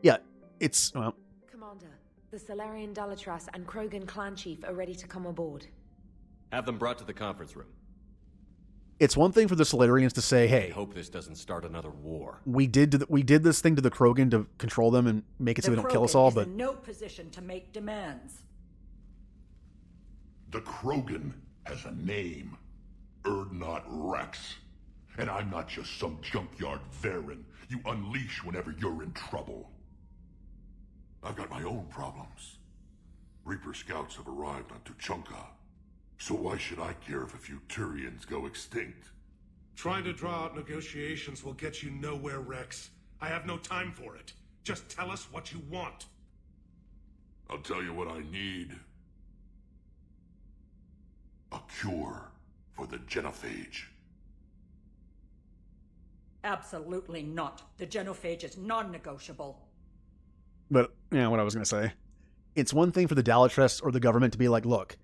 Yeah, it's, well, Commander, the Solarian Dalatras and Krogan clan chief are ready to come aboard. Have them brought to the conference room. it's one thing for the Solarians to say, I hey, hope this doesn't start another war. we did this thing to the Krogan to control them and make it so they don't kill us all, but in no position to make demands. The Krogan has a name. Erdnot Rex. And I'm not just some junkyard Varen you unleash whenever you're in trouble. I've got my own problems. Reaper scouts have arrived on Tuchanka. So why should I care if a few Turians go extinct? Trying to draw out negotiations will get you nowhere, Rex. I have no time for it. Just tell us what you want. I'll tell you what I need. A cure for the genophage. Absolutely not. The genophage is non-negotiable. But, yeah, what I was going to say. It's one thing for the Dalatras or the government to be like, look,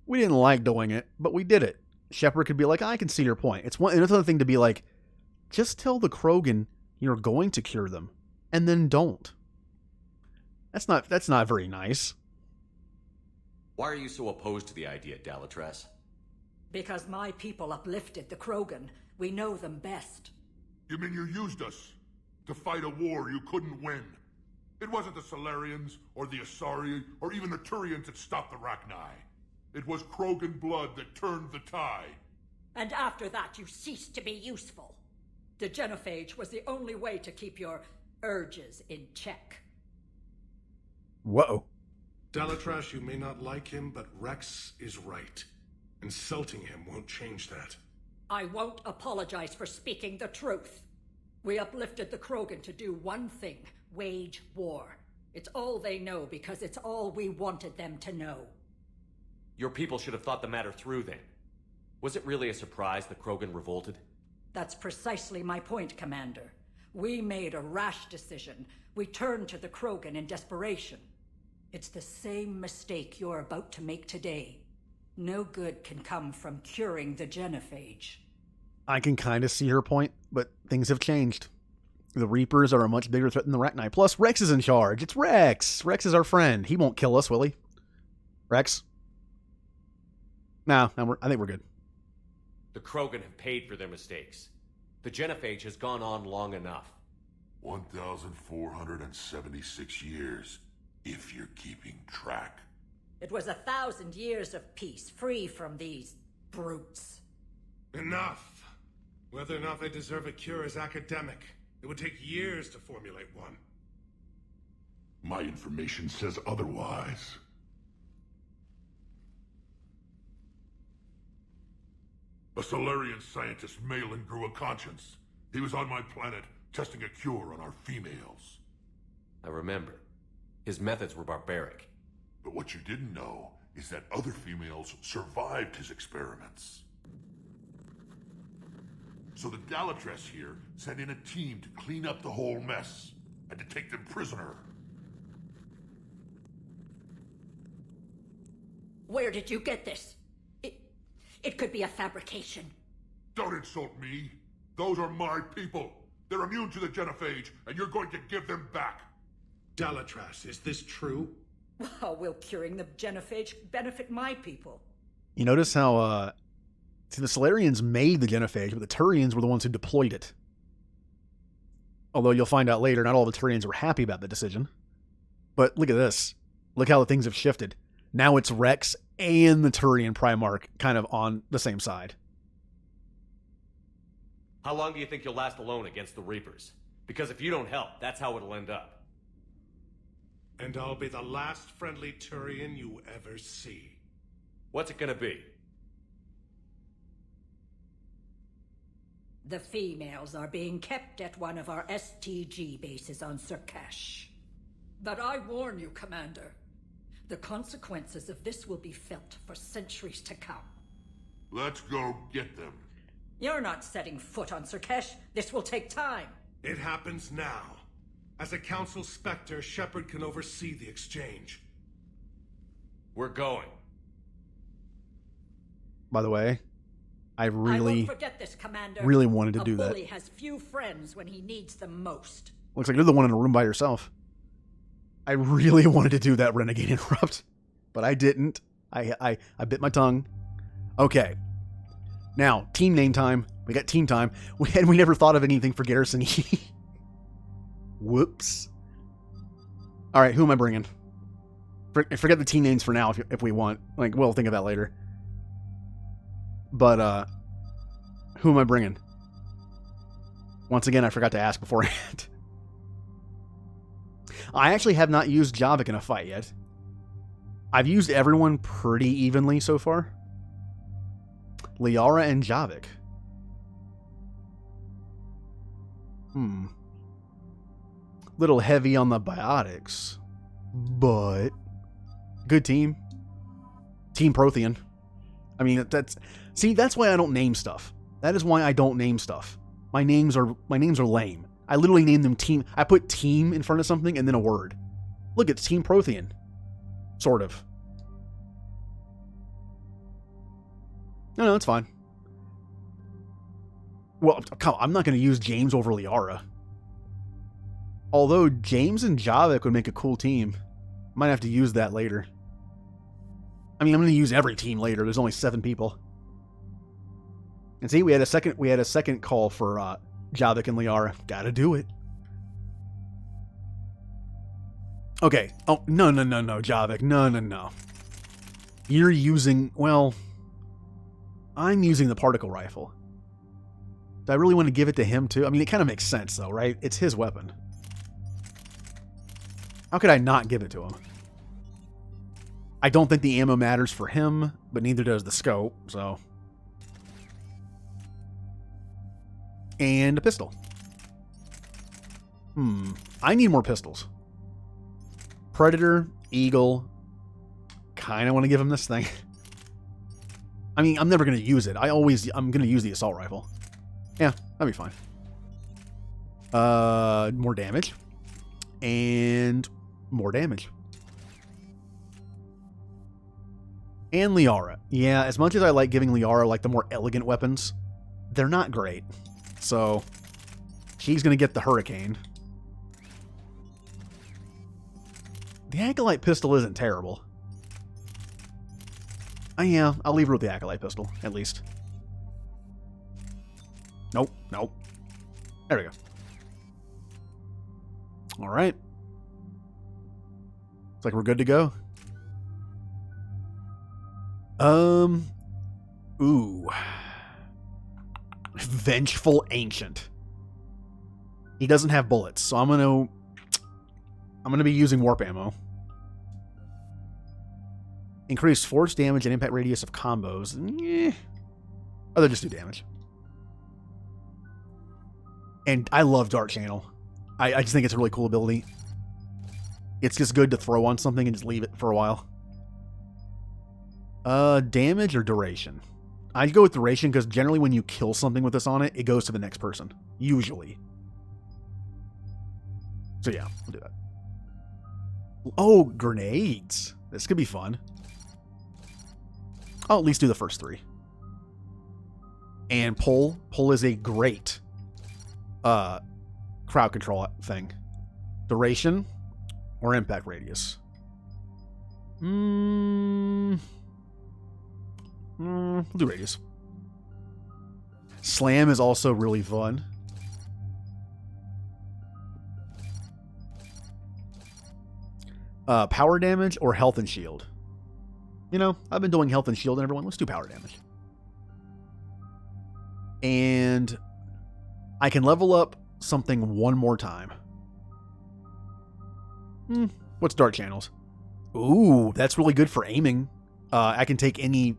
we didn't like doing it, but we did it. Shepard could be like, I can see your point. It's another thing to be like, just tell the Krogan you're going to cure them, and then don't. That's not very nice. Why are you so opposed to the idea, Dalatras? Because my people uplifted the Krogan. We know them best. You mean you used us to fight a war you couldn't win? It wasn't the Solarians, or the Asari, or even the Turians that stopped the Rachni. It was Krogan blood that turned the tide. And after that, you ceased to be useful. The genophage was the only way to keep your urges in check. Whoa. Dalatras, you may not like him, but Rex is right. Insulting him won't change that. I won't apologize for speaking the truth. We uplifted the Krogan to do one thing, wage war. It's all they know because it's all we wanted them to know. Your people should have thought the matter through then. Was it really a surprise the Krogan revolted? That's precisely my point, Commander. We made a rash decision. We turned to the Krogan in desperation. It's the same mistake you're about to make today. No good can come from curing the genophage. I can kind of see her point, but things have changed. The Reapers are a much bigger threat than the Rachni. Plus, Rex is in charge. It's Rex. Rex is our friend. He won't kill us, will he? Rex? No, I think we're good. The Krogan have paid for their mistakes. The genophage has gone on long enough. 1,476 years, if you're keeping track. It was 1,000 years of peace, free from these brutes. Enough! Whether or not they deserve a cure is academic. It would take years to formulate one. My information says otherwise. A Solarian scientist, Malin, grew a conscience. He was on my planet, testing a cure on our females. I remember. His methods were barbaric. But what you didn't know is that other females survived his experiments. So the Dalatras here sent in a team to clean up the whole mess and to take them prisoner. Where did you get this? It could be a fabrication. Don't insult me. Those are my people. They're immune to the genophage, and you're going to give them back. Dalatras, is this true? How will curing the genophage benefit my people? You notice how, the Solarians made the genophage, but the Turians were the ones who deployed it. Although you'll find out later, not all the Turians were happy about the decision. But look at this. Look how things have shifted. Now it's Rex and the Turian Primarch kind of on the same side. How long do you think you'll last alone against the Reapers? Because if you don't help, that's how it'll end up. And I'll be the last friendly Turian you ever see. What's it gonna be? The females are being kept at one of our STG bases on Surkash. But I warn you, Commander, the consequences of this will be felt for centuries to come. Let's go get them. You're not setting foot on Surkash. This will take time. It happens now. As a Council Spectre, Shepard can oversee the exchange. We're going. By the way, I won't forget this, Commander. really wanted to do that. A bully has few friends when he needs them most. Looks like you're the one in a room by yourself. I really wanted to do that Renegade Interrupt, but I didn't. I bit my tongue. Okay. Now, team name time. We got team time. We never thought of anything for Garrison E. Whoops. All right, who am I bringing? Forget the team names for now if we want. Like, we'll think of that later. But, who am I bringing? Once again, I forgot to ask beforehand. I actually have not used Javik in a fight yet. I've used everyone pretty evenly so far. Liara and Javik. Little heavy on the biotics. But good team. Team Prothean. I mean, that's why I don't name stuff. That is why I don't name stuff. My names are lame. I literally named them team. I put team in front of something and then a word. Look, it's Team Prothean. Sort of. No, it's fine. Well, come on, I'm not going to use James over Liara. Although James and Javik would make a cool team. Might have to use that later. I mean, I'm going to use every team later. There's only 7 people. And see, we had a second call for Javik and Liara. Gotta do it. Okay. Oh, no, Javik. No. You're using, well, I'm using the particle rifle. Do I really want to give it to him too? I mean, it kind of makes sense though, right? It's his weapon. How could I not give it to him? I don't think the ammo matters for him, but neither does the scope, so. And a pistol. I need more pistols. Predator, Eagle. Kind of want to give him this thing. I mean, I'm never going to use it. I'm going to use the assault rifle. Yeah, that'd be fine. More damage. And more damage. And Liara. Yeah, as much as I like giving Liara like the more elegant weapons, they're not great. So, she's going to get the Hurricane. The Acolyte pistol isn't terrible. Yeah, I'll leave her with the Acolyte pistol, at least. Nope. There we go. Alright. Looks like we're good to go. Ooh. Vengeful Ancient. He doesn't have bullets, so I'm gonna be using warp ammo. Increased force damage and impact radius of combos. Oh, they'll just do damage. And I love Dart Channel. I just think it's a really cool ability. It's just good to throw on something and just leave it for a while. Damage or duration? I'd go with duration because generally when you kill something with this on it, it goes to the next person. Usually. So yeah, we'll do that. Oh, grenades. This could be fun. I'll at least do the first 3. And pull. Pull is a great crowd control thing. Duration or impact radius? We'll do radius. Slam is also really fun. Power damage or health and shield? You know, I've been doing health and shield and everyone. Let's do power damage. And I can level up something one more time. What's dart channels? Ooh, that's really good for aiming. I can take any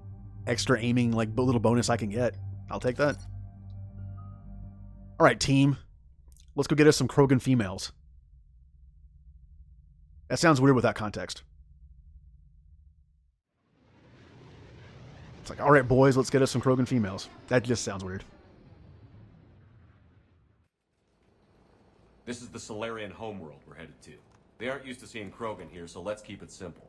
extra aiming, like, little bonus I can get. I'll take that. All right, team. Let's go get us some Krogan females. That sounds weird without context. It's like, all right, boys, let's get us some Krogan females. That just sounds weird. This is the Solarian homeworld we're headed to. They aren't used to seeing Krogan here, so let's keep it simple.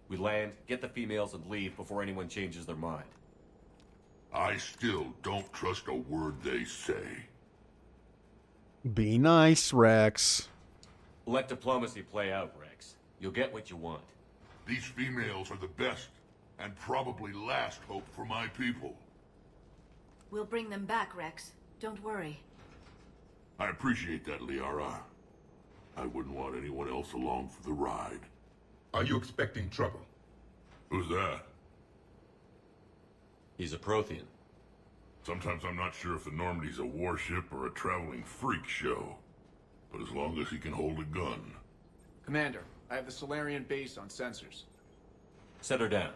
We land, get the females, and leave before anyone changes their mind. I still don't trust a word they say. Be nice, Rex. Let diplomacy play out, Rex. You'll get what you want. These females are the best, and probably last hope for my people. We'll bring them back, Rex. Don't worry. I appreciate that, Liara. I wouldn't want anyone else along for the ride. Are you expecting trouble? Who's that? He's a Prothean. Sometimes I'm not sure if the Normandy's a warship or a traveling freak show. But as long as he can hold a gun. Commander, I have the Solarian base on sensors. Set her down.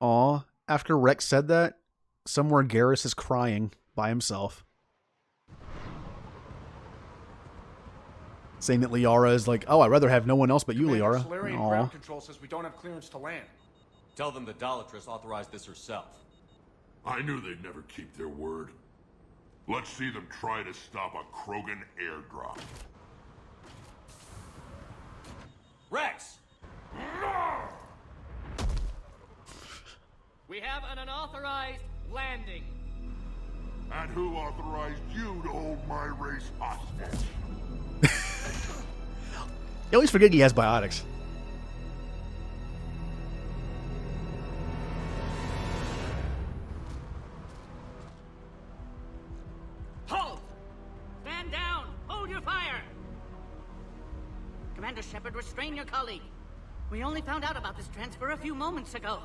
Aw, after Rex said that, somewhere Garrus is crying by himself. Saying that Liara is like, oh, I'd rather have no one else but you, Commander, Liara. Solarian Aw. ground control says we don't have clearance to land. Tell them the Dalatrass authorized this herself. I knew they'd never keep their word. Let's see them try to stop a Krogan airdrop. Rex! We have an unauthorized landing. And who authorized you to hold my race hostage? You always forget he has biotics. Hold! Stand down! Hold your fire! Commander Shepard, restrain your colleague. We only found out about this transfer a few moments ago.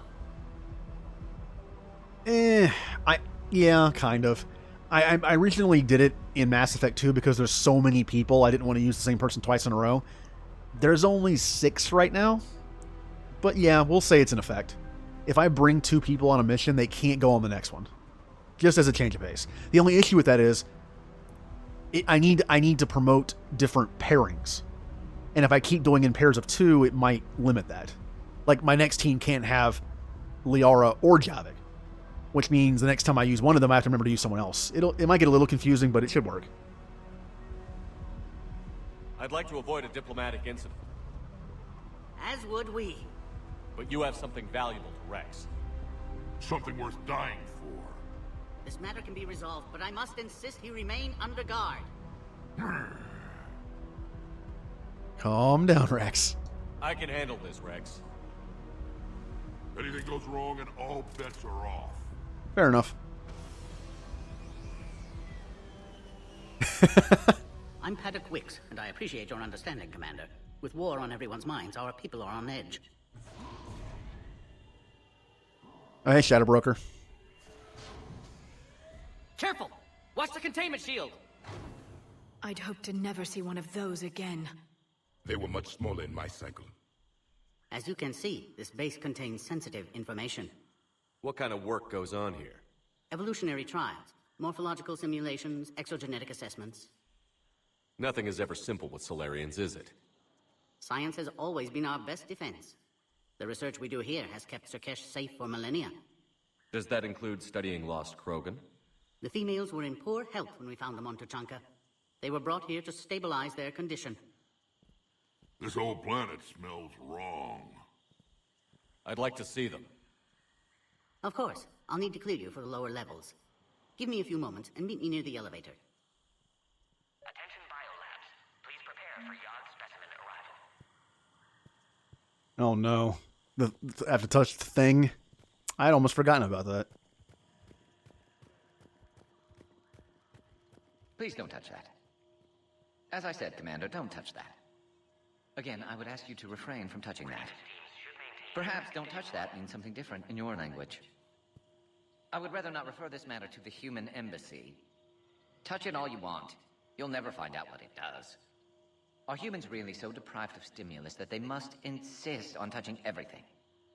Yeah, kind of. I originally did it in Mass Effect 2 because there's so many people, I didn't want to use the same person twice in a row. There's only 6 right now. But yeah, we'll say it's in effect. If I bring 2 people on a mission, they can't go on the next one. Just as a change of pace. The only issue with that is I need to promote different pairings. And if I keep doing in pairs of 2, it might limit that. Like, my next team can't have Liara or Javik. Which means the next time I use one of them, I have to remember to use someone else. It might get a little confusing, but it should work. I'd like to avoid a diplomatic incident, As would we. but you have something valuable to Rex. Something worth dying for. This matter can be resolved, but I must insist he remain under guard. Calm down, Rex. I can handle this, Rex. Anything goes wrong and all bets are off. Fair enough. I'm Paddock Wicks, and I appreciate your understanding, Commander. With war on everyone's minds, our people are on edge. Oh, hey, Shadow Broker. Careful! Watch the containment shield! I'd hope to never see one of those again. They were much smaller in my cycle. As you can see, this base contains sensitive information. What kind of work goes on here? Evolutionary trials, morphological simulations, exogenetic assessments. Nothing is ever simple with Solarians, is it? Science has always been our best defense. The research we do here has kept Surkesh safe for millennia. Does that include studying lost Krogan? The females were in poor health when we found them on Tuchanka. They were brought here to stabilize their condition. This whole planet smells wrong. I'd like to see them. Of course, I'll need to clear you for the lower levels. Give me a few moments and meet me near the elevator. Attention biolabs. Please prepare for yard specimen arrival. Oh no. I have to touch the thing. I'd almost forgotten about that. Please don't touch that. As I said, Commander, don't touch that. Again, I would ask you to refrain from touching that. Perhaps don't touch that means something different in your language. I would rather not refer this matter to the human embassy. Touch it all you want. You'll never find out what it does. Are humans really so deprived of stimulus that they must insist on touching everything?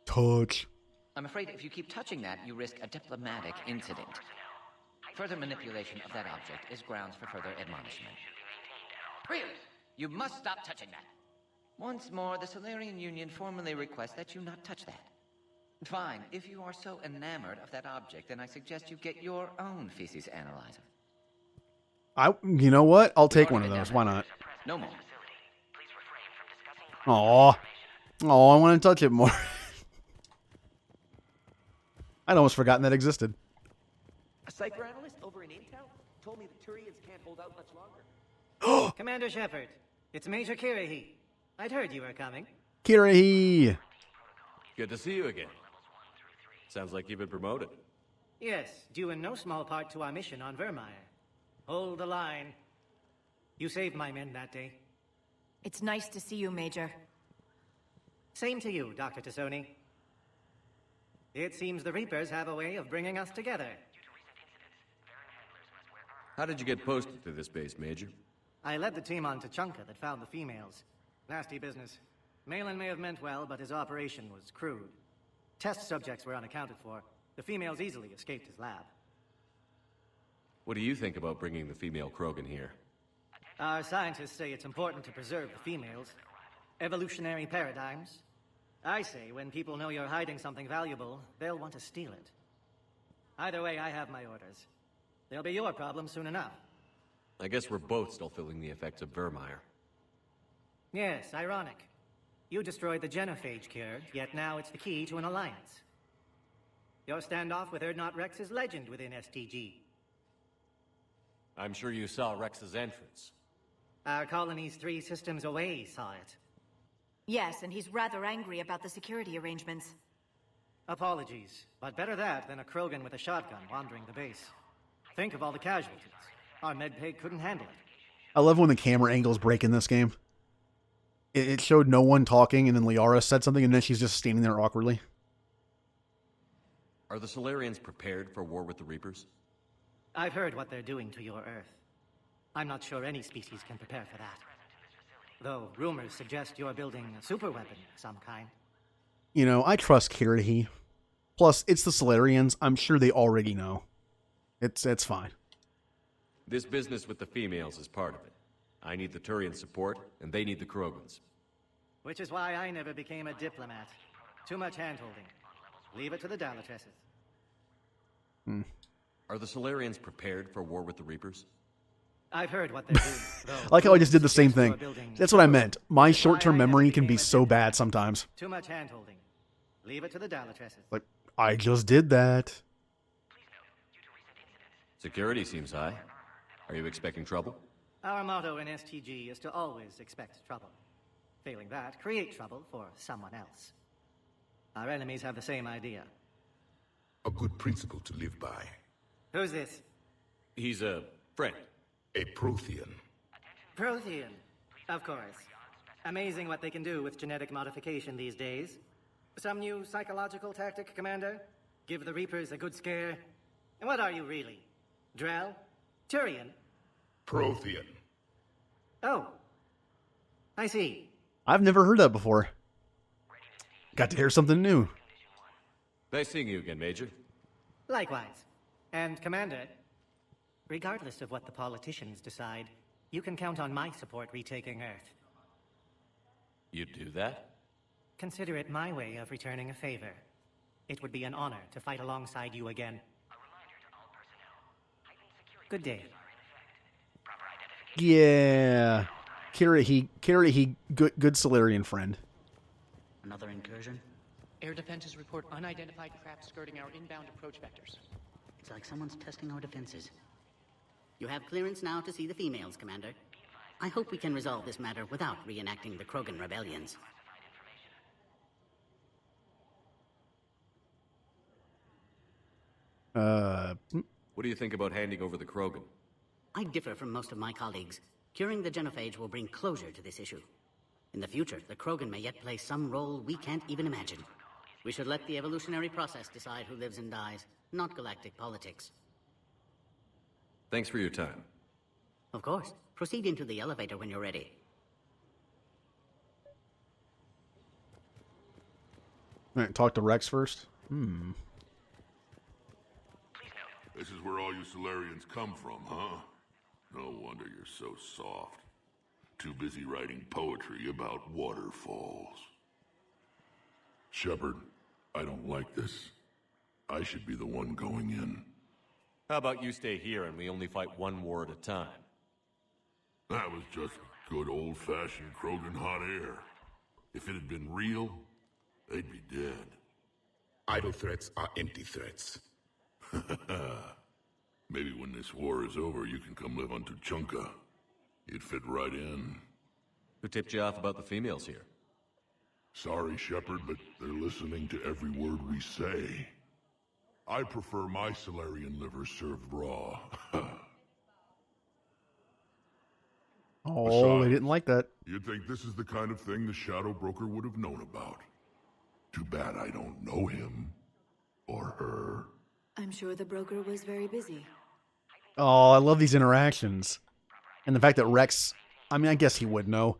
Touch. I'm afraid if you keep touching that, you risk a diplomatic incident. Further manipulation of that object is grounds for further admonishment. Really? You must stop touching that. Once more, the Solarian Union formally requests that you not touch that. Fine. If you are so enamored of that object, then I suggest you get your own feces analyzer. You know what? I'll take one of those. Why not? No more. Aw. Oh, I want to touch it more. I'd almost forgotten that existed. A psychoanalyst over in Intel told me the Turians can't hold out much longer. Commander Shepard, it's Major Kirahi. I'd heard you were coming. Kirahi! Good to see you again. Sounds like you've been promoted. Yes, due in no small part to our mission on Vermeer. Hold the line. You saved my men that day. It's nice to see you, Major. Same to you, Dr. Tassoni. It seems the Reapers have a way of bringing us together. How did you get posted to this base, Major? I led the team on Tachanka that found the females. Nasty business. Malin may have meant well, but his operation was crude. Test subjects were unaccounted for. The females easily escaped his lab. What do you think about bringing the female Krogan here? Our scientists say it's important to preserve the females. Evolutionary paradigms. I say when people know you're hiding something valuable, they'll want to steal it. Either way, I have my orders. They'll be your problem soon enough. I guess we're both still feeling the effects of Vermeer. Yes, ironic. You destroyed the genophage cure, yet now it's the key to an alliance. Your standoff with Erdnot Rex is legend within STG. I'm sure you saw Rex's entrance. Our colony's 3 systems away saw it. Yes, and he's rather angry about the security arrangements. Apologies, but better that than a Krogan with a shotgun wandering the base. Think of all the casualties. Our medpay couldn't handle it. I love when the camera angles break in this game. It showed no one talking, and then Liara said something, and then she's just standing there awkwardly. Are the Solarians prepared for war with the Reapers? I've heard what they're doing to your Earth. I'm not sure any species can prepare for that. Though rumors suggest you're building a superweapon of some kind. You know, I trust Kirahi. Plus, it's the Solarians. I'm sure they already know. It's fine. This business with the females is part of it. I need the Turian support, and they need the Krogans. Which is why I never became a diplomat. Too much hand-holding. Leave it to the Dalatresses. Are the Solarians prepared for war with the Reapers? I've heard what they're doing. I like how I just did the same thing. That's what I meant. My short-term memory can be so bad sometimes. Too much hand-holding. Leave it to the Dalatresses. Like, I just did that. Security seems high. Are you expecting trouble? Our motto in STG is to always expect trouble. Failing that, create trouble for someone else. Our enemies have the same idea. A good principle to live by. Who's this? He's a friend. A Prothean. Prothean. Of course. Amazing what they can do with genetic modification these days. Some new psychological tactic, Commander? Give the Reapers a good scare? And what are you really? Drell? Turian? Prothean. Oh. I see. I've never heard that before. Got to hear something new. Nice seeing you again, Major. Likewise. And, Commander, regardless of what the politicians decide, you can count on my support retaking Earth. You'd do that? Consider it my way of returning a favor. It would be an honor to fight alongside you again. Good day. Yeah. Kirahi, good Solarian friend. Another incursion? Air defenses report unidentified craft skirting our inbound approach vectors. It's like someone's testing our defenses. You have clearance now to see the females, Commander. I hope we can resolve this matter without reenacting the Krogan rebellions. What do you think about handing over the Krogan? I differ from most of my colleagues. Curing the genophage will bring closure to this issue. In the future, the Krogan may yet play some role we can't even imagine. We should let the evolutionary process decide who lives and dies, not galactic politics. Thanks for your time. Of course. Proceed into the elevator when you're ready. All right, talk to Rex first. This is where all you Solarians come from, huh? No wonder you're so soft. Too busy writing poetry about waterfalls. Shepard, I don't like this. I should be the one going in. How about you stay here and we only fight one war at a time? That was just good old-fashioned Krogan hot air. If it had been real, they'd be dead. Idle threats are empty threats. Maybe when this war is over, you can come live on Tuchanka. You'd fit right in. Who tipped you off about the females here? Sorry, Shepard, but they're listening to every word we say. I prefer my Solarian liver served raw. Oh, Besides, they didn't like that. You'd think this is the kind of thing the Shadow Broker would have known about. Too bad I don't know him. Or her. I'm sure the broker was very busy. Oh, I love these interactions. And the fact that Rex, I mean, I guess he would know.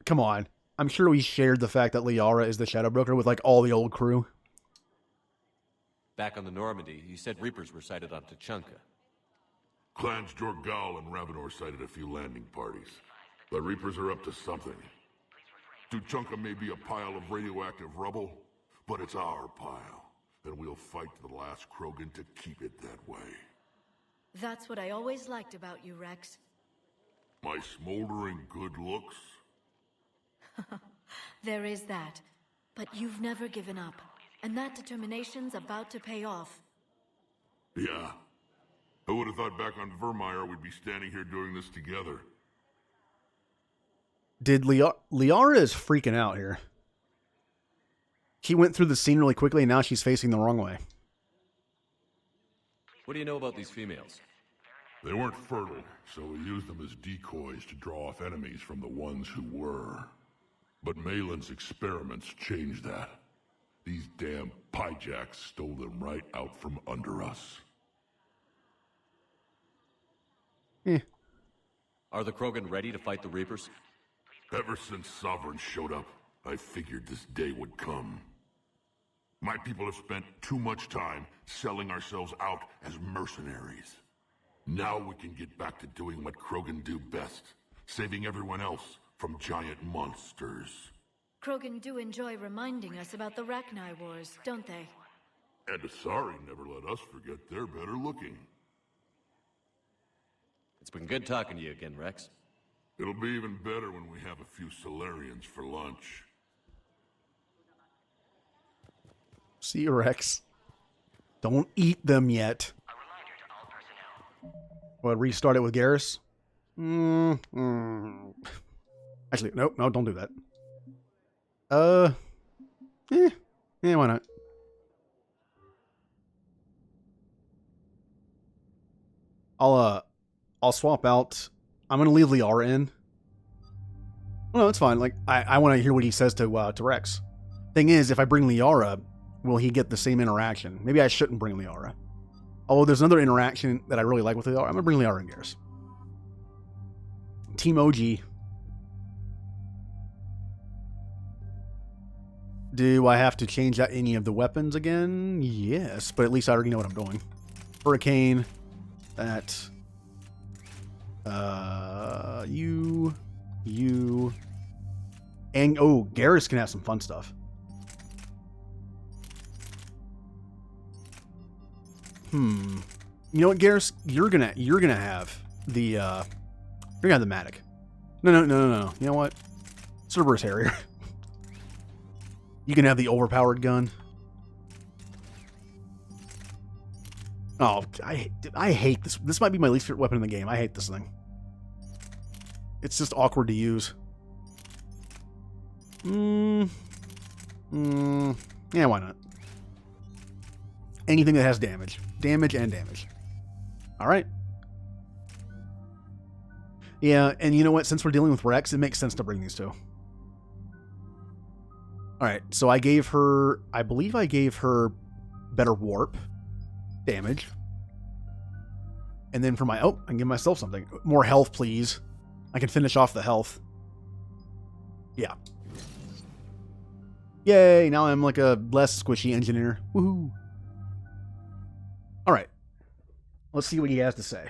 Come on. I'm sure we shared the fact that Liara is the Shadow Broker with, like, all the old crew. Back on the Normandy, you said Reapers were sighted on Tuchanka. Clans Jorgal and Ravenor sighted a few landing parties. The Reapers are up to something. Tuchanka may be a pile of radioactive rubble, but it's our pile. And we'll fight to the last Krogan to keep it that way. That's what I always liked about you, Rex. My smoldering good looks? There is that. But you've never given up. And that determination's about to pay off. Yeah. Who would have thought back on Vermeer we'd be standing here doing this together? Did Liara is freaking out here. She went through the scene really quickly and now she's facing the wrong way. What do you know about these females? They weren't fertile, so we used them as decoys to draw off enemies from the ones who were. But Malin's experiments changed that. These damn pyjacks stole them right out from under us. Are the Krogan ready to fight the Reapers? Ever since Sovereign showed up, I figured this day would come. My people have spent too much time selling ourselves out as mercenaries. Now we can get back to doing what Krogan do best, saving everyone else from giant monsters. Krogan do enjoy reminding us about the Rachni Wars, don't they? And Asari never let us forget they're better looking. It's been good talking to you again, Rex. It'll be even better when we have a few Solarians for lunch. See you, Rex. Don't eat them yet. What, restart it with Garrus? Actually, no, don't do that. Yeah, why not? I'll swap out. I'm gonna leave Liara in. Well, no, it's fine. Like, I want to hear what he says to Rex. Thing is, if I bring Liara, will he get the same interaction? Maybe I shouldn't bring Liara. Although there's another interaction that I really like with Liara. I'm gonna bring Liara and Garrus. Team OG. Do I have to change out any of the weapons again? Yes, but at least I already know what I'm doing. Hurricane. That. You. And, oh, Garrus can have some fun stuff. You know what, Garrus? You're gonna have the, the Matic. No. You know what? Cerberus Harrier. You can have the overpowered gun. Oh, I hate this. This might be my least favorite weapon in the game. I hate this thing. It's just awkward to use. Yeah, why not? Anything that has damage. Damage and damage. Alright. Yeah, and you know what? Since we're dealing with Rex, it makes sense to bring these two. Alright, so I believe I gave her better warp damage. And then for my, I can give myself something. More health, please. I can finish off the health. Yeah. Yay, now I'm like a less squishy engineer. Woohoo. Alright. Let's see what he has to say.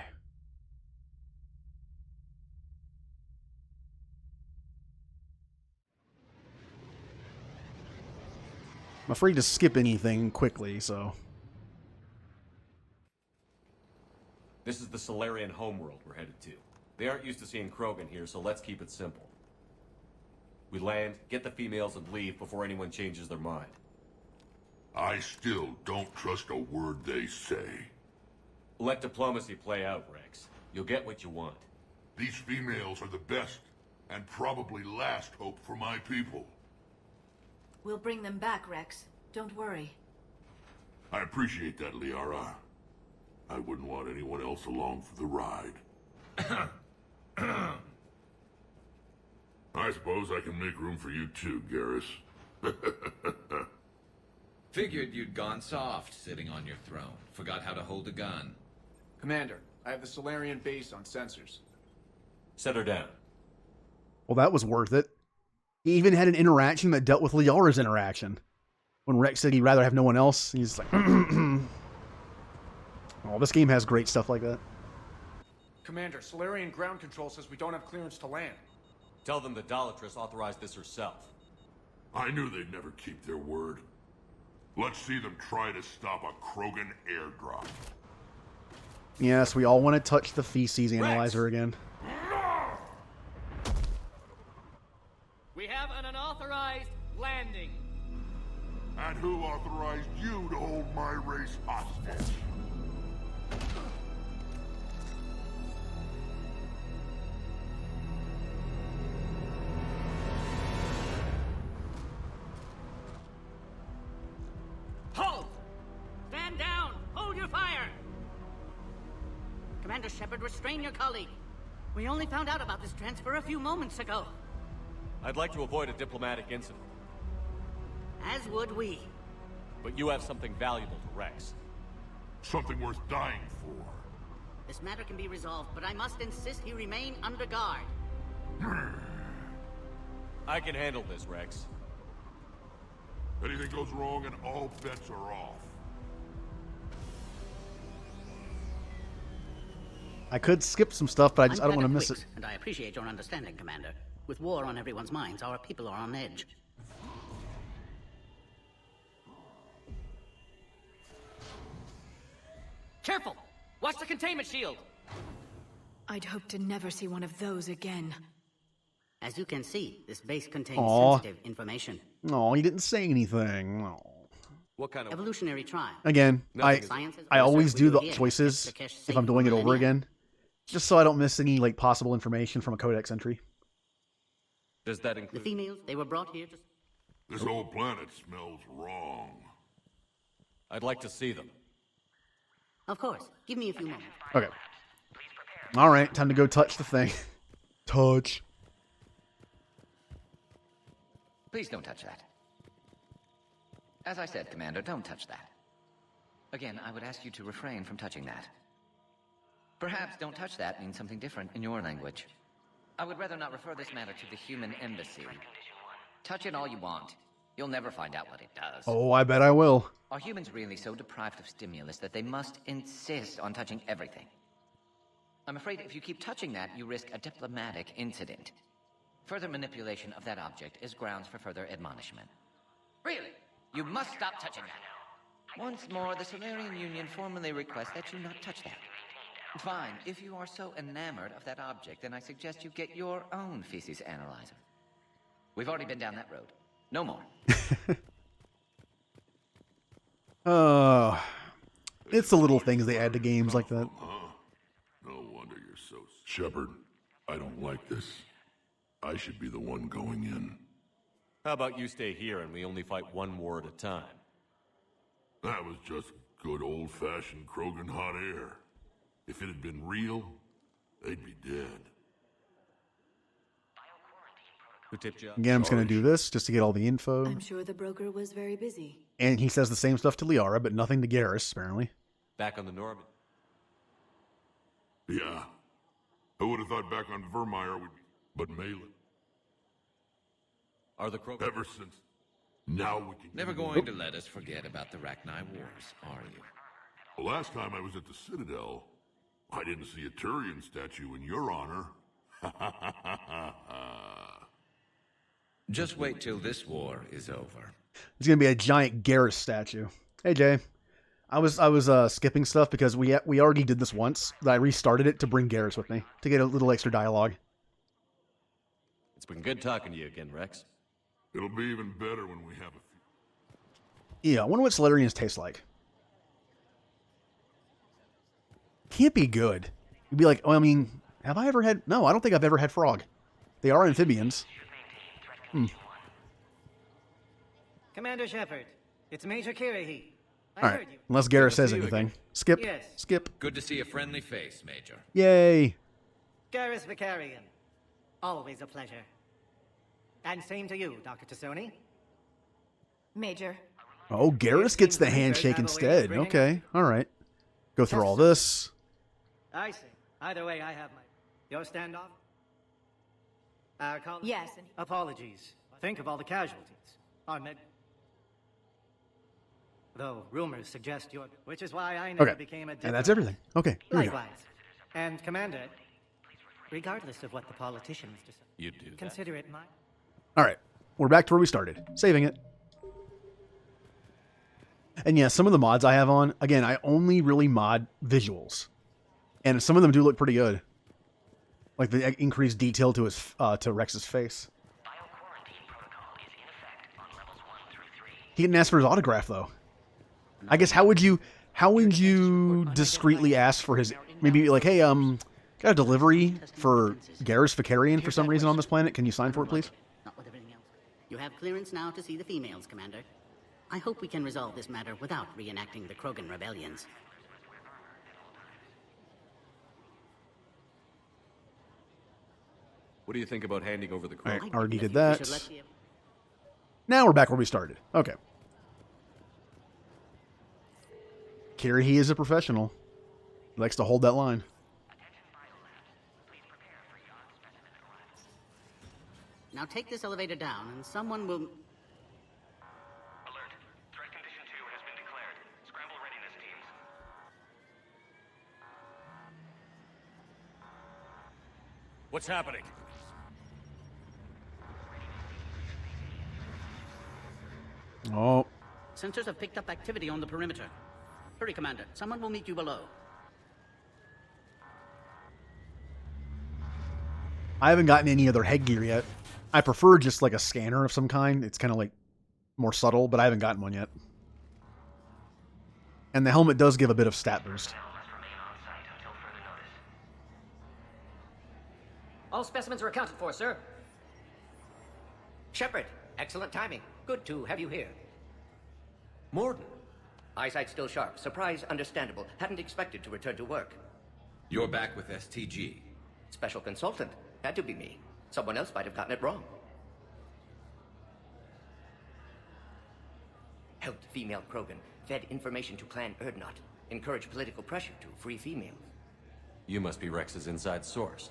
I'm afraid to skip anything quickly, so... This is the Solarian homeworld we're headed to. They aren't used to seeing Krogan here, so let's keep it simple. We land, get the females, and leave before anyone changes their mind. I still don't trust a word they say. Let diplomacy play out, Rex. You'll get what you want. These females are the best and probably last hope for my people. We'll bring them back, Rex. Don't worry. I appreciate that, Liara. I wouldn't want anyone else along for the ride. I suppose I can make room for you too, Garrus. Figured you'd gone soft sitting on your throne. Forgot how to hold a gun. Commander, I have the Solarian base on sensors. Set her down. Well, that was worth it. He even had an interaction that dealt with Liara's interaction. When Rex said he'd rather have no one else, he's like, oh, this game has great stuff like that. Commander, Solarian ground control says we don't have clearance to land. Tell them the Dalatress authorized this herself. I knew they'd never keep their word. Let's see them try to stop a Krogan airdrop. Yes, we all want to touch the feces analyzer again. We have an unauthorized landing. And who authorized you to hold my race hostage? Halt! Stand down! Hold your fire! Commander Shepard, restrain your colleague. We only found out about this transfer a few moments ago. I'd like to avoid a diplomatic incident. As would we. But you have something valuable to Rex. Something worth dying for. This matter can be resolved, but I must insist he remain under guard. I can handle this, Rex. Anything goes wrong and all bets are off. I could skip some stuff, but I don't want to miss it. And I appreciate your understanding, Commander. With war on everyone's minds, our people are on edge. Careful! Watch the containment shield! I'd hope to never see one of those again. As you can see, this base contains sensitive information. Oh, he didn't say anything. Aw. What kind of evolutionary trial? Again, I always do the choices if I'm doing it over again, just so I don't miss any like possible information from a codex entry. Does that include the females? They were brought here to... This whole planet smells wrong. I'd like to see them. Of course. Give me a few moments. Okay. All right, time to go touch the thing. Touch. Please don't touch that. As I said, Commander, don't touch that. Again, I would ask you to refrain from touching that. Perhaps don't touch that means something different in your language. I would rather not refer this matter to the human embassy. Touch it all you want. You'll never find out what it does. Oh, I bet I will. Are humans really so deprived of stimulus that they must insist on touching everything? I'm afraid if you keep touching that, you risk a diplomatic incident. Further manipulation of that object is grounds for further admonishment. Really? You must stop touching that. Once more, the Solarian Union formally requests that you not touch that. Fine. If you are so enamored of that object, then I suggest you get your own feces analyzer. We've already been down that road. No more. It's the little things they add to games like that. No wonder you're so... Shepard, I don't like this. I should be the one going in. How about you stay here and we only fight one war at a time? That was just good old-fashioned Krogan hot air. If it had been real, they'd be dead. Who tipped you up? Again, I'm just going to do this just to get all the info. I'm sure the broker was very busy. And he says the same stuff to Liara, but nothing to Garrus, apparently. Back on the Norman. Yeah. Who would have thought back on Vermeer would... But Malin. Are the Krogan... Ever since... Now we can... Never going to let us forget about the Rachni Wars, are you? The last time I was at the Citadel, I didn't see a Turian statue in your honor. Just wait till this war is over. There's going to be a giant Garrus statue. Hey, Jay. I was skipping stuff because we already did this once. I restarted it to bring Garrus with me, to get a little extra dialogue. It's been good talking to you again, Rex. It'll be even better when we have a few... Yeah, I wonder what Solarians taste like. Can't be good. You'd be like, oh, I mean, Have I ever had... No, I don't think I've ever had frog. They are amphibians. Commander Shepard, it's Major Kirahi. All right, unless Garrus says anything. Skip. Yes. Skip. Good to see a friendly face, Major. Yay. Garrus Vicarian. Always a pleasure. And same to you, Dr. Tassoni. Major. Oh, Garrus gets the handshake instead. Okay, all right. Go through all this. I see. Either way, I have my... Your standoff? Our colleague? Yes. Apologies. Think of all the casualties. Our med... Though rumors suggest you're... Which is why I never became a... And that's everything. Okay, here we go. Likewise. And, Commander, regardless of what the politicians decide... You do that. Consider it my... All right, we're back to where we started. Saving it. And yeah, some of the mods I have on, again, I only really mod visuals. And some of them do look pretty good. Like the increased detail to his to Rex's face. He didn't ask for his autograph though. I guess how would you discreetly ask for his, maybe like, hey, got a delivery for Garrus Vicarian for some reason on this planet. Can you sign for it, please? Not with everything else. You have clearance now to see the females, Commander. I hope we can resolve this matter without reenacting the Krogan rebellions. What do you think about handing over the Krogan? Alright, already did that. Now we're back where we started. Okay. Kirahi is a professional. He likes to hold that line. Now take this elevator down and someone will... What's happening? Oh. Sensors have picked up activity on the perimeter. Hurry, Commander. Someone will meet you below. I haven't gotten any other headgear yet. I prefer just like a scanner of some kind. It's kind of like more subtle, but I haven't gotten one yet. And the helmet does give a bit of stat boost. All specimens are accounted for, sir. Shepard, excellent timing. Good to have you here. Morden. Eyesight still sharp. Surprise understandable. Hadn't expected to return to work. You're back with STG. Special consultant. Had to be me. Someone else might have gotten it wrong. Helped female Krogan. Fed information to Clan Erdnot. Encouraged political pressure to free females. You must be Rex's inside source.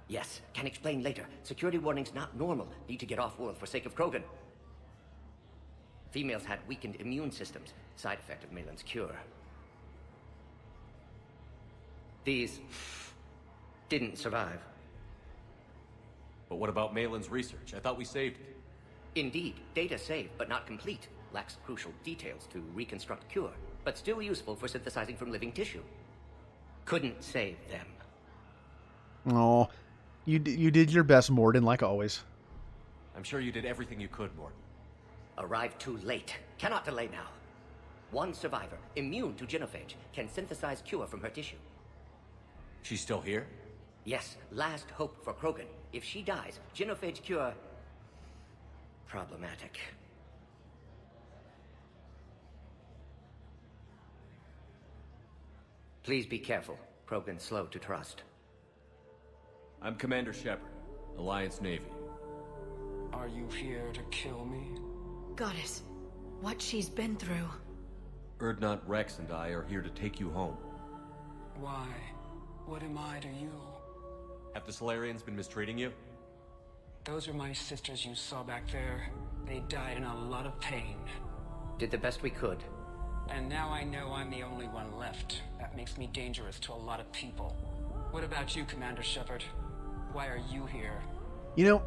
Yes, can explain later. Security warnings not normal. Need to get off-world for sake of Krogan. Females had weakened immune systems. Side effect of Malin's cure. These didn't survive. But what about Malin's research? I thought we saved it. Indeed, data saved, but not complete. Lacks crucial details to reconstruct cure, but still useful for synthesizing from living tissue. Couldn't save them. Oh, you did your best, Morden, like always. I'm sure you did everything you could, Morden. Arrived too late. Cannot delay now. One survivor, immune to genophage, can synthesize cure from her tissue. She's still here? Yes, last hope for Krogan. If she dies, genophage cure... problematic. Please be careful. Krogan slow to trust. I'm Commander Shepard, Alliance Navy. Are you here to kill me? Goddess, what she's been through. Erdnot, Rex, and I are here to take you home. Why? What am I to you? Have the Solarians been mistreating you? Those are my sisters you saw back there. They died in a lot of pain. Did the best we could. And now I know I'm the only one left. That makes me dangerous to a lot of people. What about you, Commander Shepard? Why are you here? You know,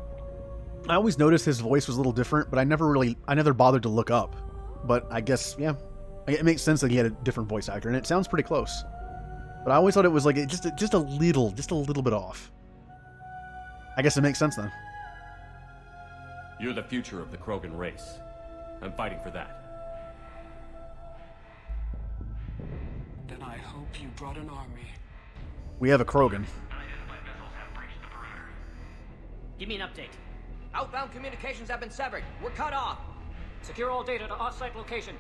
I always noticed his voice was a little different, but I never bothered to look up. But I guess, yeah, it makes sense that he had a different voice actor, and it sounds pretty close. But I always thought it was like just a little bit off. I guess it makes sense then. You're the future of the Krogan race. I'm fighting for that. Then I hope you brought an army. We have a Krogan. Give me an update. Outbound communications have been severed. We're cut off. Secure all data to off-site location.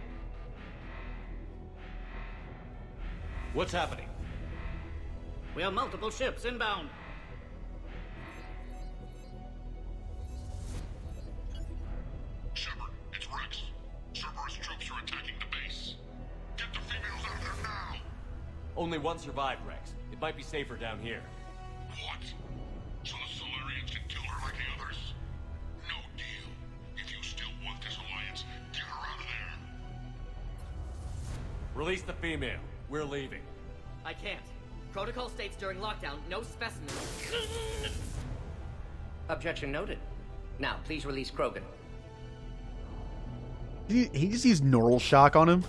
What's happening? We have multiple ships inbound. Shepard, it's Rex. Cerberus troops are attacking the base. Get the females out of there now! Only one survived, Rex. It might be safer down here. What? So the Solarians can kill her like the others? No deal. If you still want this alliance, get her out of there. Release the female. We're leaving. I can't. Protocol states during lockdown, no specimens. Objection noted. Now, please release Krogan. He just used neural shock on him.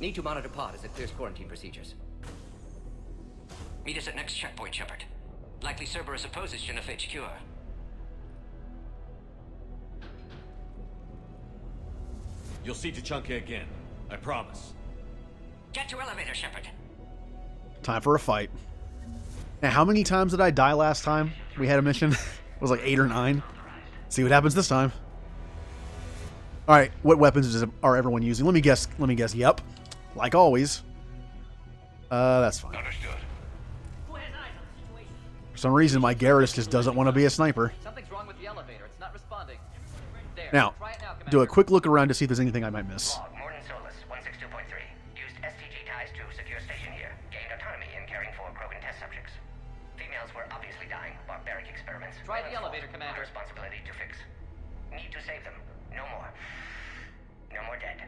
Need to monitor pod as it clears quarantine procedures. Meet us at next checkpoint, Shepard. Likely Cerberus opposes genophage cure. You'll see Tuchanka again. I promise. Get to elevator, Shepard. Time for a fight. Now, how many times did I die last time we had a mission? It was like 8 or 9. See what happens this time. All right, what weapons are everyone using? Let me guess. Yep, like always. That's fine. Understood. For some reason, my Garrus just doesn't want to be a sniper. Something's wrong with the elevator. It's not responding. There. Now, Try it now, Commander. do a quick look around to see if there's anything I might miss. Morton Solus, 162.3. Used STG ties to secure station here. Gained autonomy in caring for Krogan test subjects. Females were obviously dying. Barbaric experiments. Try the elevator, Commander. My responsibility to fix. Need to save them. No more. No more dead.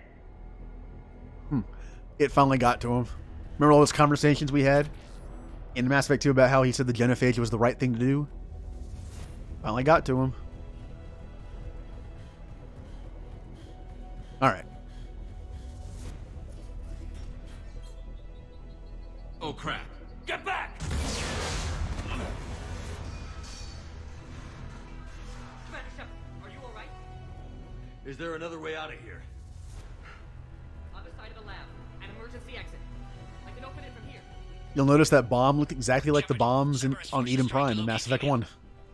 It finally got to him. Remember all those conversations we had in Mass Effect 2 about how he said the genophage was the right thing to do? Finally got to him. All right. Oh, crap. Get back! Commander Shepard, are you alright? Is there another way out of here? On the side of the lab. An emergency exit. I can open it from here. You'll notice that bomb looked exactly like the bombs on Eden Prime in Mass Effect 1.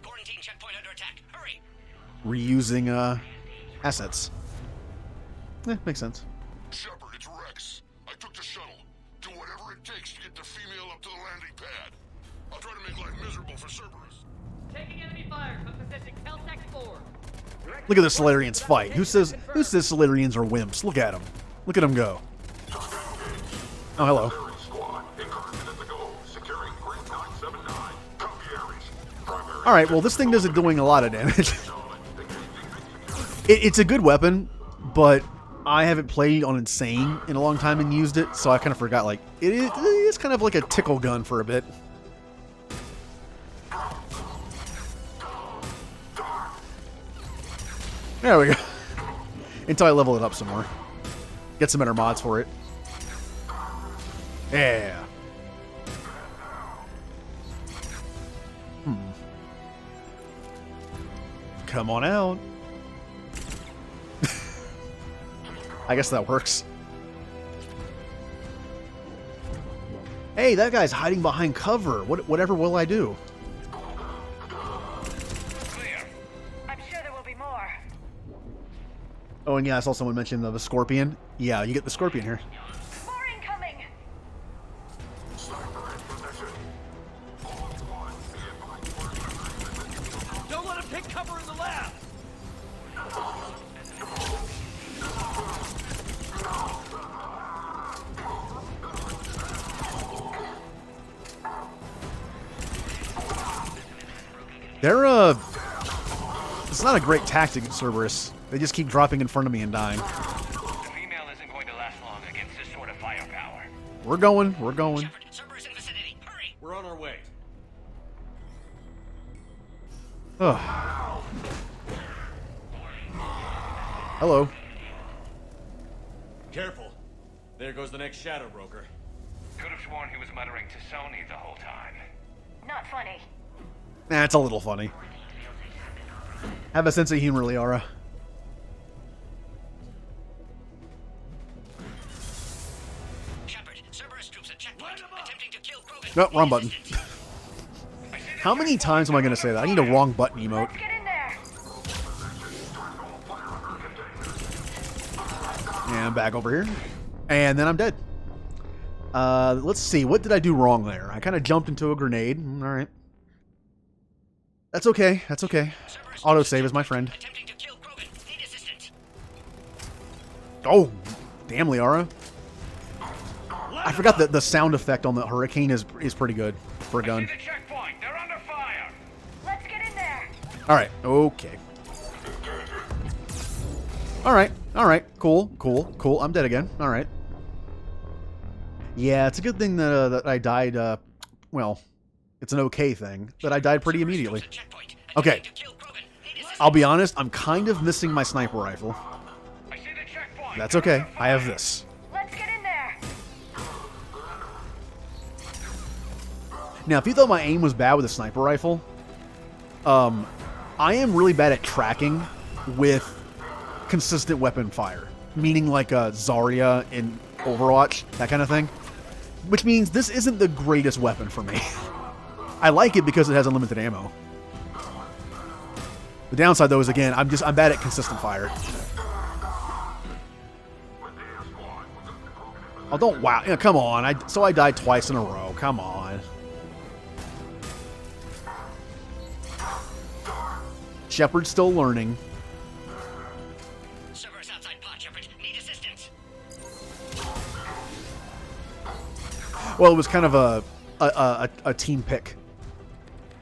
Quarantine checkpoint under attack. Hurry! Reusing assets. Makes sense. Shepard, it's Rex. I took the shuttle. Do whatever it takes to get the female up to the landing pad. I'll try to make life miserable for Cerberus. Taking enemy fire from position Keltec 4. Look at the Solarians fight. Who says Solarians are wimps? Look at them. Look at them go. Oh, hello. All right, well, this thing isn't doing a lot of damage. It's a good weapon, but I haven't played on Insane in a long time and used it, so I kind of forgot, like, it is kind of like a tickle gun for a bit. There we go. Until I level it up some more. Get some better mods for it. Yeah. Come on out. I guess that works. Hey, that guy's hiding behind cover. Whatever will I do? I'm sure there will be more. Oh, and yeah, I saw someone mention the Scorpion. Yeah, you get the Scorpion here. More incoming. Don't let him take cover in the lab! They're, it's not a great tactic, Cerberus. They just keep dropping in front of me and dying. The female isn't going to last long against this sort of firepower. We're going. Cerberus in vicinity. Hurry! We're on our way. Ugh. Hello. Careful. There goes the next Shadow Broker. Could have sworn he was muttering to Sony the whole time. Not funny. Nah, it's a little funny. Have a sense of humor, Liara. Shepard, Cerberus troops at checkpoint, attempting to kill Krogan. No, wrong button. How many times am I going to say that? I need a wrong button emote. Get in there. And back over here. And then I'm dead. Let's see. What did I do wrong there? I kind of jumped into a grenade. All right. That's okay. That's okay. Autosave is my friend. Oh, damn, Liara. I forgot that the sound effect on the hurricane is pretty good for a gun. Let's get in there. All right. Okay. All right. All right. Cool. Cool. Cool. I'm dead again. All right. Yeah, it's a good thing that that I died. Well, it's an okay thing that I died pretty immediately. Okay. I'll be honest. I'm kind of missing my sniper rifle. That's okay. I have this. Let's get in there. Now, if you thought my aim was bad with a sniper rifle, I am really bad at tracking with consistent weapon fire. Meaning like a Zarya in Overwatch, that kind of thing. Which means this isn't the greatest weapon for me. I like it because it has unlimited ammo. The downside, though, is again, I'm bad at consistent fire. Oh, don't wow! Yeah, come on! So I died twice in a row. Come on. Shepard's still learning. Servers outside pod, Shepard. Need assistance. Well, it was kind of a team pick.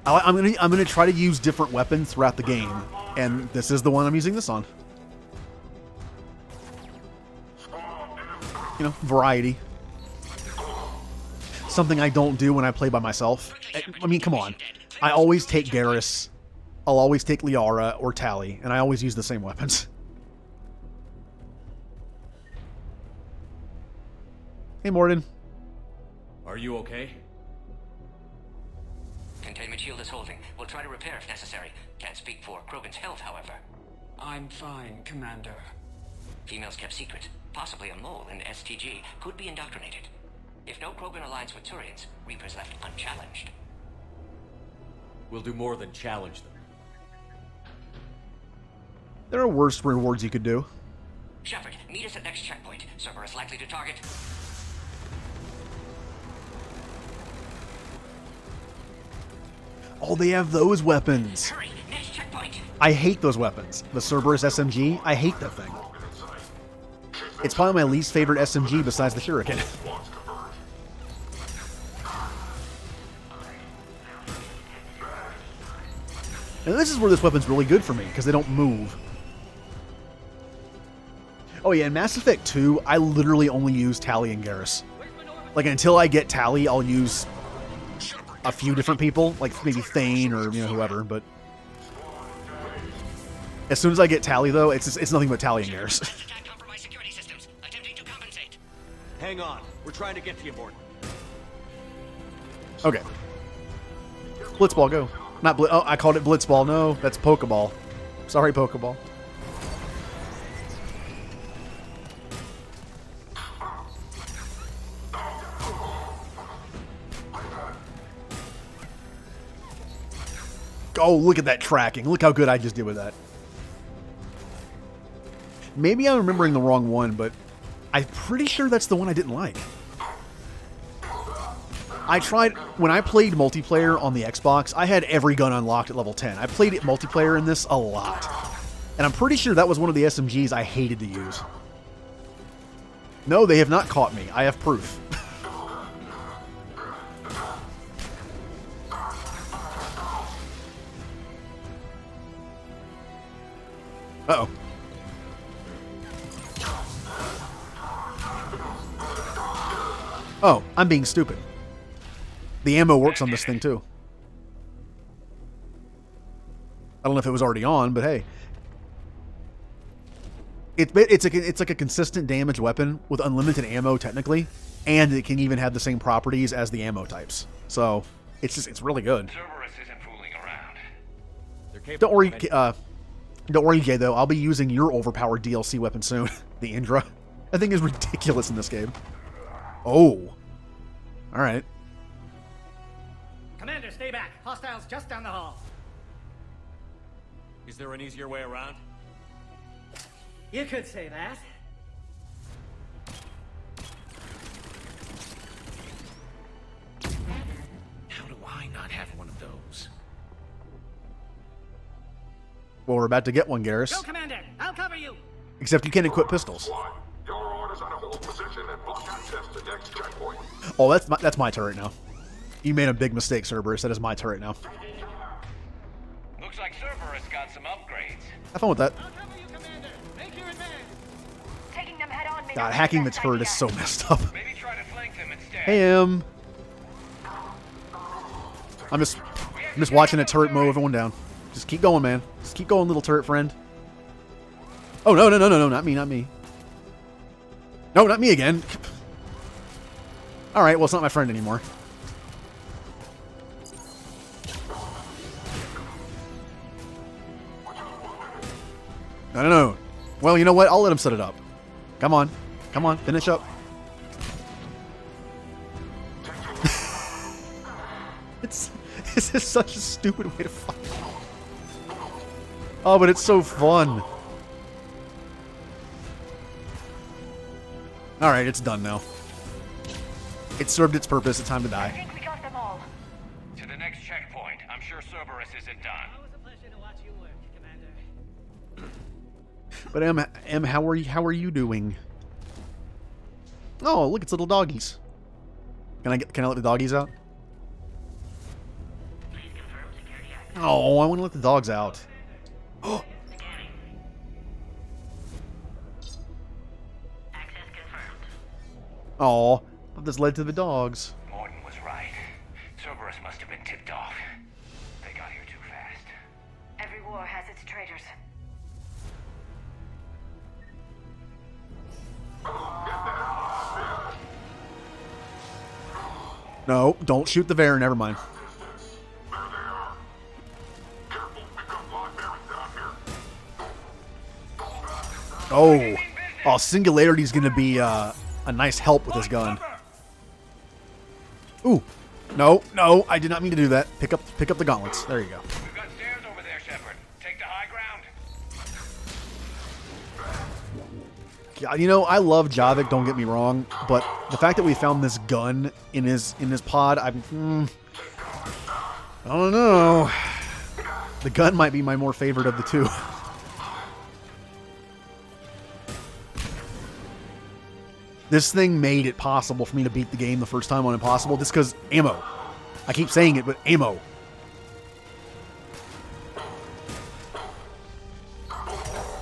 I'm gonna try to use different weapons throughout the game, and this is the one I'm using this on. You know, variety. Something I don't do when I play by myself. I mean, come on. I always take Garrus. I'll always take Liara or Tali, and I always use the same weapons. Hey, Morden. Are you okay? Containment shield is holding. We'll try to repair if necessary. Can't speak for Krogan's health, however. I'm fine, Commander. Females kept secret. Possibly a mole in STG. Could be indoctrinated. If no Krogan aligns with Turians, Reaper's left unchallenged. We'll do more than challenge them. There are worse rewards you could do. Shepard, meet us at next checkpoint. Cerberus likely to target. Oh, they have those weapons. Hurry, next checkpoint. I hate those weapons. The Cerberus SMG, I hate that thing. It's probably my least favorite SMG besides the Shuriken. And this is where this weapon's really good for me, because they don't move. Oh yeah, in Mass Effect 2, I literally only use Tali and Garrus. Like, until I get Tali, I'll use a few different people, like maybe Thane or, you know, whoever, but as soon as I get Tali, though, it's nothing but Tali and Garrus. Hang on. We're trying to get to you, Morden. Okay. Blitzball, go. Not Blitz. Oh, I called it Blitzball. No, that's Pokeball. Sorry, Pokeball. Oh, look at that tracking. Look how good I just did with that. Maybe I'm remembering the wrong one, but I'm pretty sure that's the one I didn't like. I tried, when I played multiplayer on the Xbox, I had every gun unlocked at level 10. I played it multiplayer in this a lot. And I'm pretty sure that was one of the SMGs I hated to use. No, they have not caught me. I have proof. Uh-oh. Oh, I'm being stupid. The ammo works on this thing, too. I don't know if it was already on, but hey. It's like a consistent damage weapon with unlimited ammo, technically. And it can even have the same properties as the ammo types. So, it's really good. Cerberus isn't fooling around. Don't worry, Jay, though. I'll be using your overpowered DLC weapon soon. The Indra. That thing is ridiculous in this game. Oh. Alright. Commander, stay back. Hostiles just down the hall. Is there an easier way around? You could say that. Well, we're about to get one, Garrus. Go, Commander! I'll cover you! Except you can't equip pistols. Your orders on a hold position and block access to next checkpoint. Oh, that's my turret now. You made a big mistake, Cerberus. That is my turret now. Looks like Cerberus got some upgrades. Have fun with that. Taking them head on may God, not be hacking the best turret idea. is so messed up. Maybe try to flank them instead. Hey, I'm just watching a turret mow everyone down. Just keep going, man. Just keep going, little turret friend. Oh, no, not me, not me. No, not me again. Alright, well, it's not my friend anymore. No. Well, you know what? I'll let him set it up. Come on. Come on, finish up. This is such a stupid way to fight. Oh, but it's so fun. Alright, it's done now. It served its purpose. It's time to die. I think we got them all. To the next checkpoint. I'm sure Cerberus isn't done. Always a pleasure to watch you work, Commander. But Em, how are you doing? Oh, look, it's little doggies. Can I let the doggies out? Oh, I want to let the dogs out. Oh. Oh, but this led to the dogs. Morton was right. Cerberus must have been tipped off. They got here too fast. Every war has its traitors. No, don't shoot the Varen. Never mind. Oh, Singularity's gonna be a nice help with this gun. Ooh, no, I did not mean to do that. Pick up the gauntlets. There you go. We've got stairs over there, Shepard. Take the high ground. Yeah, you know, I love Javik. Don't get me wrong, but the fact that we found this gun in his pod, I don't know. The gun might be my more favorite of the two. This thing made it possible for me to beat the game the first time on Impossible just because ammo. I keep saying it, but ammo.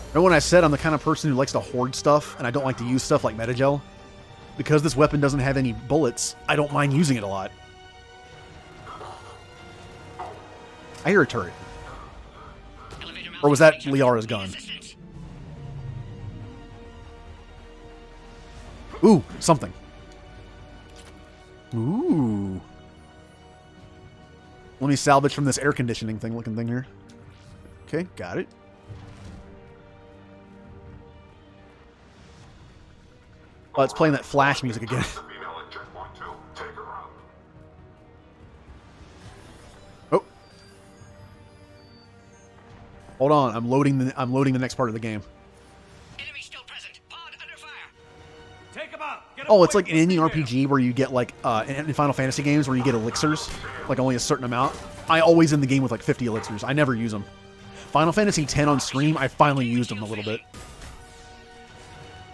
Remember when I said I'm the kind of person who likes to hoard stuff and I don't like to use stuff like Metagel? Because this weapon doesn't have any bullets, I don't mind using it a lot. I hear a turret. Or was that Liara's gun? Ooh, something. Ooh. Let me salvage from this air conditioning looking thing here. Okay, got it. Oh, it's playing that Flash music again. Oh. Hold on, I'm loading the next part of the game. Oh, it's like in any RPG where you get like in Final Fantasy games where you get elixirs, like only a certain amount. I always end the game with like 50 elixirs. I never use them. Final Fantasy X on stream, I finally used them a little bit.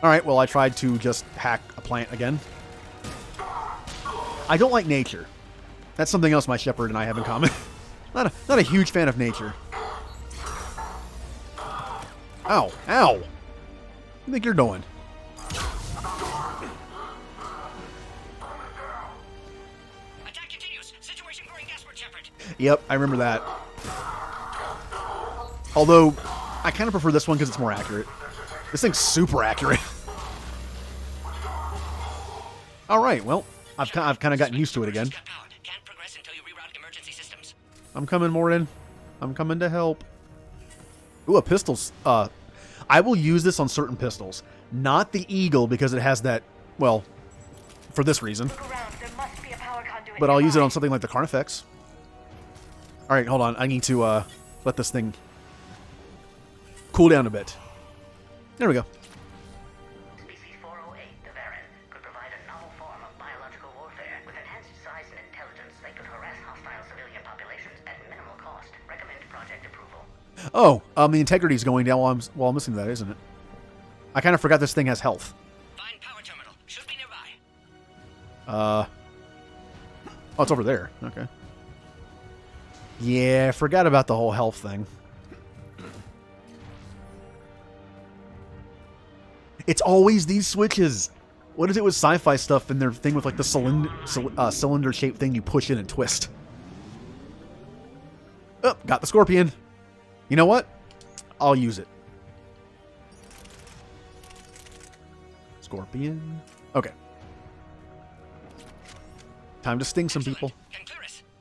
All right, well, I tried to just hack a plant again. I don't like nature. That's something else my Shepard and I have in common. Not a huge fan of nature. Ow, ow. What do you think you're doing? Yep, I remember that. Although, I kind of prefer this one because it's more accurate. This thing's super accurate. Alright, well, I've kind of gotten used to it again. I'm coming, Morden. I'm coming to help. Ooh, a pistol's... I will use this on certain pistols. Not the Eagle because it has that... Well, for this reason. But I'll use it on something like the Carnifex. Alright, hold on. I need to let this thing cool down a bit. There we go. Species 408, the Varen, could provide a novel form of biological warfare. With enhanced size and intelligence, they could harass hostile civilian populations at minimal cost. Recommend project approval. Oh, the integrity's going down while I'm listening to that, isn't it? I kind of forgot this thing has health. Find power terminal. Should be nearby. Oh, it's over there. Okay. Yeah, I forgot about the whole health thing. It's always these switches. What is it with sci-fi stuff and their thing with like the cylinder-shaped thing you push in and twist? Oh, got the scorpion. You know what? I'll use it. Scorpion. Okay. Time to sting some people.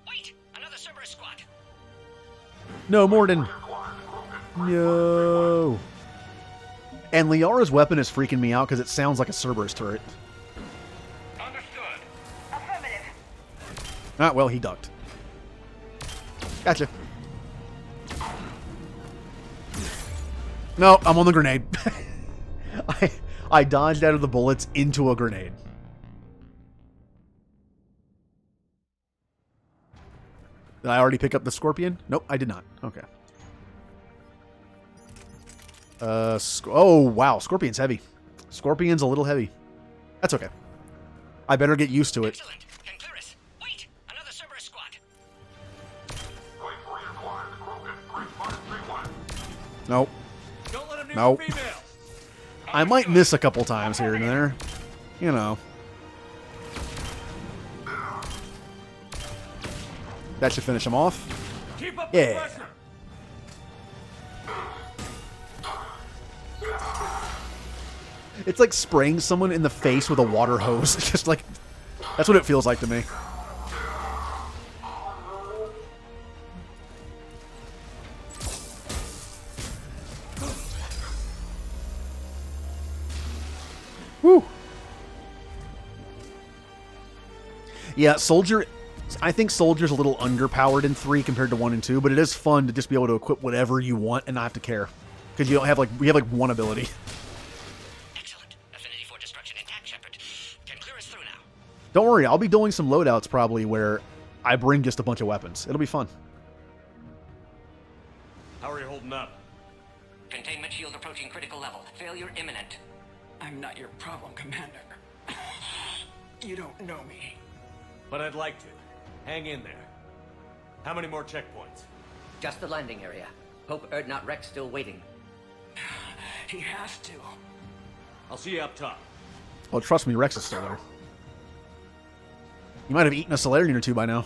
Wait, another Cerberus squad. No, Morden. No. And Liara's weapon is freaking me out because it sounds like a Cerberus turret. Understood. Affirmative. Ah, well, he ducked. Gotcha. No, I'm on the grenade. I dodged out of the bullets into a grenade. Did I already pick up the scorpion? Nope, I did not. Okay. Oh, wow. Scorpion's heavy. Scorpion's a little heavy. That's okay. I better get used to it. Excellent. Concurus. Wait, another Cerberus squad. Nope. Nope. I might miss a couple times here and there. You know. That should finish him off. Yeah. It's like spraying someone in the face with a water hose. It's just like, that's what it feels like to me. Woo. Yeah, Soldier, I think Soldier's a little underpowered in 3 compared to 1 and 2, but it is fun to just be able to equip whatever you want and not have to care. Because you don't have like, we have like one ability. Excellent. Affinity for destruction intact, Shepard. Can clear us through now. Don't worry, I'll be doing some loadouts probably where I bring just a bunch of weapons. It'll be fun. How are you holding up? Containment shield approaching critical level. Failure imminent. I'm not your problem, Commander. You don't know me. But I'd like to. Hang in there. How many more checkpoints? Just the landing area. Hope Erdnot Rex still waiting. He has to. I'll see you up top. Well, trust me, Rex is still there. You might have eaten a Solarian or two by now.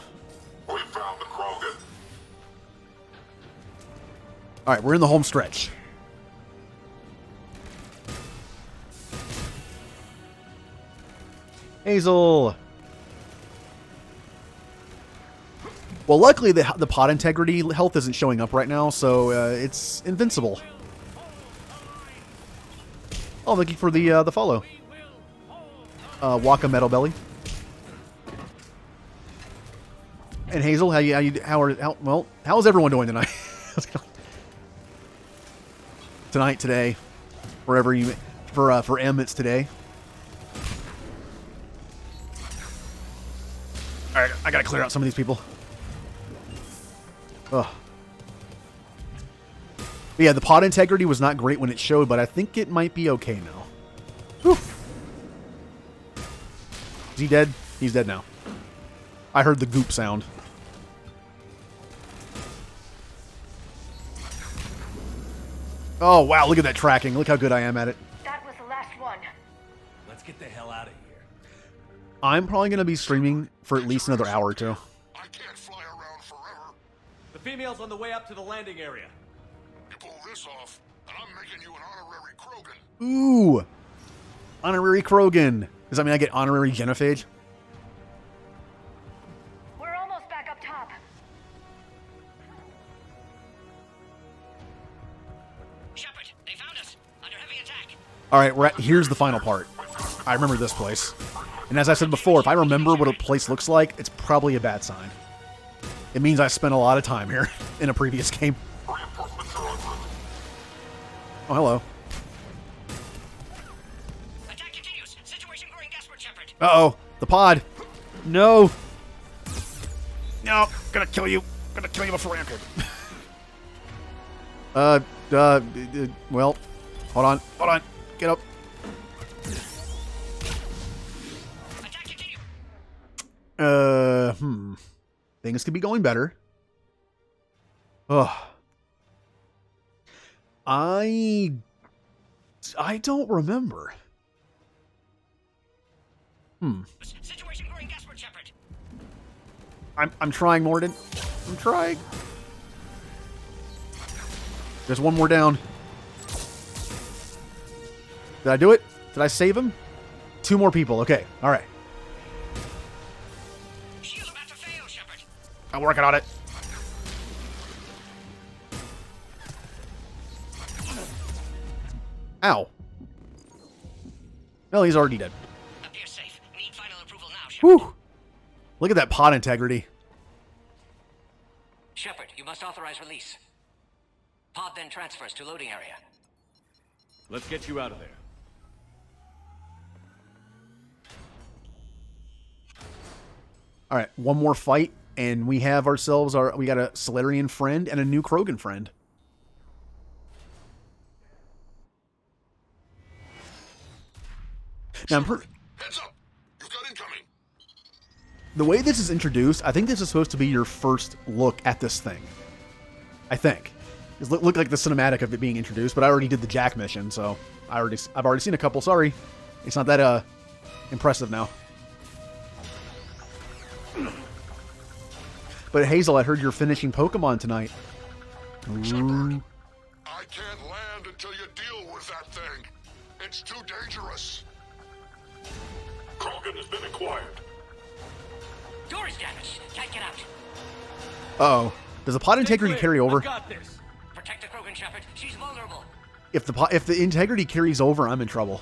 We found the Krogan. Alright, we're in the home stretch. Hazel! Well, luckily the pod integrity health isn't showing up right now, so it's invincible. Oh, thank you for the follow. Waka Metal Belly. And Hazel, how's everyone doing tonight? Tonight, today, wherever you for M, it's today. All right, I gotta clear out some of these people. Ugh. But yeah, the pod integrity was not great when it showed, but I think it might be okay now. Whew. Is he dead? He's dead now. I heard the goop sound. Oh, wow, look at that tracking. Look how good I am at it. That was the last one. Let's get the hell out of here. I'm probably going to be streaming for at least another hour or two. The female's on the way up to the landing area. You pull this off, and I'm making you an honorary Krogan. Ooh! Honorary Krogan. Does that mean I get honorary genophage? We're almost back up top. Shepard, they found us. Under heavy attack. Alright, here's the final part. I remember this place. And as I said before, if I remember what a place looks like, it's probably a bad sign. It means I spent a lot of time here in a previous game. Oh, hello. Attack continues. Situation growing desperate, Shepard. Uh-oh. The pod. No. No. Gonna kill you. Gonna kill you before I could. Well, hold on. Get up. Things could be going better. Ugh. I don't remember. Situation growing desperate, Shepard. I'm trying, Morden. I'm trying. There's one more down. Did I do it? Did I save him? 2 more people. Okay. All right. Shield about to fail, Shepard. I'm working on it. Ow. Well, he's already dead. Appears safe. Need final approval now, Shepard. Whew. Look at that pod integrity. Shepard, you must authorize release. Pod then transfers to loading area. Let's get you out of there. All right, one more fight, and we have ourselves we got a Solarian friend and a new Krogan friend. Now, Heads up! You've got incoming! the way this is introduced, I think this is supposed to be your first look at this thing. I think. It looked like the cinematic of it being introduced, but I already did the Jack mission, so I've already seen a couple. Sorry, it's not that impressive now. But Hazel, I heard you're finishing Pokemon tonight. Shepard, I can't land until you deal with that thing. It's too dangerous. Krogan has been acquired. Door is damaged. Can't get out. Uh-oh. Does the pod integrity carry over? Got this. Protect the Krogan, Shepard. She's vulnerable. If the integrity carries over, I'm in trouble.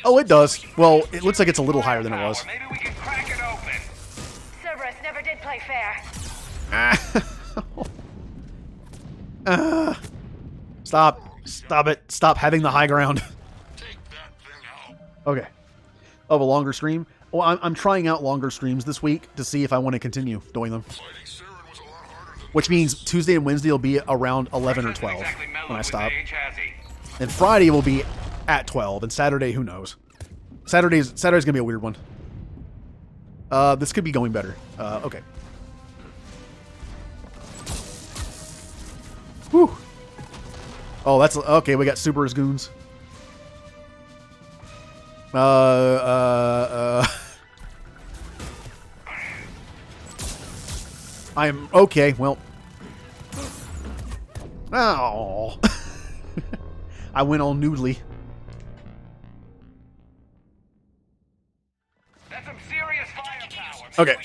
Oh, it does. Well, it looks like it's a little higher than it was. Maybe we can crack it open. Cerberus never did play fair. Stop it. Stop having the high ground. Okay. Oh, a longer stream? Well, I'm trying out longer streams this week to see if I want to continue doing them. Which means Tuesday and Wednesday will be around 11 or 12 when I stop. And Friday will be at 12, and Saturday, who knows? Saturday's going to be a weird one. This could be going better. Okay. Whew. Oh, that's... Okay, we got Super as goons. I'm... Okay, well... Oh. I went all noodly. That's some serious firepower. Okay.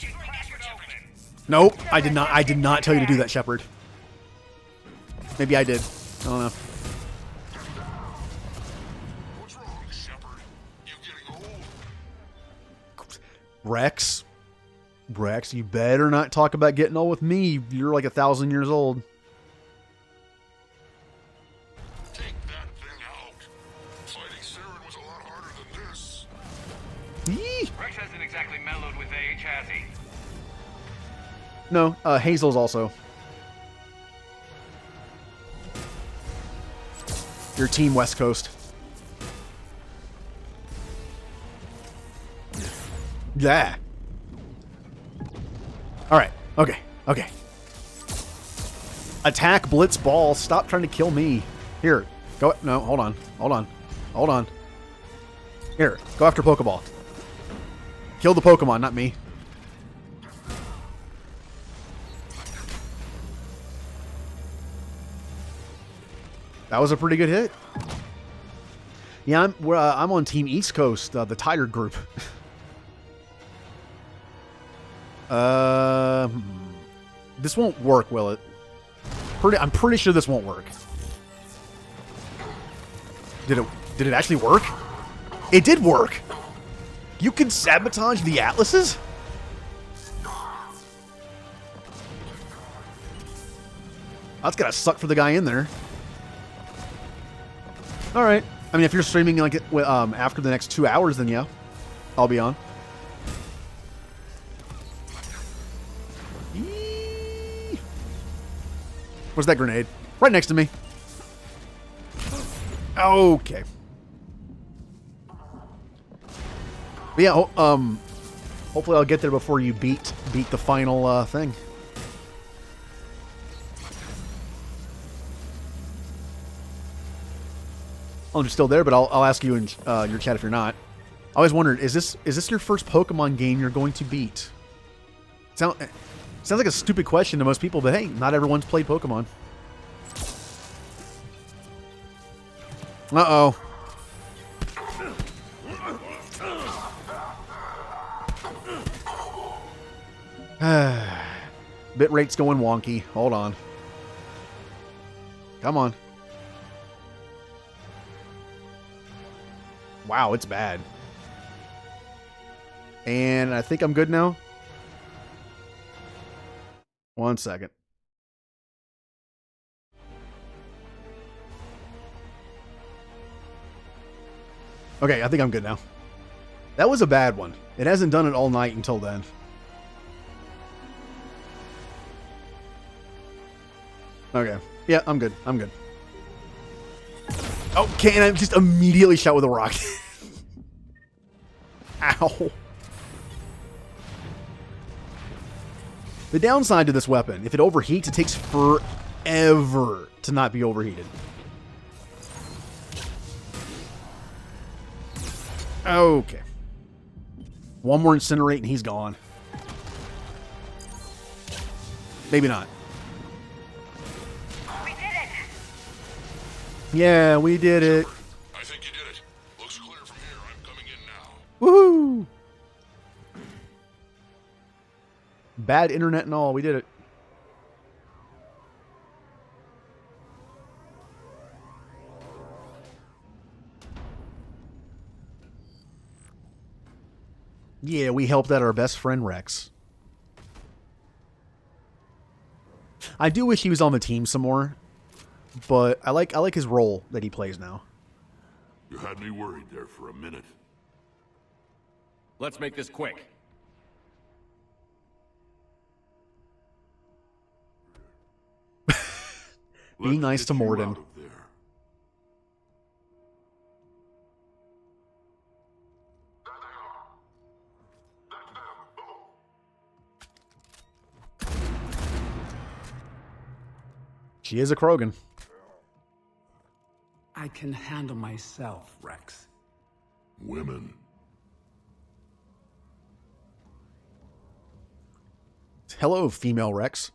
Nope, I did not tell you to do that, Shepard. Maybe I did. I don't know. What's wrong, Shepard? You getting old? Rex, you better not talk about getting old with me. You're like 1,000 years old. Take that thing out. Fighting Saren was a lot harder than this. Yee. Rex hasn't exactly mellowed with age, has he? No, Hazel's also. Your team West Coast. Yeah. Alright. Okay. Okay. Attack, blitz, ball. Stop trying to kill me. Here. Go. No, hold on. Hold on. Hold on. Here. Go after Pokeball. Kill the Pokemon, not me. That was a pretty good hit. Yeah, I'm on Team East Coast, the Tiger group. This won't work, will it? I'm pretty sure this won't work. Did it actually work? It did work. You can sabotage the Atlases? That's gotta suck for the guy in there. All right. I mean, if you're streaming like after the next 2 hours, then yeah, I'll be on. Where's that grenade? Right next to me. Okay. But yeah, hopefully I'll get there before you beat the final thing. I'm still there, but I'll ask you in your chat if you're not. I always wondered, is this your first Pokemon game you're going to beat? Sounds like a stupid question to most people, but hey, not everyone's played Pokemon. Uh-oh. Bit rate's going wonky. Hold on. Come on. Wow, it's bad. And I think I'm good now. 1 second. Okay, I think I'm good now. That was a bad one. It hasn't done it all night until then. Okay. Yeah, I'm good. I'm good. Okay, and I just immediately shot with a rock. Ow. The downside to this weapon, if it overheats, it takes forever to not be overheated. Okay. One more Incinerate and he's gone. Maybe not. We did it! Yeah, we did it. I think you did it. Looks clear from here. I'm coming in now. Woohoo! Bad internet and all, we did it. Yeah, we helped out our best friend Rex. I do wish he was on the team some more, but I like his role that he plays now. You had me worried there for a minute. Let's make this quick. Be nice to Morden. Out of there. She is a Krogan. I can handle myself, Rex. Women. Hello, female Rex.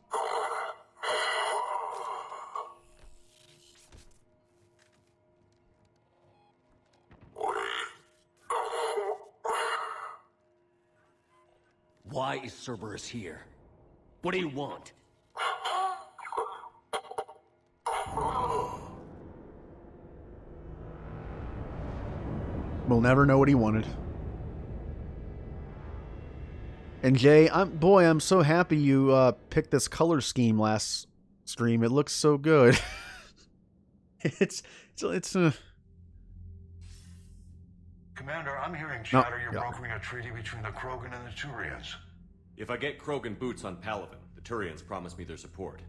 Why is Cerberus here? What do you want? We'll never know what he wanted. And Jay, I'm so happy you picked this color scheme last stream. It looks so good. it's Commander, I'm hearing chatter you're brokering a treaty between the Krogan and the Turians. If I get Krogan boots on Palaven, the Turians promise me their support.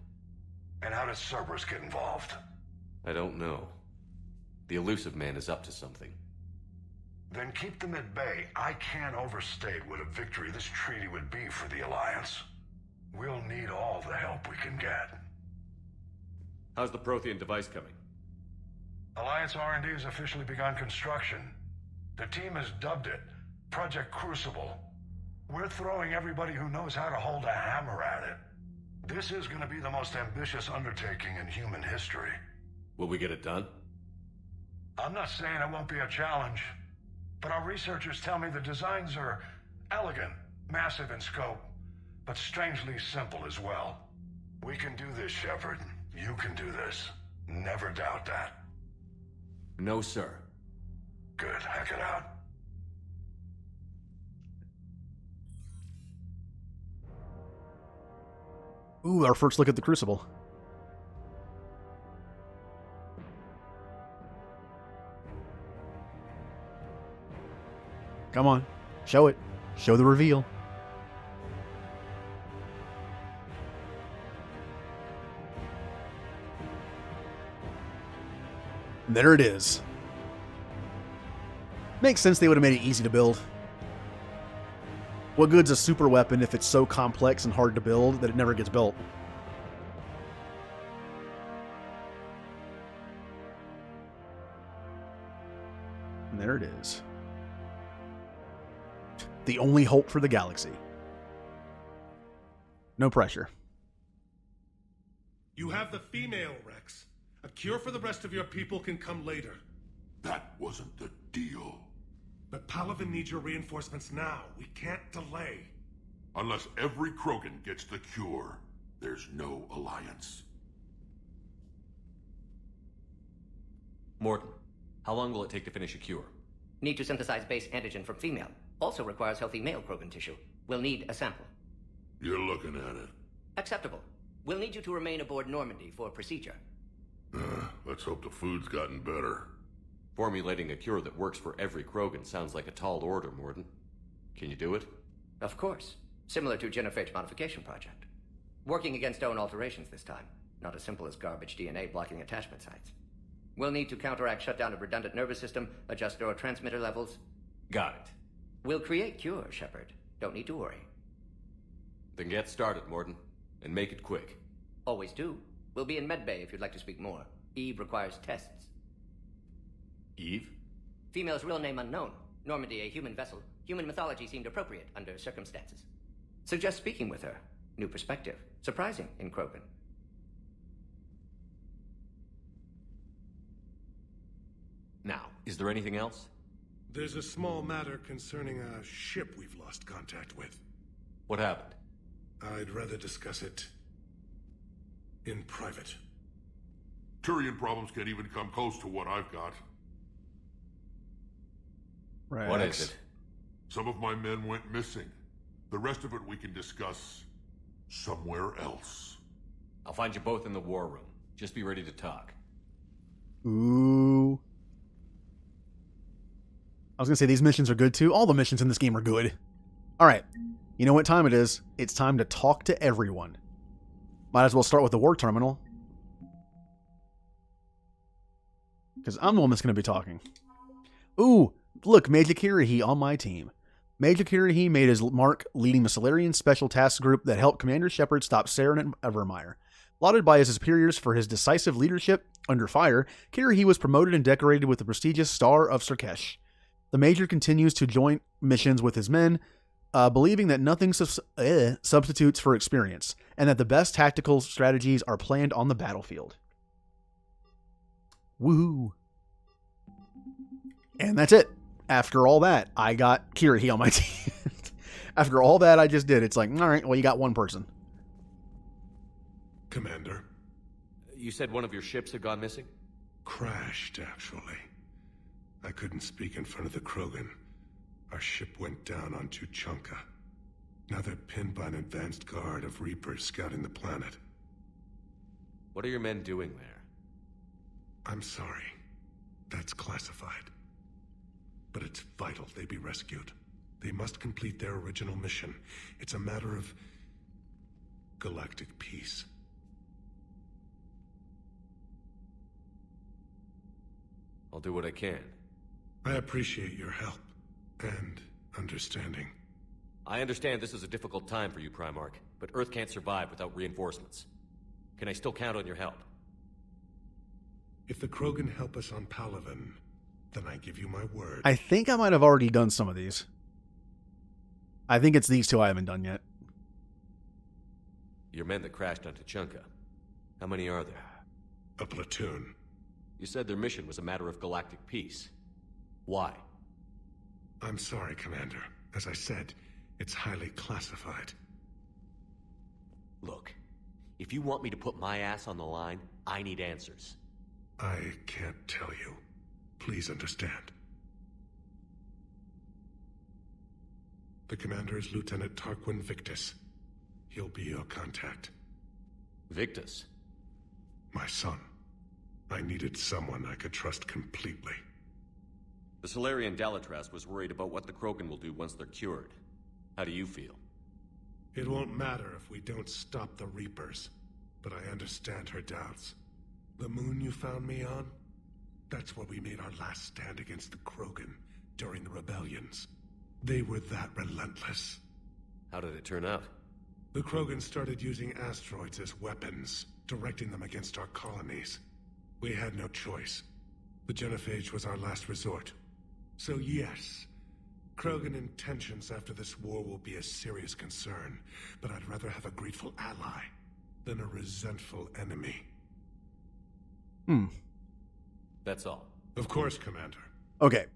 And how does Cerberus get involved? I don't know. The Elusive Man is up to something. Then keep them at bay. I can't overstate what a victory this treaty would be for the Alliance. We'll need all the help we can get. How's the Prothean device coming? Alliance R&D has officially begun construction. The team has dubbed it Project Crucible. We're throwing everybody who knows how to hold a hammer at it. This is going to be the most ambitious undertaking in human history. Will we get it done? I'm not saying it won't be a challenge, but our researchers tell me the designs are elegant, massive in scope, but strangely simple as well. We can do this, Shepard. You can do this. Never doubt that. No, sir. Good. Hack it out. Ooh, our first look at the Crucible. Come on. Show it. Show the reveal. There it is. Makes sense they would have made it easy to build. What good's a super weapon if it's so complex and hard to build that it never gets built? And there it is. The only hope for the galaxy. No pressure. You have the female, Rex. A cure for the rest of your people can come later. That wasn't the deal. But Palaven needs your reinforcements now. We can't delay. Unless every Krogan gets the cure, there's no alliance. Morton, how long will it take to finish a cure? Need to synthesize base antigen from female. Also requires healthy male Krogan tissue. We'll need a sample. You're looking at it. Acceptable. We'll need you to remain aboard Normandy for procedure. Let's hope the food's gotten better. Formulating a cure that works for every Krogan sounds like a tall order, Morton. Can you do it? Of course. Similar to Genophage modification project. Working against own alterations this time. Not as simple as garbage DNA blocking attachment sites. We'll need to counteract shutdown of redundant nervous system, adjust neurotransmitter levels. Got it. We'll create cure, Shepard. Don't need to worry. Then get started, Morton. And make it quick. Always do. We'll be in medbay if you'd like to speak more. Eve requires tests. Eve? Female's real name unknown. Normandy a human vessel. Human mythology seemed appropriate under circumstances. Suggest speaking with her. New perspective. Surprising in Krogan. Now, is there anything else? There's a small matter concerning a ship we've lost contact with. What happened? I'd rather discuss it in private. Turian problems can't even come close to what I've got. Right. What is it? Some of my men went missing. The rest of it we can discuss somewhere else. I'll find you both in the war room. Just be ready to talk. Ooh. I was going to say these missions are good too. All the missions in this game are good. All right. You know what time it is? It's time to talk to everyone. Might as well start with the war terminal. Because I'm the one that's going to be talking. Ooh, look, Major Kirahi on my team. Major Kirahi made his mark leading the Solarian Special Task Group that helped Commander Shepard stop Saren and Evermire. Lauded by his superiors for his decisive leadership under fire, Kirahi was promoted and decorated with the prestigious Star of Surkesh. The Major continues to join missions with his men, believing that nothing substitutes for experience, and that the best tactical strategies are planned on the battlefield. Woohoo. And that's it. After all that, I got Kirahi on my team. After all that I just did, it's like, all right, well, you got one person. Commander. You said one of your ships had gone missing? Crashed, actually. I couldn't speak in front of the Krogan. Our ship went down on Tuchanka. Now they're pinned by an advanced guard of Reapers scouting the planet. What are your men doing there? I'm sorry. That's classified. But it's vital they be rescued. They must complete their original mission. It's a matter of galactic peace. I'll do what I can. I appreciate your help and understanding. I understand this is a difficult time for you, Primarch, but Earth can't survive without reinforcements. Can I still count on your help? If the Krogan help us on Palaven, then I give you my word. I think I might have already done some of these. I think it's these two I haven't done yet. Your men that crashed on Tuchanka. How many are there? A platoon. You said their mission was a matter of galactic peace. Why? I'm sorry, Commander. As I said, it's highly classified. Look, if you want me to put my ass on the line, I need answers. I can't tell you. Please understand. The commander is Lieutenant Tarquin Victus. He'll be your contact. Victus? My son. I needed someone I could trust completely. The Solarian Dalatras was worried about what the Krogan will do once they're cured. How do you feel? It won't matter if we don't stop the Reapers, but I understand her doubts. The moon you found me on? That's where we made our last stand against the Krogan during the rebellions. They were that relentless. How did it turn out? The Krogan started using asteroids as weapons, directing them against our colonies. We had no choice. The genophage was our last resort. So yes, Krogan intentions after this war will be a serious concern, but I'd rather have a grateful ally than a resentful enemy. That's all. Of course, Commander. Okay.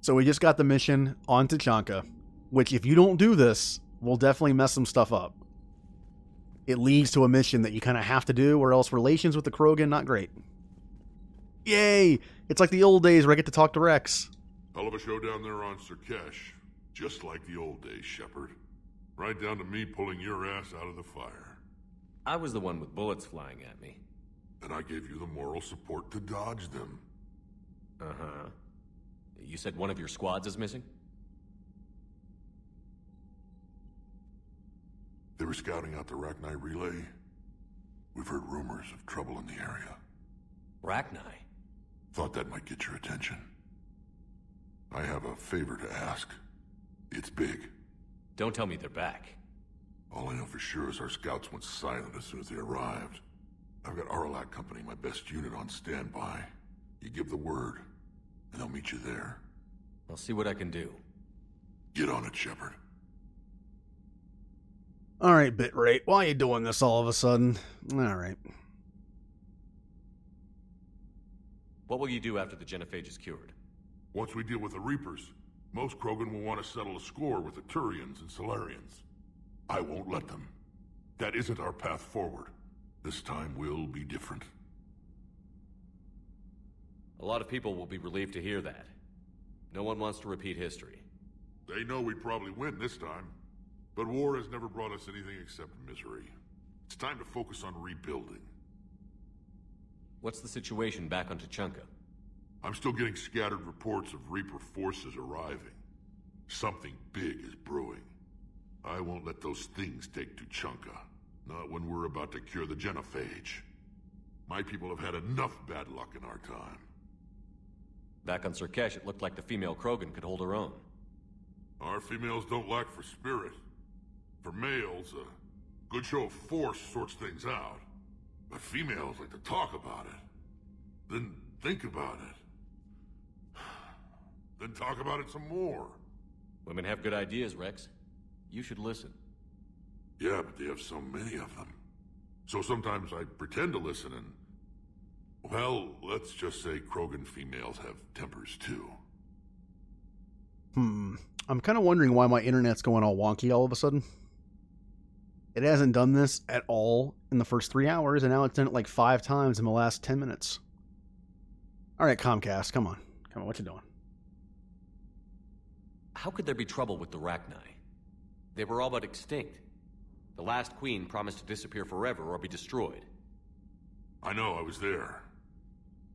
So we just got the mission on Tachanka, which if you don't do this, will definitely mess some stuff up. It leads to a mission that you kind of have to do, or else relations with the Krogan, not great. Yay! It's like the old days where I get to talk to Rex. Hell of a show down there on Surkesh. Just like the old days, Shepard. Right down to me pulling your ass out of the fire. I was the one with bullets flying at me. And I gave you the moral support to dodge them. Uh-huh. You said one of your squads is missing? They were scouting out the Rachni relay. We've heard rumors of trouble in the area. Rachni? Thought that might get your attention. I have a favor to ask. It's big. Don't tell me they're back. All I know for sure is our scouts went silent as soon as they arrived. I've got Aralac Company, my best unit, on standby. You give the word, and they'll meet you there. I'll see what I can do. Get on it, Shepard. Alright, Bitrate, why are you doing this all of a sudden? Alright. What will you do after the genophage is cured? Once we deal with the Reapers, most Krogan will want to settle a score with the Turians and Solarians. I won't let them. That isn't our path forward. This time will be different. A lot of people will be relieved to hear that. No one wants to repeat history. They know we probably win this time. But war has never brought us anything except misery. It's time to focus on rebuilding. What's the situation back on Tachanka? I'm still getting scattered reports of Reaper forces arriving. Something big is brewing. I won't let those things take Tachanka. Not when we're about to cure the genophage. My people have had enough bad luck in our time. Back on Surkesh, it looked like the female Krogan could hold her own. Our females don't lack for spirit. For males, a good show of force sorts things out. But females like to talk about it. Then think about it. Then talk about it some more. Women have good ideas, Rex. You should listen. Yeah, but they have so many of them. So sometimes I pretend to listen and... Well, let's just say Krogan females have tempers too. I'm kind of wondering why my internet's going all wonky all of a sudden. It hasn't done this at all in the first 3 hours, and now it's done it like 5 times in the last 10 minutes. Alright, Comcast, come on. Come on, what you doing? How could there be trouble with the Rachni? They were all but extinct. The last queen promised to disappear forever or be destroyed. I know, I was there.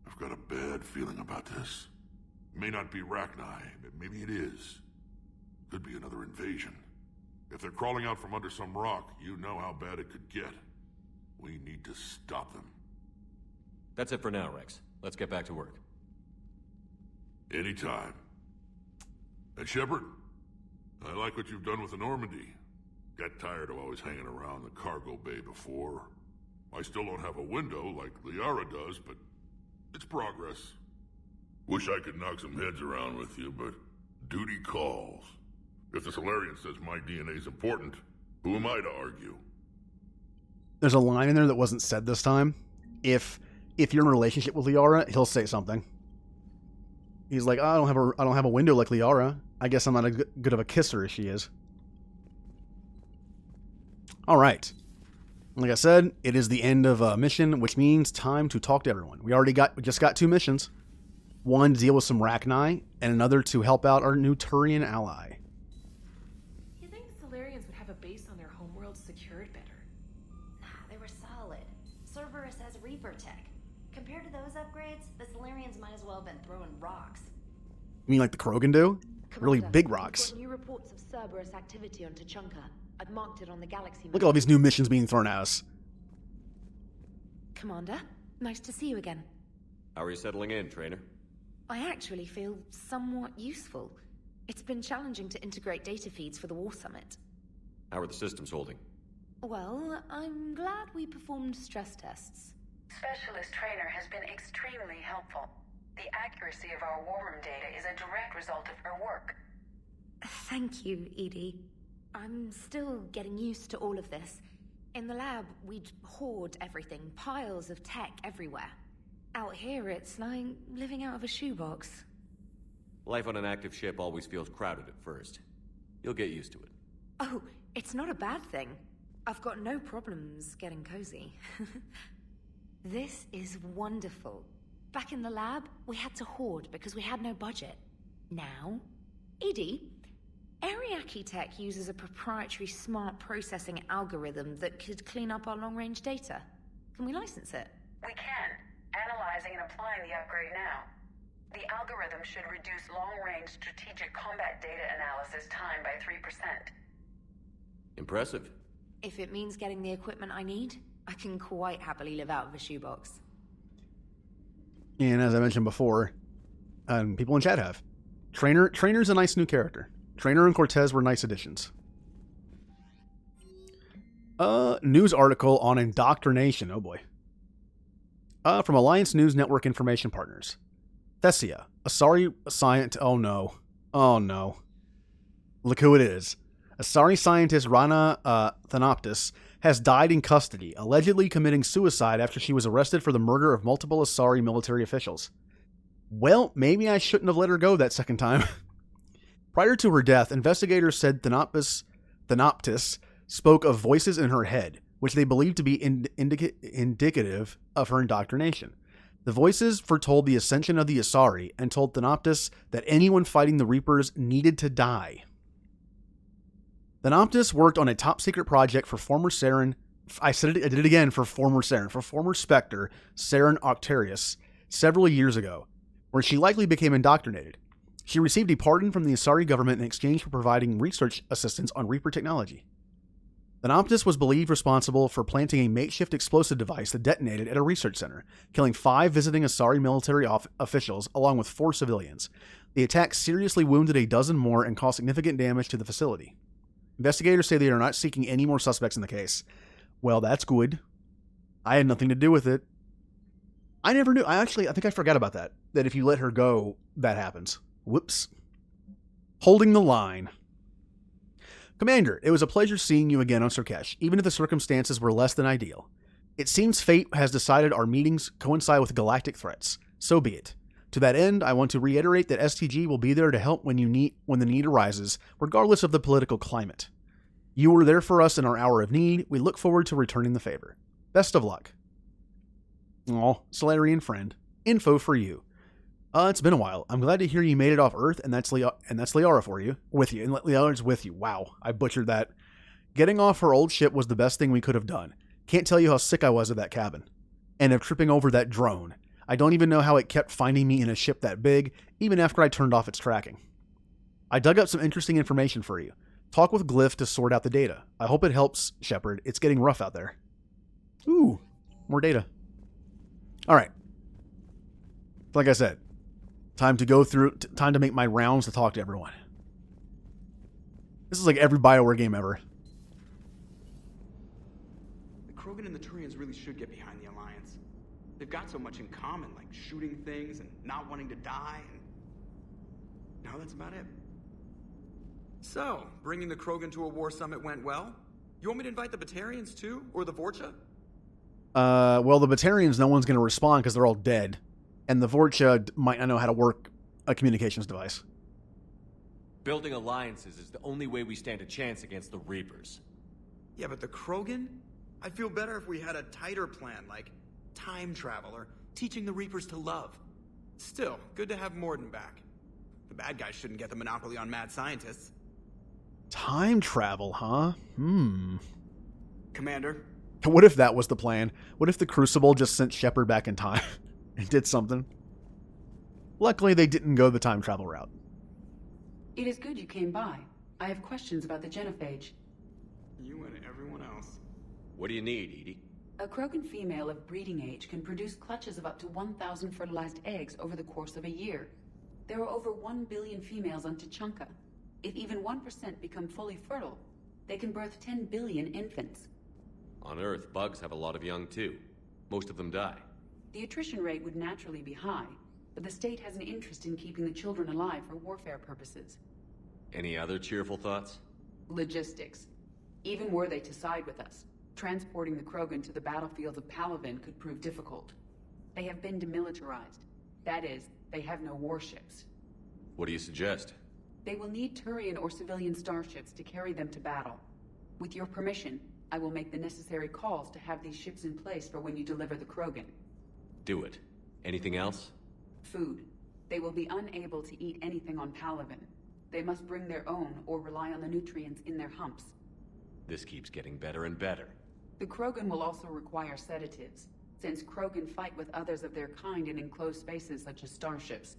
I've got a bad feeling about this. It may not be Rachni, but maybe it is. Could be another invasion. If they're crawling out from under some rock, you know how bad it could get. We need to stop them. That's it for now, Rex. Let's get back to work. Anytime. And Shepard, I like what you've done with the Normandy. Got tired of always hanging around the cargo bay before. I still don't have a window like Liara does, but it's progress. Wish I could knock some heads around with you, but duty calls. If the Solarian says my DNA's important, who am I to argue? There's a line in there that wasn't said this time. If you're in a relationship with Liara, he'll say something. He's like, I don't have a window like Liara. I guess I'm not as good of a kisser as she is. All right. Like I said, it is the end of a mission, which means time to talk to everyone. We just got 2 missions. One to deal with some Rachni, and another to help out our new Turian ally. You think Solarians would have a base on their homeworld secured better? Nah, they were solid. Cerberus has Reaper tech. Compared to those upgrades, the Solarians might as well have been throwing rocks. You mean like the Krogan do? Really Commander, big rocks. we've got new reports of Cerberus activity on Tachanka. I've marked it on the galaxy map. Look at all these new missions being thrown at us. Commander, nice to see you again. How are you settling in, Trainer? I actually feel somewhat useful. It's been challenging to integrate data feeds for the War Summit. How are the systems holding? Well, I'm glad we performed stress tests. Specialist Trainer has been extremely helpful. The accuracy of our war room data is a direct result of her work. Thank you, Edie. I'm still getting used to all of this. In the lab, we'd hoard everything, piles of tech everywhere. Out here, it's like living out of a shoebox. Life on an active ship always feels crowded at first. You'll get used to it. Oh, it's not a bad thing. I've got no problems getting cozy. This is wonderful. Back in the lab, we had to hoard because we had no budget. Now, Edie, Ariake Tech uses a proprietary smart processing algorithm that could clean up our long-range data. Can we license it? We can. Analyzing and applying the upgrade now. The algorithm should reduce long-range strategic combat data analysis time by 3%. Impressive. If it means getting the equipment I need, I can quite happily live out of a shoebox. And as I mentioned before, people in chat have. Trainer's a nice new character. Trainer and Cortez were nice additions. News article on indoctrination. Oh boy. From Alliance News Network Information Partners. Thessia, Asari scientist. Oh no. Oh no. Look who it is. Asari scientist Rana Thanoptis has died in custody, allegedly committing suicide after she was arrested for the murder of multiple Asari military officials. Well, maybe I shouldn't have let her go that second time. Prior to her death, investigators said Thanoptis spoke of voices in her head, which they believed to be indicative of her indoctrination. The voices foretold the ascension of the Asari and told Thanoptis that anyone fighting the Reapers needed to die. Thanoptis worked on a top-secret project for former Saren... I did it again, for former Saren. For former Spectre, Saren Octarius, several years ago, where she likely became indoctrinated. She received a pardon from the Asari government in exchange for providing research assistance on Reaper technology. Thanoptis was believed responsible for planting a makeshift explosive device that detonated at a research center, killing 5 visiting Asari military officials along with 4 civilians. The attack seriously wounded a dozen more and caused significant damage to the facility. Investigators say they are not seeking any more suspects in the case. Well, that's good. I had nothing to do with it. I never knew. I think I forgot about that. That if you let her go, that happens. Whoops. Holding the line. Commander, it was a pleasure seeing you again on Surkesh, even if the circumstances were less than ideal. It seems fate has decided our meetings coincide with galactic threats. So be it. To that end, I want to reiterate that STG will be there to help when the need arises, regardless of the political climate. You were there for us in our hour of need. We look forward to returning the favor. Best of luck. Aw, Solarian friend. Info for you. It's been a while. I'm glad to hear you made it off Earth, and that's Liara for you. With you. And Liara's with you. Wow, I butchered that. Getting off her old ship was the best thing we could have done. Can't tell you how sick I was of that cabin. And of tripping over that drone. I don't even know how it kept finding me in a ship that big, even after I turned off its tracking. I dug up some interesting information for you. Talk with Glyph to sort out the data. I hope it helps, Shepard. It's getting rough out there. Ooh, more data. Alright. Like I said, time to make my rounds to talk to everyone. This is like every BioWare game ever. The Krogan and the Turians really should get behind the Alliance. They've got so much in common, like shooting things and not wanting to die, and now that's about it. So, bringing the Krogan to a war summit went well? You want me to invite the Batarians too? Or the Vorcha? Well, the Batarians, no one's going to respond because they're all dead. And the Vorcha might not know how to work a communications device. Building alliances is the only way we stand a chance against the Reapers. Yeah, but the Krogan? I'd feel better if we had a tighter plan, like time travel or teaching the Reapers to love. Still, good to have Morden back. The bad guys shouldn't get the monopoly on mad scientists. Time travel, huh? Commander? What if that was the plan? What if the Crucible just sent Shepard back in time and did something? Luckily, they didn't go the time travel route. It is good you came by. I have questions about the genophage. You and everyone else. What do you need, Edie? A Krogan female of breeding age can produce clutches of up to 1,000 fertilized eggs over the course of a year. There are over 1 billion females on Tuchanka. If even 1% become fully fertile, they can birth 10 billion infants. On Earth, bugs have a lot of young too. Most of them die. The attrition rate would naturally be high, but the state has an interest in keeping the children alive for warfare purposes. Any other cheerful thoughts? Logistics. Even were they to side with us, transporting the Krogan to the battlefields of Palaven could prove difficult. They have been demilitarized. That is, they have no warships. What do you suggest? They will need Turian or civilian starships to carry them to battle. With your permission, I will make the necessary calls to have these ships in place for when you deliver the Krogan. Do it. Anything else? Food. They will be unable to eat anything on Palaven. They must bring their own or rely on the nutrients in their humps. This keeps getting better and better. The Krogan will also require sedatives, since Krogan fight with others of their kind in enclosed spaces such as starships.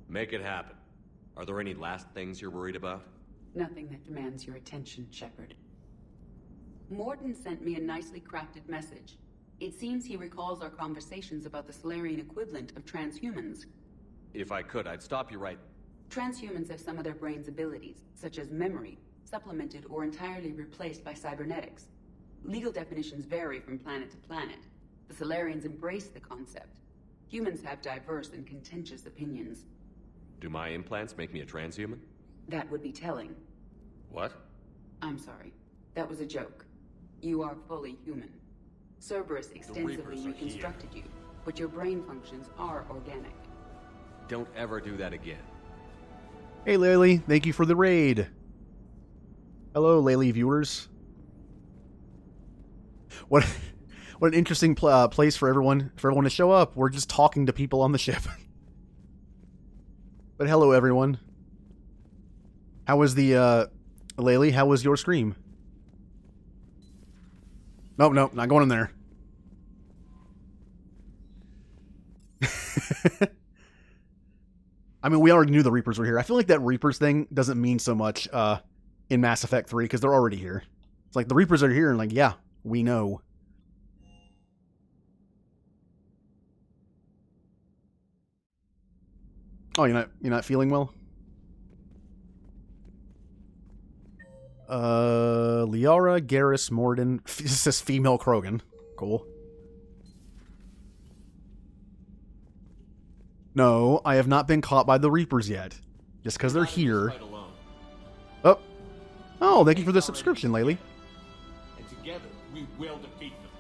Make it happen. Are there any last things you're worried about? Nothing that demands your attention, Shepard. Morton sent me a nicely crafted message. It seems he recalls our conversations about the Solarian equivalent of transhumans. If I could, I'd stop you right... Transhumans have some of their brain's abilities, such as memory, supplemented or entirely replaced by cybernetics. Legal definitions vary from planet to planet. The Solarians embrace the concept. Humans have diverse and contentious opinions. Do my implants make me a transhuman? That would be telling. What? I'm sorry. That was a joke. You are fully human. Cerberus extensively reconstructed you, but your brain functions are organic. Don't ever do that again. Hey, Laylee, thank you for the raid. Hello, Laylee viewers. What an interesting place for everyone to show up. We're just talking to people on the ship. But hello, everyone. How was the, Laylee, how was your stream? Nope, not going in there. I mean, we already knew the Reapers were here. I feel like that Reapers thing doesn't mean so much in Mass Effect 3 because they're already here. It's like the Reapers are here and like, yeah, we know. Oh, you're not feeling well? Liara, Garrus, Morden. This is female Krogan. Cool. No, I have not been caught by the Reapers yet. Just because they're here. Oh. Oh, thank you for the subscription, Laylee. And together, we will defeat them.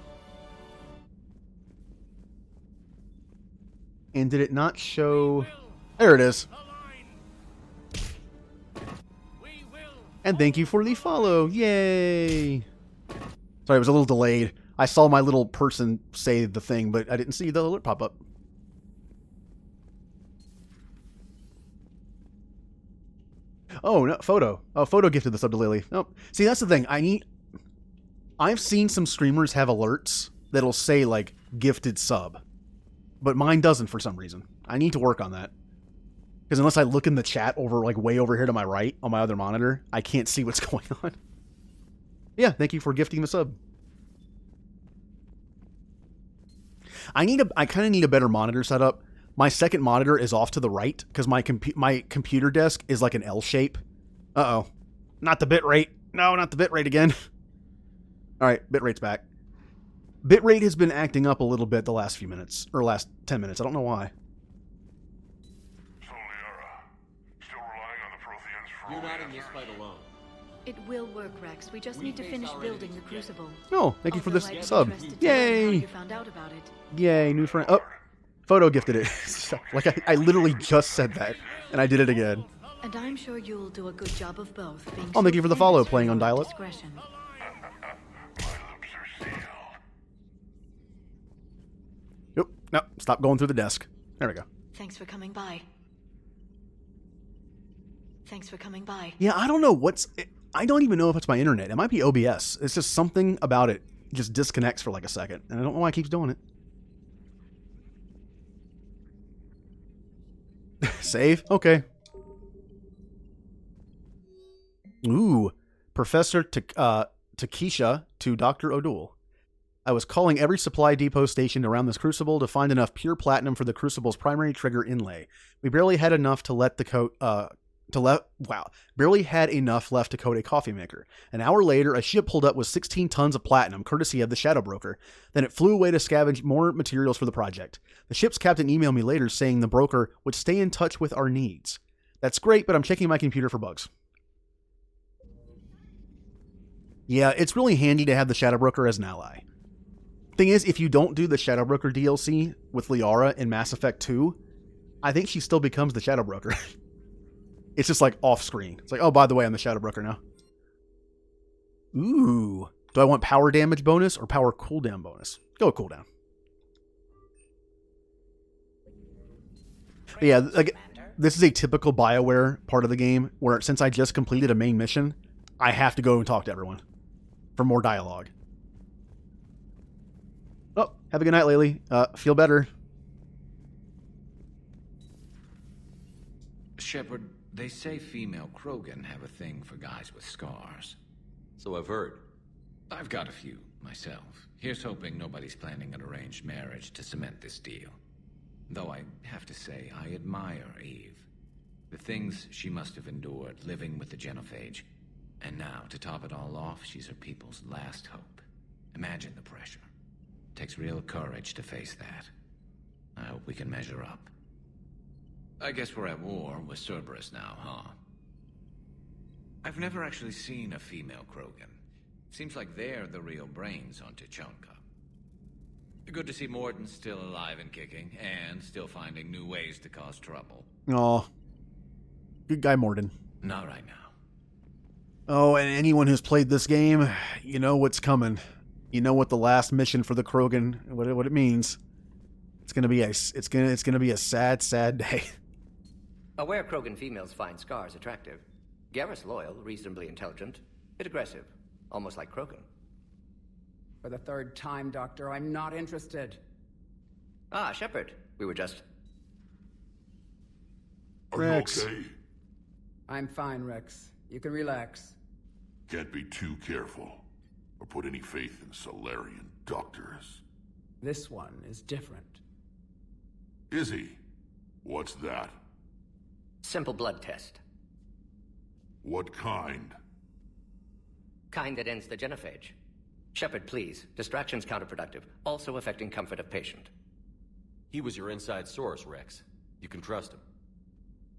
And did it not show... There it is. And thank you for the follow. Yay. Sorry, it was a little delayed. I saw my little person say the thing, but I didn't see the alert pop up. Oh, no, Photo. Oh, Photo gifted the sub to Lily. Oh, see, that's the thing. I've seen some streamers have alerts that'll say, like, gifted sub. But mine doesn't for some reason. I need to work on that. Because unless I look in the chat over, like, way over here to my right on my other monitor, I can't see what's going on. Yeah, thank you for gifting the sub. I kind of need a better monitor setup. My second monitor is off to the right because my computer desk is like an L shape. Uh-oh. Not the bitrate. No, not the bitrate again. All right, bitrate's back. Bitrate has been acting up a little bit the last few minutes, or last 10 minutes. I don't know why. So, Liara, still relying on the Protheans for You're all not the in this answers? fight alone. It will work, Rex. We just need to finish building the Crucible. Oh, thank you for this I'd be sub. interested to learn how Yay! you found out about it. Yay, new friend. Oh, Photo gifted it. Like, I literally just said that, and I did it again. And I'm sure you'll do a good job of both. Being Oh, thank you for the follow, truthful playing on and dial-up. discretion. Yep. No, stop going through the desk. There we go. Thanks for coming by. Thanks for coming by. Yeah, I don't know I don't even know if it's my internet. It might be OBS. It's just something about it just disconnects for like a second, and I don't know why it keeps doing it. Save? Okay. Ooh. Professor Takesha to Dr. O'Doul. I was calling every supply depot stationed around this crucible to find enough pure platinum for the crucible's primary trigger inlay. We barely had enough to let the coat barely had enough left to coat a coffee maker. An hour later, a ship pulled up with 16 tons of platinum, courtesy of the Shadow Broker. Then it flew away to scavenge more materials for the project. The ship's captain emailed me later saying the broker would stay in touch with our needs. That's great, but I'm checking my computer for bugs. Yeah, it's really handy to have the Shadow Broker as an ally. Thing is, if you don't do the Shadow Broker DLC with Liara in Mass Effect 2, I think she still becomes the Shadow Broker. It's just like off screen. It's like, oh, by the way, I'm the Shadow Broker now. Ooh. Do I want power damage bonus or power cooldown bonus? Go with cooldown. But yeah, like, this is a typical BioWare part of the game where since I just completed a main mission, I have to go and talk to everyone for more dialogue. Oh, have a good night, Laylee. Feel better. Shepard, they say female Krogan have a thing for guys with scars. So I've heard. I've got a few, myself. Here's hoping nobody's planning an arranged marriage to cement this deal. Though I have to say, I admire Eve. The things she must have endured living with the Genophage. And now, to top it all off, she's her people's last hope. Imagine the pressure. Takes real courage to face that. I hope we can measure up. I guess we're at war with Cerberus now, huh? I've never actually seen a female Krogan. Seems like they're the real brains on Tuchanka. Good to see Morden still alive and kicking, and still finding new ways to cause trouble. Aw. Good guy, Morden. Not right now. Oh, and anyone who's played this game, you know what's coming. You know what the last mission for the Krogan, what it means. It's gonna be a sad, sad day. Aware Krogan females find scars attractive. Garrus loyal, reasonably intelligent, bit aggressive, almost like Krogan. For the third time, Doctor, I'm not interested. Ah, Shepard. We were just... Are you okay? I'm fine, Rex. You can relax. Can't be too careful, or put any faith in Solarian doctors. This one is different. Is he? What's that? Simple blood test. What kind? Kind that ends the genophage. Shepard, please. Distraction's counterproductive, also affecting comfort of patient. He was your inside source, Rex. You can trust him.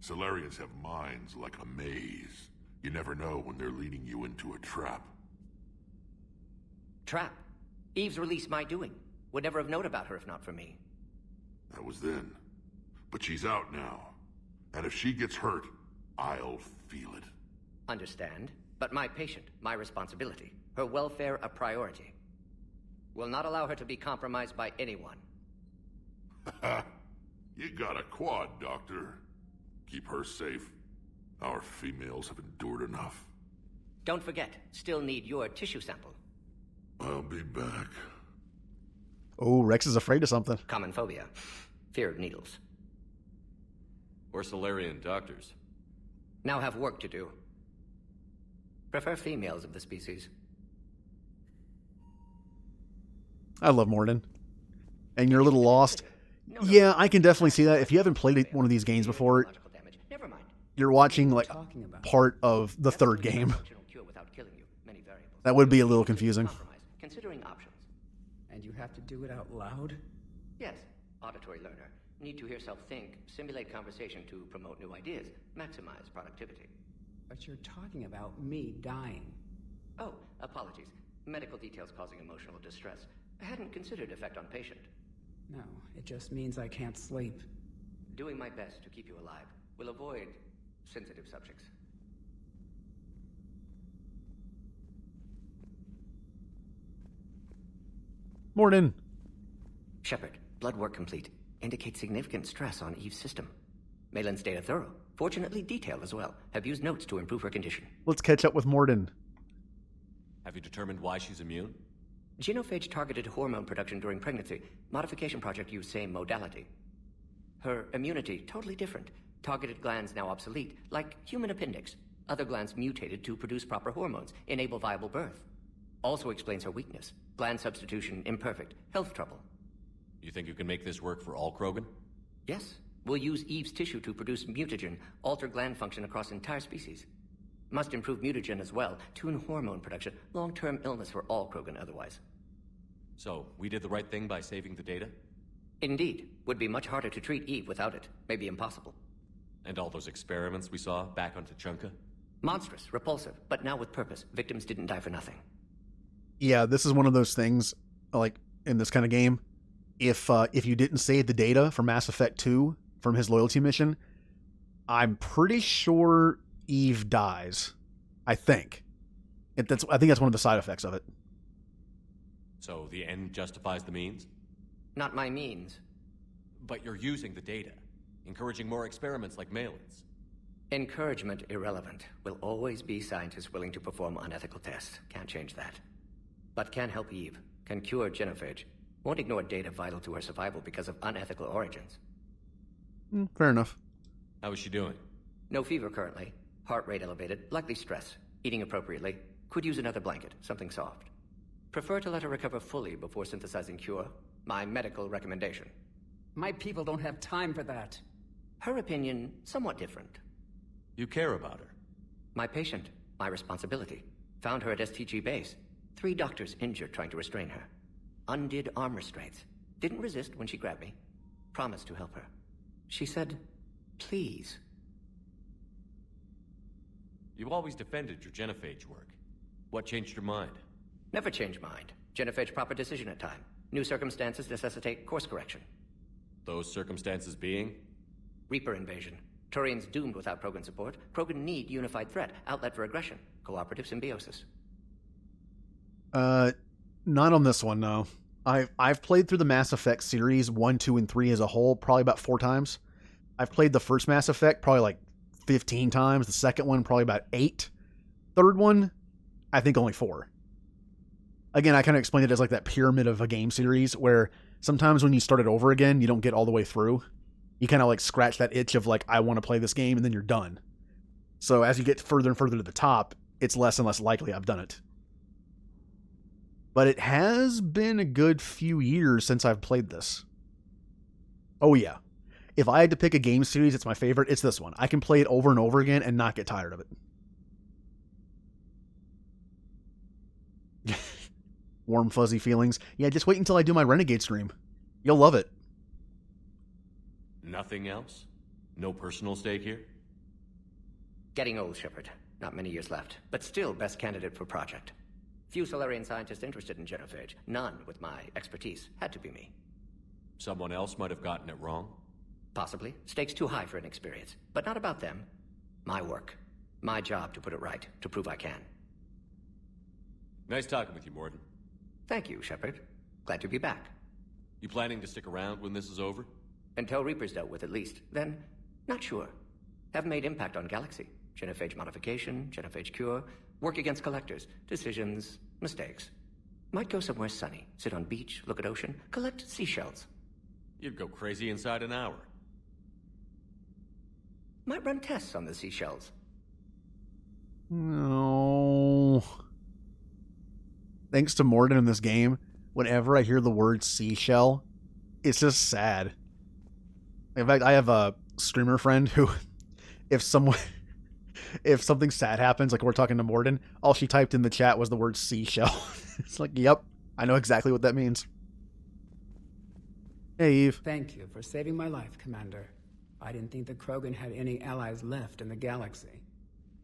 Solarians have minds like a maze. You never know when they're leading you into a trap. Trap? Eve's release my doing. Would never have known about her if not for me. That was then. But she's out now. And if she gets hurt, I'll feel it. Understand. But my patient, my responsibility. Her welfare a priority. Will not allow her to be compromised by anyone. You got a quad, Doctor. Keep her safe. Our females have endured enough. Don't forget, still need your tissue sample. I'll be back. Oh, Rex is afraid of something. Common phobia. Fear of needles. Or Solarian doctors. Now have work to do. Prefer females of the species. I love Morden. And you're a little lost. Yeah, I can definitely see that. If you haven't played one of these games before, you're watching like part of the third game. That would be a little confusing. Considering options. And you have to do it out loud? Yes. Auditory learner. Need to hear self think, simulate conversation to promote new ideas, maximize productivity. But you're talking about me dying. Oh, apologies. Medical details causing emotional distress. I hadn't considered effect on patient. No, it just means I can't sleep. Doing my best to keep you alive. Will avoid sensitive subjects. Morden. Shepard, blood work complete. Indicates significant stress on Eve's system. Malin's data thorough. Fortunately detailed as well. Have used notes to improve her condition. Let's catch up with Morden. Have you determined why she's immune? Genophage targeted hormone production during pregnancy. Modification project used same modality. Her immunity, totally different. Targeted glands now obsolete, like human appendix. Other glands mutated to produce proper hormones, enable viable birth. Also explains her weakness. Gland substitution imperfect. Health trouble. You think you can make this work for all Krogan? Yes. We'll use Eve's tissue to produce mutagen, alter gland function across entire species. Must improve mutagen as well, tune hormone production, long-term illness for all Krogan otherwise. So, we did the right thing by saving the data? Indeed. Would be much harder to treat Eve without it. Maybe impossible. And all those experiments we saw back on Tuchanka? Monstrous, repulsive, but now with purpose. Victims didn't die for nothing. Yeah, this is one of those things, like, in this kind of game. If you didn't save the data for Mass Effect 2 from his loyalty mission, I'm pretty sure Eve dies. I think. I think that's one of the side effects of it. So the end justifies the means? Not my means. But you're using the data, encouraging more experiments like mail-ins. Encouragement irrelevant. Will always be scientists willing to perform unethical tests. Can't change that. But can help Eve. Can cure genophage. Won't ignore data vital to her survival because of unethical origins. Fair enough. How is she doing? No fever currently. Heart rate elevated. Likely stress. Eating appropriately. Could use another blanket. Something soft. Prefer to let her recover fully before synthesizing cure. My medical recommendation. My people don't have time for that. Her opinion, somewhat different. You care about her. My patient. My responsibility. Found her at STG base. 3 doctors injured trying to restrain her. Undid arm restraints. Didn't resist when she grabbed me. Promised to help her. She said, please. You always defended your genophage work. What changed your mind? Never change mind. Genophage proper decision at time. New circumstances necessitate course correction. Those circumstances being? Reaper invasion. Turians doomed without Krogan support. Krogan need unified threat. Outlet for aggression. Cooperative symbiosis. Not on this one, no. I've played through the Mass Effect series 1, 2, and 3 as a whole probably about 4 times. I've played the first Mass Effect probably like 15 times. The second one probably about 8. Third one, I think only 4. Again, I kind of explained it as like that pyramid of a game series where sometimes when you start it over again, you don't get all the way through. You kind of like scratch that itch of like, I want to play this game, and then you're done. So as you get further and further to the top, it's less and less likely I've done it. But it has been a good few years since I've played this. Oh yeah. If I had to pick a game series that's my favorite, it's this one. I can play it over and over again and not get tired of it. Warm, fuzzy feelings. Yeah, just wait until I do my Renegade stream. You'll love it. Nothing else? No personal stake here? Getting old, Shepard. Not many years left, but still best candidate for project. Few Solarian scientists interested in genophage. None with my expertise. Had to be me. Someone else might have gotten it wrong? Possibly. Stakes too high for inexperience. But not about them. My work. My job to put it right. To prove I can. Nice talking with you, Morden. Thank you, Shepard. Glad to be back. You planning to stick around when this is over? Until Reaper's dealt with, at least. Then, not sure. Have made impact on Galaxy. Genophage modification, genophage cure, work against collectors, decisions, mistakes. Might go somewhere sunny, sit on beach, look at ocean, collect seashells. You'd go crazy inside an hour. Might run tests on the seashells. No. Thanks to Morden in this game, whenever I hear the word seashell, it's just sad. In fact, I have a streamer friend who, if something sad happens, like we're talking to Morden, all she typed in the chat was the word seashell. It's like, yep, I know exactly what that means. Hey, Eve. Thank you for saving my life, Commander. I didn't think the Krogan had any allies left in the galaxy.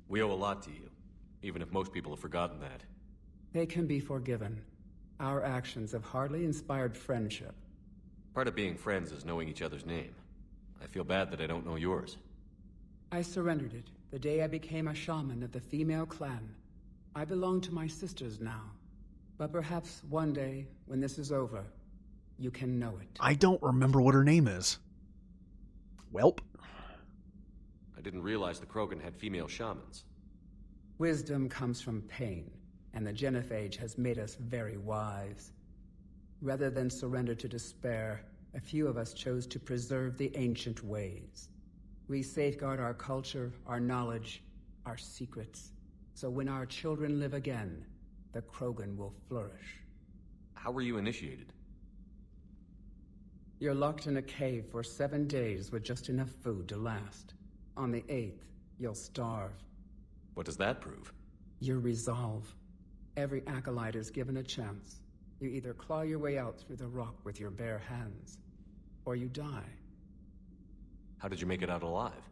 We owe a lot to you, even if most people have forgotten that. They can be forgiven. Our actions have hardly inspired friendship. Part of being friends is knowing each other's name. I feel bad that I don't know yours. I surrendered it the day I became a shaman of the female clan. I belong to my sisters now. But perhaps one day, when this is over, you can know it. I don't remember what her name is. Welp. I didn't realize the Krogan had female shamans. Wisdom comes from pain, and the genophage has made us very wise. Rather than surrender to despair, a few of us chose to preserve the ancient ways. We safeguard our culture, our knowledge, our secrets. So when our children live again, the Krogan will flourish. How were you initiated? You're locked in a cave for 7 days with just enough food to last. On the 8th, you'll starve. What does that prove? Your resolve. Every acolyte is given a chance. You either claw your way out through the rock with your bare hands, or you die. How did you make it out alive?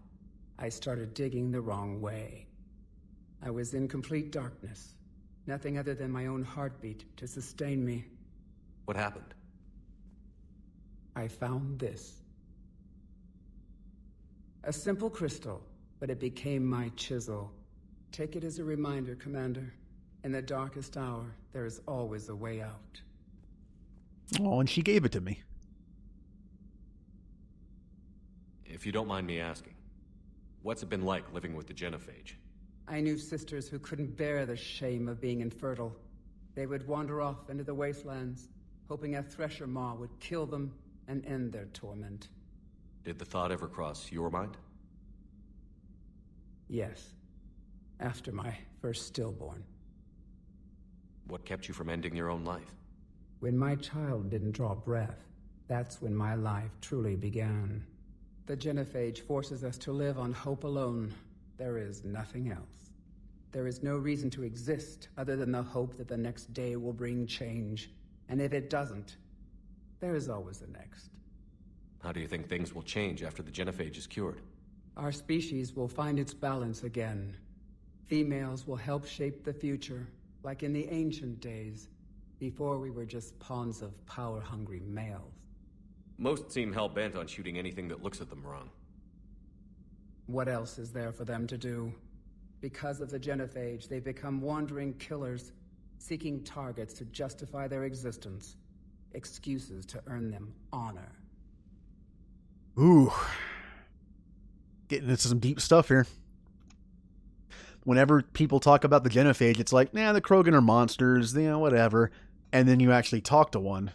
I started digging the wrong way. I was in complete darkness. Nothing other than my own heartbeat to sustain me. What happened? I found this. A simple crystal, but it became my chisel. Take it as a reminder, Commander. In the darkest hour, there is always a way out. Oh, and she gave it to me. If you don't mind me asking, what's it been like living with the genophage? I knew sisters who couldn't bear the shame of being infertile. They would wander off into the wastelands, hoping a thresher maw would kill them and end their torment. Did the thought ever cross your mind? Yes. After my first stillborn. What kept you from ending your own life? When my child didn't draw breath, that's when my life truly began. The genophage forces us to live on hope alone. There is nothing else. There is no reason to exist other than the hope that the next day will bring change. And if it doesn't, there is always a next. How do you think things will change after the genophage is cured? Our species will find its balance again. Females will help shape the future, like in the ancient days, before we were just pawns of power-hungry males. Most seem hell-bent on shooting anything that looks at them wrong. What else is there for them to do? Because of the genophage, they've become wandering killers, seeking targets to justify their existence, excuses to earn them honor. Ooh. Getting into some deep stuff here. Whenever people talk about the genophage, it's like, nah, the Krogan are monsters, you know, whatever. And then you actually talk to one,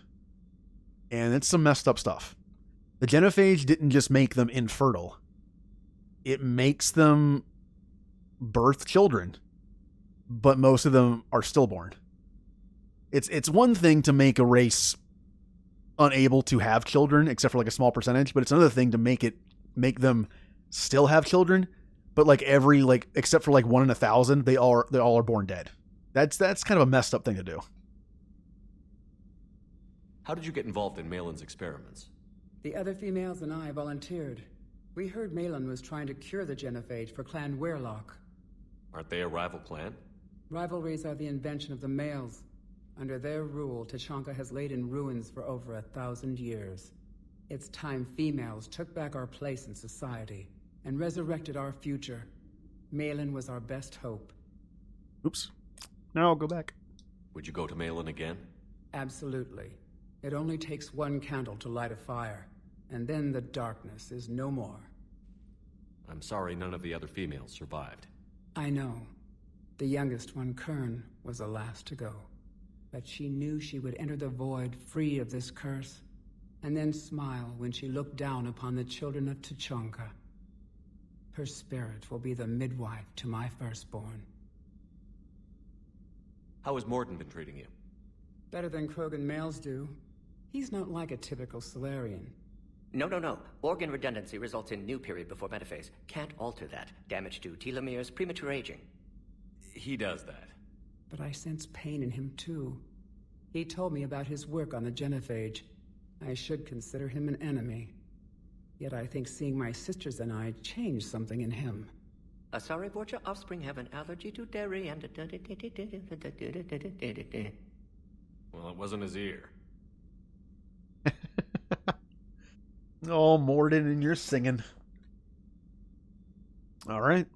and it's some messed up stuff. The genophage didn't just make them infertile. It makes them birth children, but most of them are stillborn. It's one thing to make a race unable to have children, except for like a small percentage, but it's another thing to make them still have children, but like except for like 1 in 1,000, they all are born dead. That's kind of a messed up thing to do. How did you get involved in Malin's experiments? The other females and I volunteered. We heard Malin was trying to cure the genophage for Clan Weirlock. Aren't they a rival clan? Rivalries are the invention of the males. Under their rule, Tachanka has laid in ruins for over 1,000 years. It's time females took back our place in society and resurrected our future. Malin was our best hope. Oops. Now I'll go back. Would you go to Malin again? Absolutely. It only takes one candle to light a fire, and then the darkness is no more. I'm sorry none of the other females survived. I know. The youngest one, Kern, was the last to go. But she knew she would enter the void free of this curse, and then smile when she looked down upon the children of Tachanka. Her spirit will be the midwife to my firstborn. How has Morden been treating you? Better than Krogan males do. He's not like a typical Solarian. No. Organ redundancy results in new period before metaphase. Can't alter that. Damage to telomeres, premature aging. He does that. But I sense pain in him too. He told me about his work on the genophage. I should consider him an enemy. Yet I think seeing my sisters and I changed something in him. Sorry, Borgia, offspring have an allergy to dairy and... Well, it wasn't his ear. Oh, Morden, and you're singing. All right.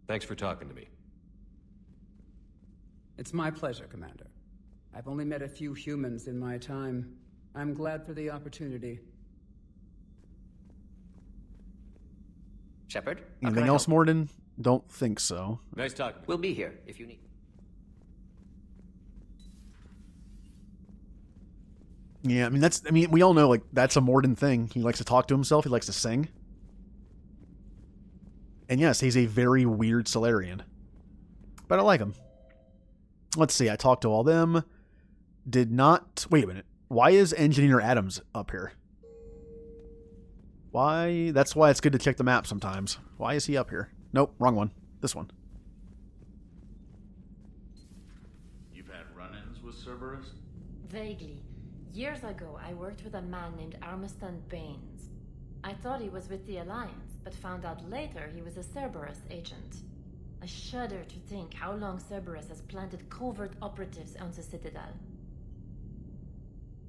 Thanks for talking to me. It's my pleasure, Commander. I've only met a few humans in my time. I'm glad for the opportunity. Shepard? Anything else, Morden? Don't think so. Nice talking. We'll be here if you need. Yeah, I mean, we all know, like, that's a Morden thing. He likes to talk to himself. He likes to sing. And yes, he's a very weird Solarian. But I like him. Let's see. I talked to all them. Did not... Wait a minute. Why is Engineer Adams up here? Why? That's why it's good to check the map sometimes. Why is he up here? Nope, wrong one. This one. You've had run-ins with Cerberus? Vaguely. Years ago, I worked with a man named Armiston Baines. I thought he was with the Alliance, but found out later he was a Cerberus agent. I shudder to think how long Cerberus has planted covert operatives on the Citadel.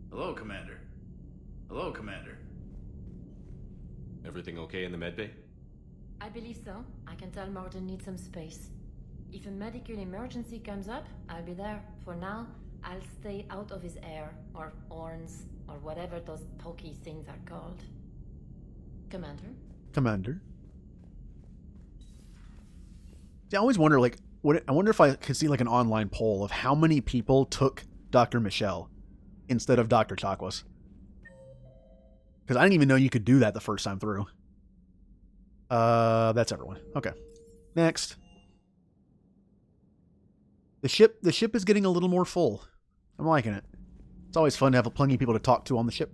Hello, Commander. Hello, Commander. Everything okay in the medbay? I believe so. I can tell Martin needs some space. If a medical emergency comes up, I'll be there. For now, I'll stay out of his air, or horns, or whatever those pokey things are called. Commander? Commander. See, I always wonder, like, I wonder if I could see, like, an online poll of how many people took Dr. Michelle instead of Dr. Chakwas. Because I didn't even know you could do that the first time through. That's everyone. Okay. Next. The ship is getting a little more full. I'm liking it. It's always fun to have plenty of people to talk to on the ship.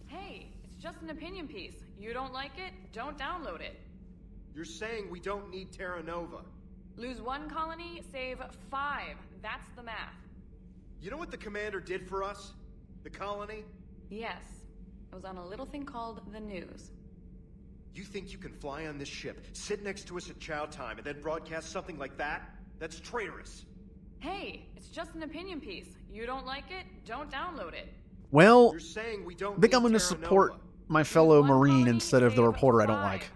Hey, it's just an opinion piece. You don't like it? Don't download it. You're saying we don't need Terra Nova. Lose 1 colony, save 5. That's the math. You know what the commander did for us? The colony? Yes. It was on a little thing called the news. You think you can fly on this ship, sit next to us at chow time, and then broadcast something like that? That's traitorous. Hey, it's just an opinion piece. You don't like it? Don't download it. Well, You're saying we don't I think I'm going to Terra support Nova. my fellow Marine instead of the reporter I don't like.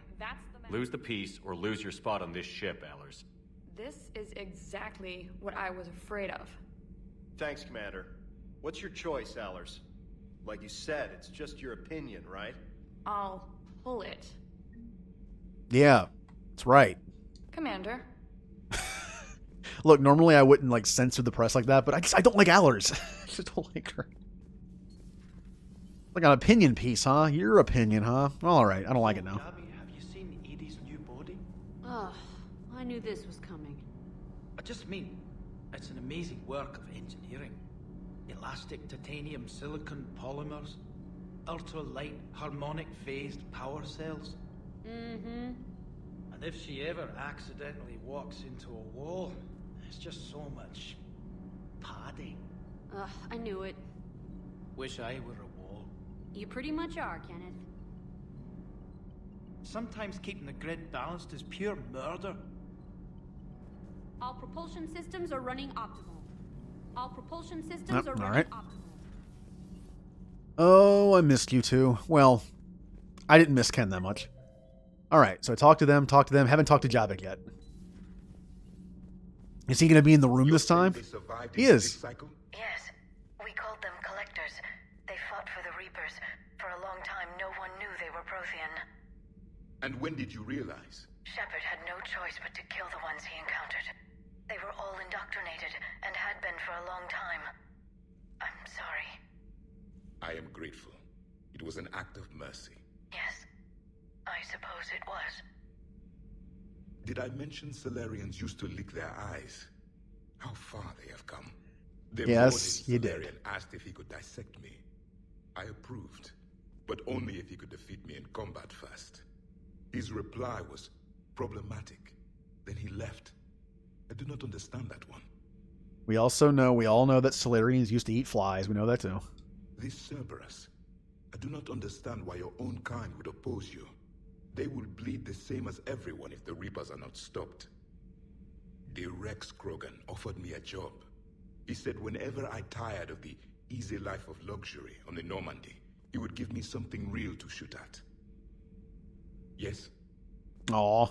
Lose the piece or lose your spot on this ship, Allers. This is exactly what I was afraid of. Thanks, Commander. What's your choice, Allers? Like you said, it's just your opinion, right? I'll pull it. Yeah, that's right. Commander. Look, normally I wouldn't, like, censor the press like that, but I don't like Allers. I just don't like her. Like an opinion piece, huh? Your opinion, huh? All right, I don't like it now. Have you seen Edie's new body? Oh, I knew this was coming. I just mean, it's an amazing work of engineering. Elastic titanium silicon polymers, ultra-light harmonic phased power cells. Mm-hmm. And if she ever accidentally walks into a wall, there's just so much padding. Ugh, I knew it. Wish I were a wall. You pretty much are, Kenneth. Sometimes keeping the grid balanced is pure murder. All propulsion systems are running optimal. All propulsion systems are all running right. optimal. Oh, I missed you too. Well, I didn't miss Ken that much. All right, so I talked to them. Haven't talked to Javik yet. Is he going to be in the room this time? He is. Yes. We called them Collectors. They fought for the Reapers. For a long time, no one knew they were Prothean. And when did you realize? Shepard had no choice but to kill the ones he encountered. They were all indoctrinated, and had been for a long time. I'm sorry. I am grateful. It was an act of mercy. Yes, I suppose it was. Did I mention Solarians used to lick their eyes? How far they have come. The Yes, morning you did. Solarian asked if he could dissect me. I approved, but only if he could defeat me in combat first. His reply was problematic. Then he left. I do not understand that one. We all know that Solarians used to eat flies. We know that too. This Cerberus, I do not understand why your own kind would oppose you. They will bleed the same as everyone if the Reapers are not stopped. The Rex Krogan offered me a job. He said whenever I tired of the easy life of luxury on the Normandy, he would give me something real to shoot at. Yes? Aw.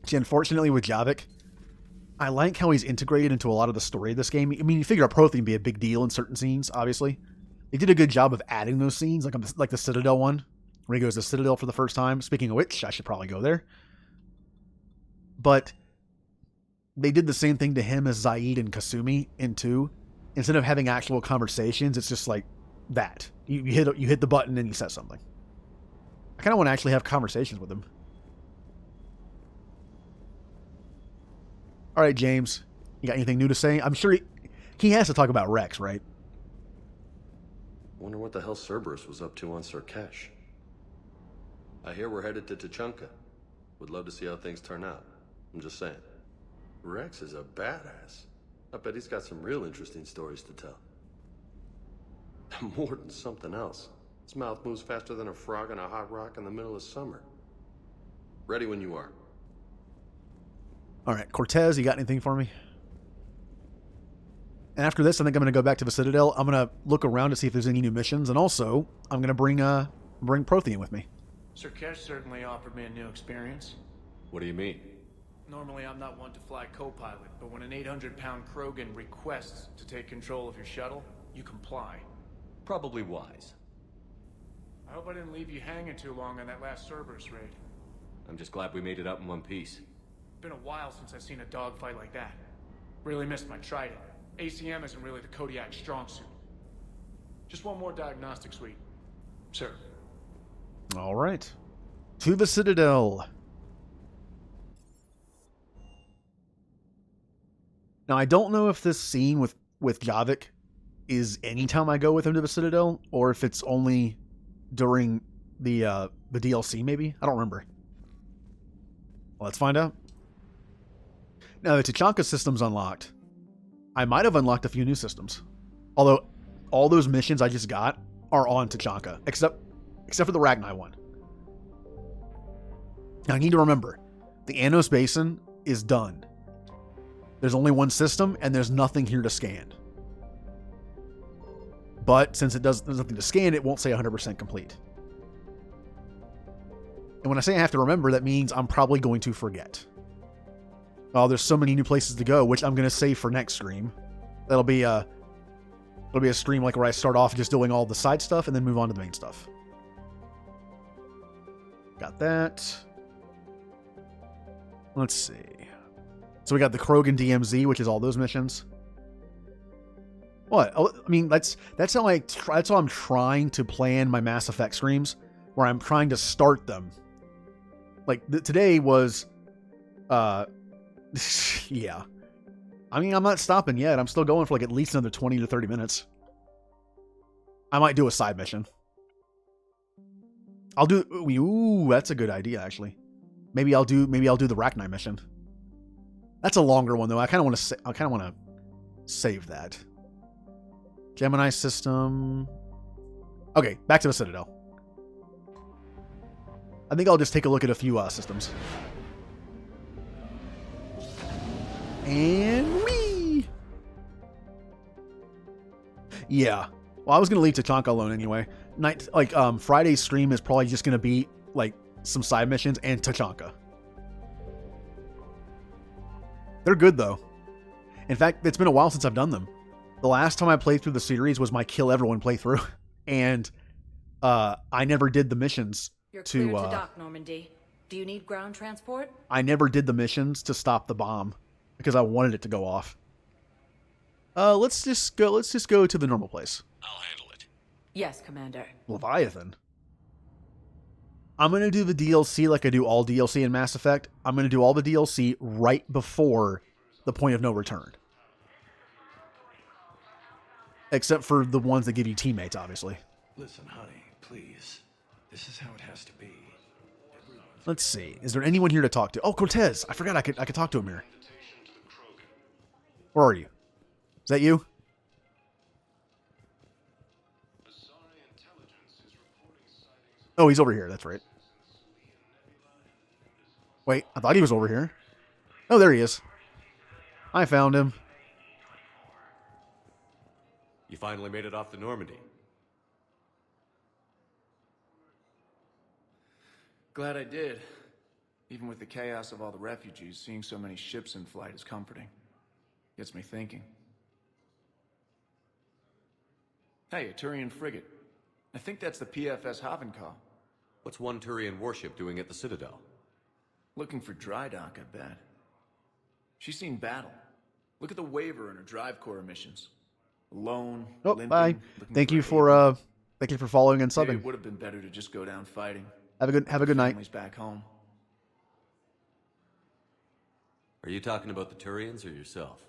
See, unfortunately with Javik, I like how he's integrated into a lot of the story of this game. I mean, you figure a Prothean would be a big deal in certain scenes, obviously. They did a good job of adding those scenes, like the Citadel one, where he goes to Citadel for the first time. Speaking of which, I should probably go there. But they did the same thing to him as Zaid and Kasumi in 2. Instead of having actual conversations, it's just like that. You hit the button and he says something. I kind of want to actually have conversations with him. All right, James. You got anything new to say? I'm sure he has to talk about Rex, right? Wonder what the hell Cerberus was up to on Surkesh. I hear we're headed to Tuchanka. Would love to see how things turn out. I'm just saying. Rex is a badass. I bet he's got some real interesting stories to tell. More than something else. His mouth moves faster than a frog on a hot rock in the middle of summer. Ready when you are. All right, Cortez, you got anything for me? And after this, I think I'm going to go back to the Citadel. I'm going to look around to see if there's any new missions, and also I'm going to bring Prothean with me. Surkesh certainly offered me a new experience. What do you mean? Normally, I'm not one to fly co-pilot, but when an 800-pound Krogan requests to take control of your shuttle, you comply. Probably wise. I hope I didn't leave you hanging too long on that last Cerberus raid. I'm just glad we made it out in one piece. Been a while since I've seen a dogfight like that. Really missed my Trident. ACM isn't really the Kodiak strong suit. Just one more diagnostic suite. Sir. All right. To the Citadel. Now, I don't know if this scene with Javik is anytime I go with him to the Citadel, or if it's only during the DLC, maybe? I don't remember. Well, let's find out. Now, the Tuchanka system's unlocked. I might have unlocked a few new systems. Although, all those missions I just got are on Tuchanka, except for the Ragni one. Now, I need to remember, the Anos Basin is done. There's only one system, and there's nothing here to scan. But since there's nothing to scan, it won't say 100% complete. And when I say I have to remember, that means I'm probably going to forget. Oh, there's so many new places to go, which I'm going to save for next stream. It'll be a stream like where I start off just doing all the side stuff and then move on to the main stuff. Got that. Let's see. So we got the Krogan DMZ, which is all those missions. What? I mean, that's how I'm trying to plan my Mass Effect streams, where I'm trying to start them. Like today was, yeah. I mean, I'm not stopping yet. I'm still going for like at least another 20 to 30 minutes. I might do a side mission. I'll do. Ooh, that's a good idea, actually. Maybe I'll do the Rachni mission. That's a longer one though. I kind of want to save that. Gemini system. Okay, back to the Citadel. I think I'll just take a look at a few systems. And wee. Yeah. Well, I was gonna leave Tuchanka alone anyway. Friday's stream is probably just gonna be like some side missions and Tuchanka. They're good though. In fact, it's been a while since I've done them. The last time I played through the series was my Kill Everyone playthrough, and I never did the missions. You're cleared to dock, Normandy. Do you need ground transport? I never did the missions to stop the bomb because I wanted it to go off. Let's just go to the normal place. I'll handle it. Yes, Commander. Leviathan. I'm going to do the DLC like I do all DLC in Mass Effect. I'm going to do all the DLC right before the point of no return. Except for the ones that give you teammates, obviously. Listen, honey, please. This is how it has to be. Let's see. Is there anyone here to talk to? Oh, Cortez. I forgot I could talk to him here. Where are you? Is that you? Oh, he's over here. That's right. Wait, I thought he was over here. Oh, there he is. I found him. You finally made it off to Normandy. Glad I did. Even with the chaos of all the refugees, seeing so many ships in flight is comforting. Gets me thinking. Hey, a Turian frigate. I think that's the PFS Havenkaw. What's one Turian warship doing at the Citadel? Looking for dry dock, I bet. She's seen battle. Look at the waiver in her drive core emissions. Alone. Oh, limping, bye. Thank you for following and Maybe subbing. it would have been better to just go down fighting. Have a good night. Family's back home. Are you talking about the Turians or yourself?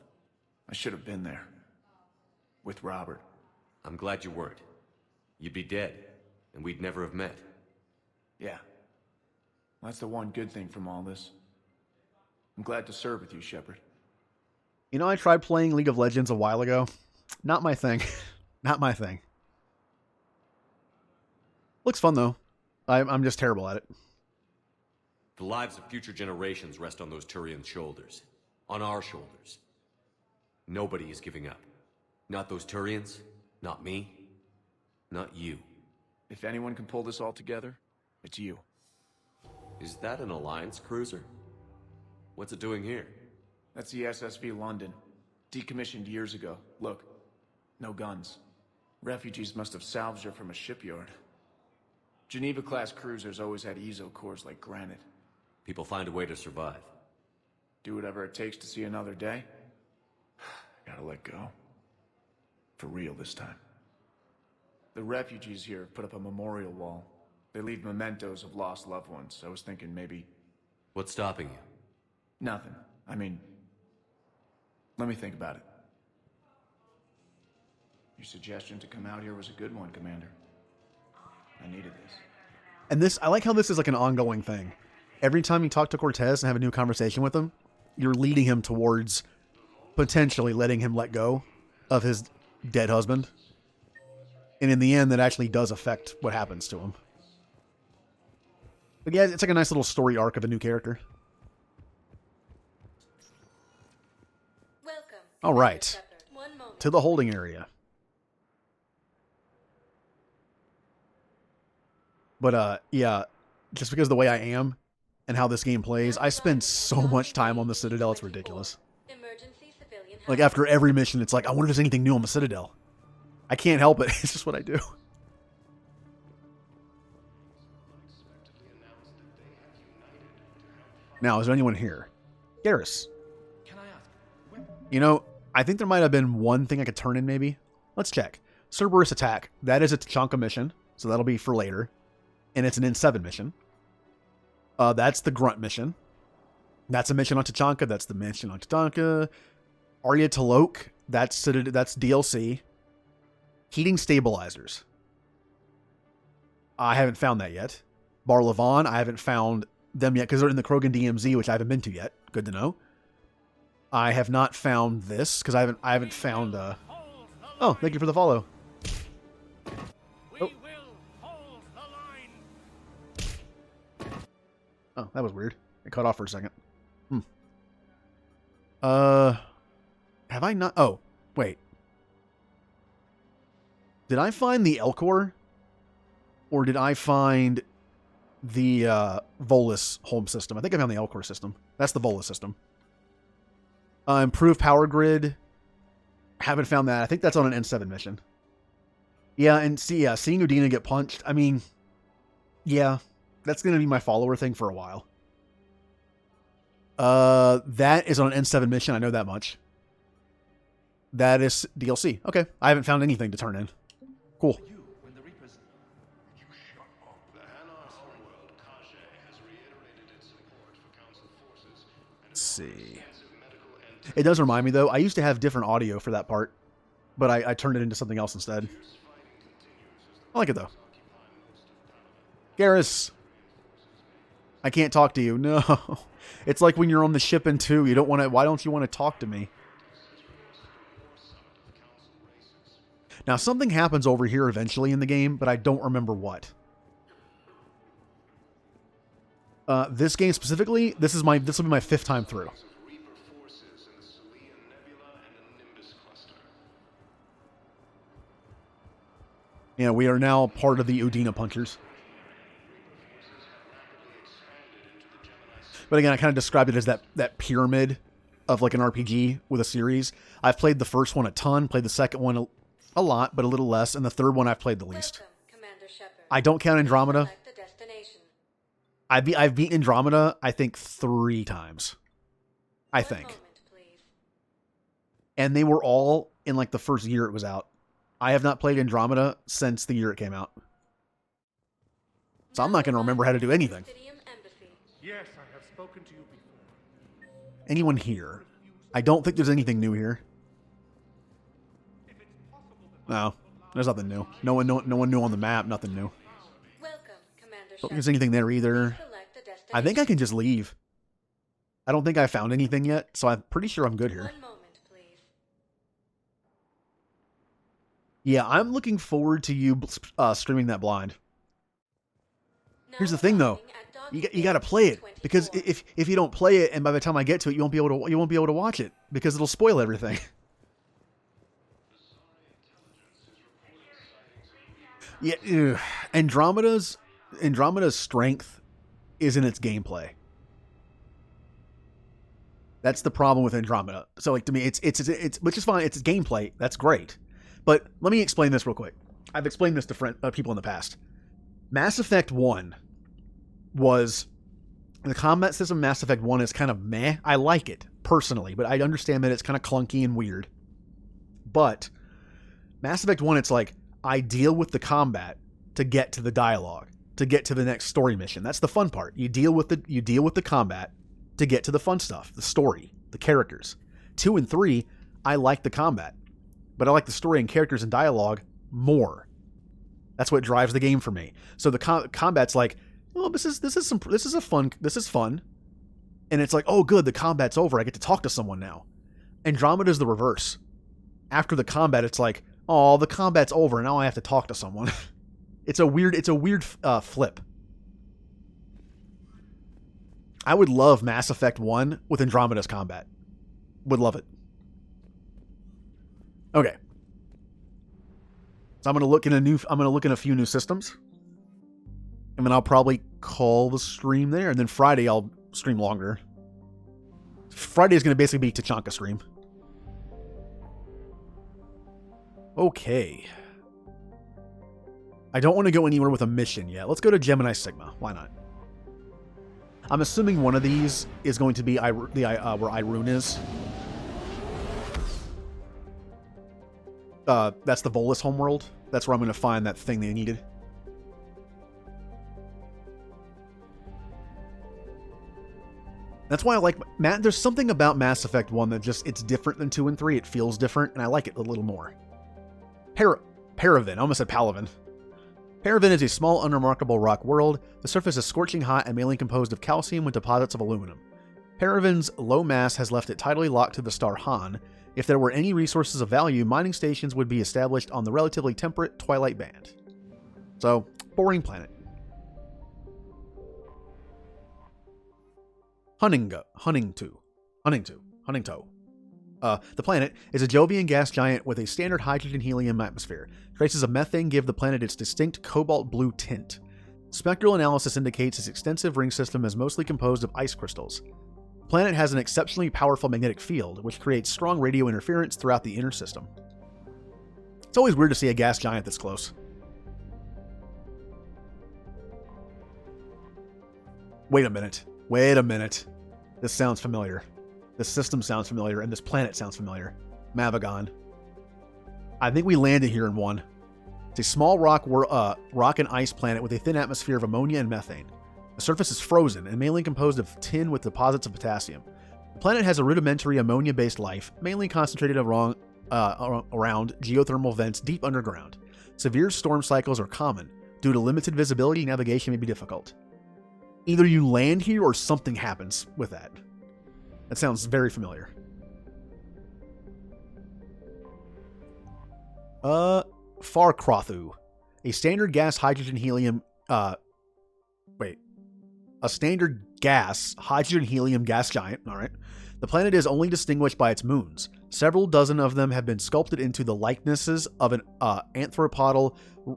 I should have been there. With Robert. I'm glad you weren't. You'd be dead, and we'd never have met. Yeah. That's the one good thing from all this. I'm glad to serve with you, Shepard. You know, I tried playing League of Legends a while ago. Not my thing. Not my thing. Looks fun, though. I'm just terrible at it. The lives of future generations rest on those Turians' shoulders. On our shoulders. Nobody is giving up. Not those Turians, not me, not you. If anyone can pull this all together, it's you. Is that an Alliance cruiser? What's it doing here? That's the SSV London. Decommissioned years ago. Look, no guns. Refugees must have salvaged her from a shipyard. Geneva-class cruisers always had ezo cores like granite. People find a way to survive. Do whatever it takes to see another day. Gotta let go. For real this time. The refugees here have put up a memorial wall. They leave mementos of lost loved ones. I was thinking maybe... What's stopping you? Nothing. I mean... Let me think about it. Your suggestion to come out here was a good one, Commander. I needed this. And this, I like how this is like an ongoing thing. Every time you talk to Cortez and have a new conversation with him, you're leading him towards potentially letting him let go of his dead husband. And in the end, that actually does affect what happens to him. But yeah, it's like a nice little story arc of a new character. Welcome. All right. 1 moment. To the holding area. But, yeah, just because of the way I am and how this game plays, I spend so much time on the Citadel, it's ridiculous. Like, after every mission, it's like, I wonder if there's anything new on the Citadel. I can't help it. It's just what I do. Now, is there anyone here? Garrus. You know, I think there might have been one thing I could turn in, maybe. Let's check. Cerberus Attack. That is a Tachanka mission, so that'll be for later. And it's an N7 mission. That's the Grunt mission. That's a mission on Tachanka. That's the mission on Tachanka. Arya Talok. That's DLC. Heating Stabilizers. I haven't found that yet. Bar Levon. I haven't found them yet because they're in the Krogan DMZ, which I haven't been to yet. Good to know. I have not found this because I haven't found. Oh, thank you for the follow. Oh, that was weird. It cut off for a second. Have I not? Oh, wait. Did I find the Elcor? Or did I find the Volus home system? I think I found the Elcor system. That's the Volus system. Improved power grid. Haven't found that. I think that's on an N7 mission. Yeah, and seeing Udina get punched. I mean, yeah. That's going to be my follower thing for a while. That is on an N7 mission. I know that much. That is DLC. Okay. I haven't found anything to turn in. Cool. Let's see. It does remind me, though. I used to have different audio for that part, but I turned it into something else instead. I like it, though. Garrus. I can't talk to you. No. It's like when you're on the ship in 2. You don't want to. Why don't you want to talk to me? Now, something happens over here eventually in the game, but I don't remember what. This game specifically, this will be my 5th time through. Yeah, we are now part of the Udina Punchers. But again, I kind of described it as that pyramid of like an RPG with a series. I've played the first one a ton, played the second one a lot, but a little less, and the third one I've played the least. I don't count Andromeda. I've beaten Andromeda, I think, 3 times. I think. And they were all in like the first year it was out. I have not played Andromeda since the year it came out. So I'm not going to remember how to do anything. Yes, I have spoken to you before. Anyone here? I don't think there's anything new here. No, there's nothing new. No one new on the map. Nothing new. Welcome, Commander Don't think there's anything there either. I think I can just leave. I don't think I found anything yet, so I'm pretty sure I'm good here. One moment, please. Yeah, I'm looking forward to you streaming that blind. Here's the thing, though. You got to play it, because if you don't play it, and by the time I get to it, you won't be able to watch it because it'll spoil everything. Yeah, ugh. Andromeda's strength is in its gameplay. That's the problem with Andromeda. So, like, to me, it's which is fine. It's gameplay. That's great. But let me explain this real quick. I've explained this to people in the past. Mass Effect 1 was... The combat system in Mass Effect 1 is kind of meh. I like it, personally, but I understand that it's kind of clunky and weird. But Mass Effect 1, it's like, I deal with the combat to get to the dialogue, to get to the next story mission. That's the fun part. You deal with the combat to get to the fun stuff, the story, the characters. 2 and 3, I like the combat, but I like the story and characters and dialogue more. That's what drives the game for me. So the combat's like, oh, this is fun, and it's like, oh, good, the combat's over. I get to talk to someone now. Andromeda's the reverse. After the combat, it's like, oh, the combat's over, and now I have to talk to someone. It's a weird flip. I would love Mass Effect 1 with Andromeda's combat. Would love it. Okay. So I'm gonna look in a few new systems. And then I'll probably call the stream there, and then Friday I'll stream longer. Friday is gonna basically be Tachanka stream. Okay. I don't want to go anywhere with a mission yet. Let's go to Gemini Sigma. Why not? I'm assuming one of these is going to be where Irune is. That's the Volus homeworld. That's where I'm going to find that thing they needed. That's why I like... There's something about Mass Effect 1 that just... It's different than 2 and 3. It feels different, and I like it a little more. Paragon. I almost said Palavin. Paragon is a small, unremarkable rock world. The surface is scorching hot and mainly composed of calcium with deposits of aluminum. Paragon's low mass has left it tidally locked to the star Han. If there were any resources of value, mining stations would be established on the relatively temperate Twilight Band. So, boring planet. Huntingtoe. The planet is a Jovian gas giant with a standard hydrogen-helium atmosphere. Traces of methane give the planet its distinct cobalt blue tint. Spectral analysis indicates its extensive ring system is mostly composed of ice crystals. The planet has an exceptionally powerful magnetic field, which creates strong radio interference throughout the inner system. It's always weird to see a gas giant this close. Wait a minute. This sounds familiar. This system sounds familiar, and this planet sounds familiar. Mavagon. I think we landed here in one. It's a small rock and ice planet with a thin atmosphere of ammonia and methane. The surface is frozen and mainly composed of tin with deposits of potassium. The planet has a rudimentary ammonia-based life, mainly concentrated around geothermal vents deep underground. Severe storm cycles are common. Due to limited visibility, navigation may be difficult. Either you land here or something happens with that. That sounds very familiar. Farkrothu. A standard gas hydrogen-helium... A standard gas hydrogen-helium gas giant. Alright. The planet is only distinguished by its moons. Several dozen of them have been sculpted into the likenesses of an anthropodal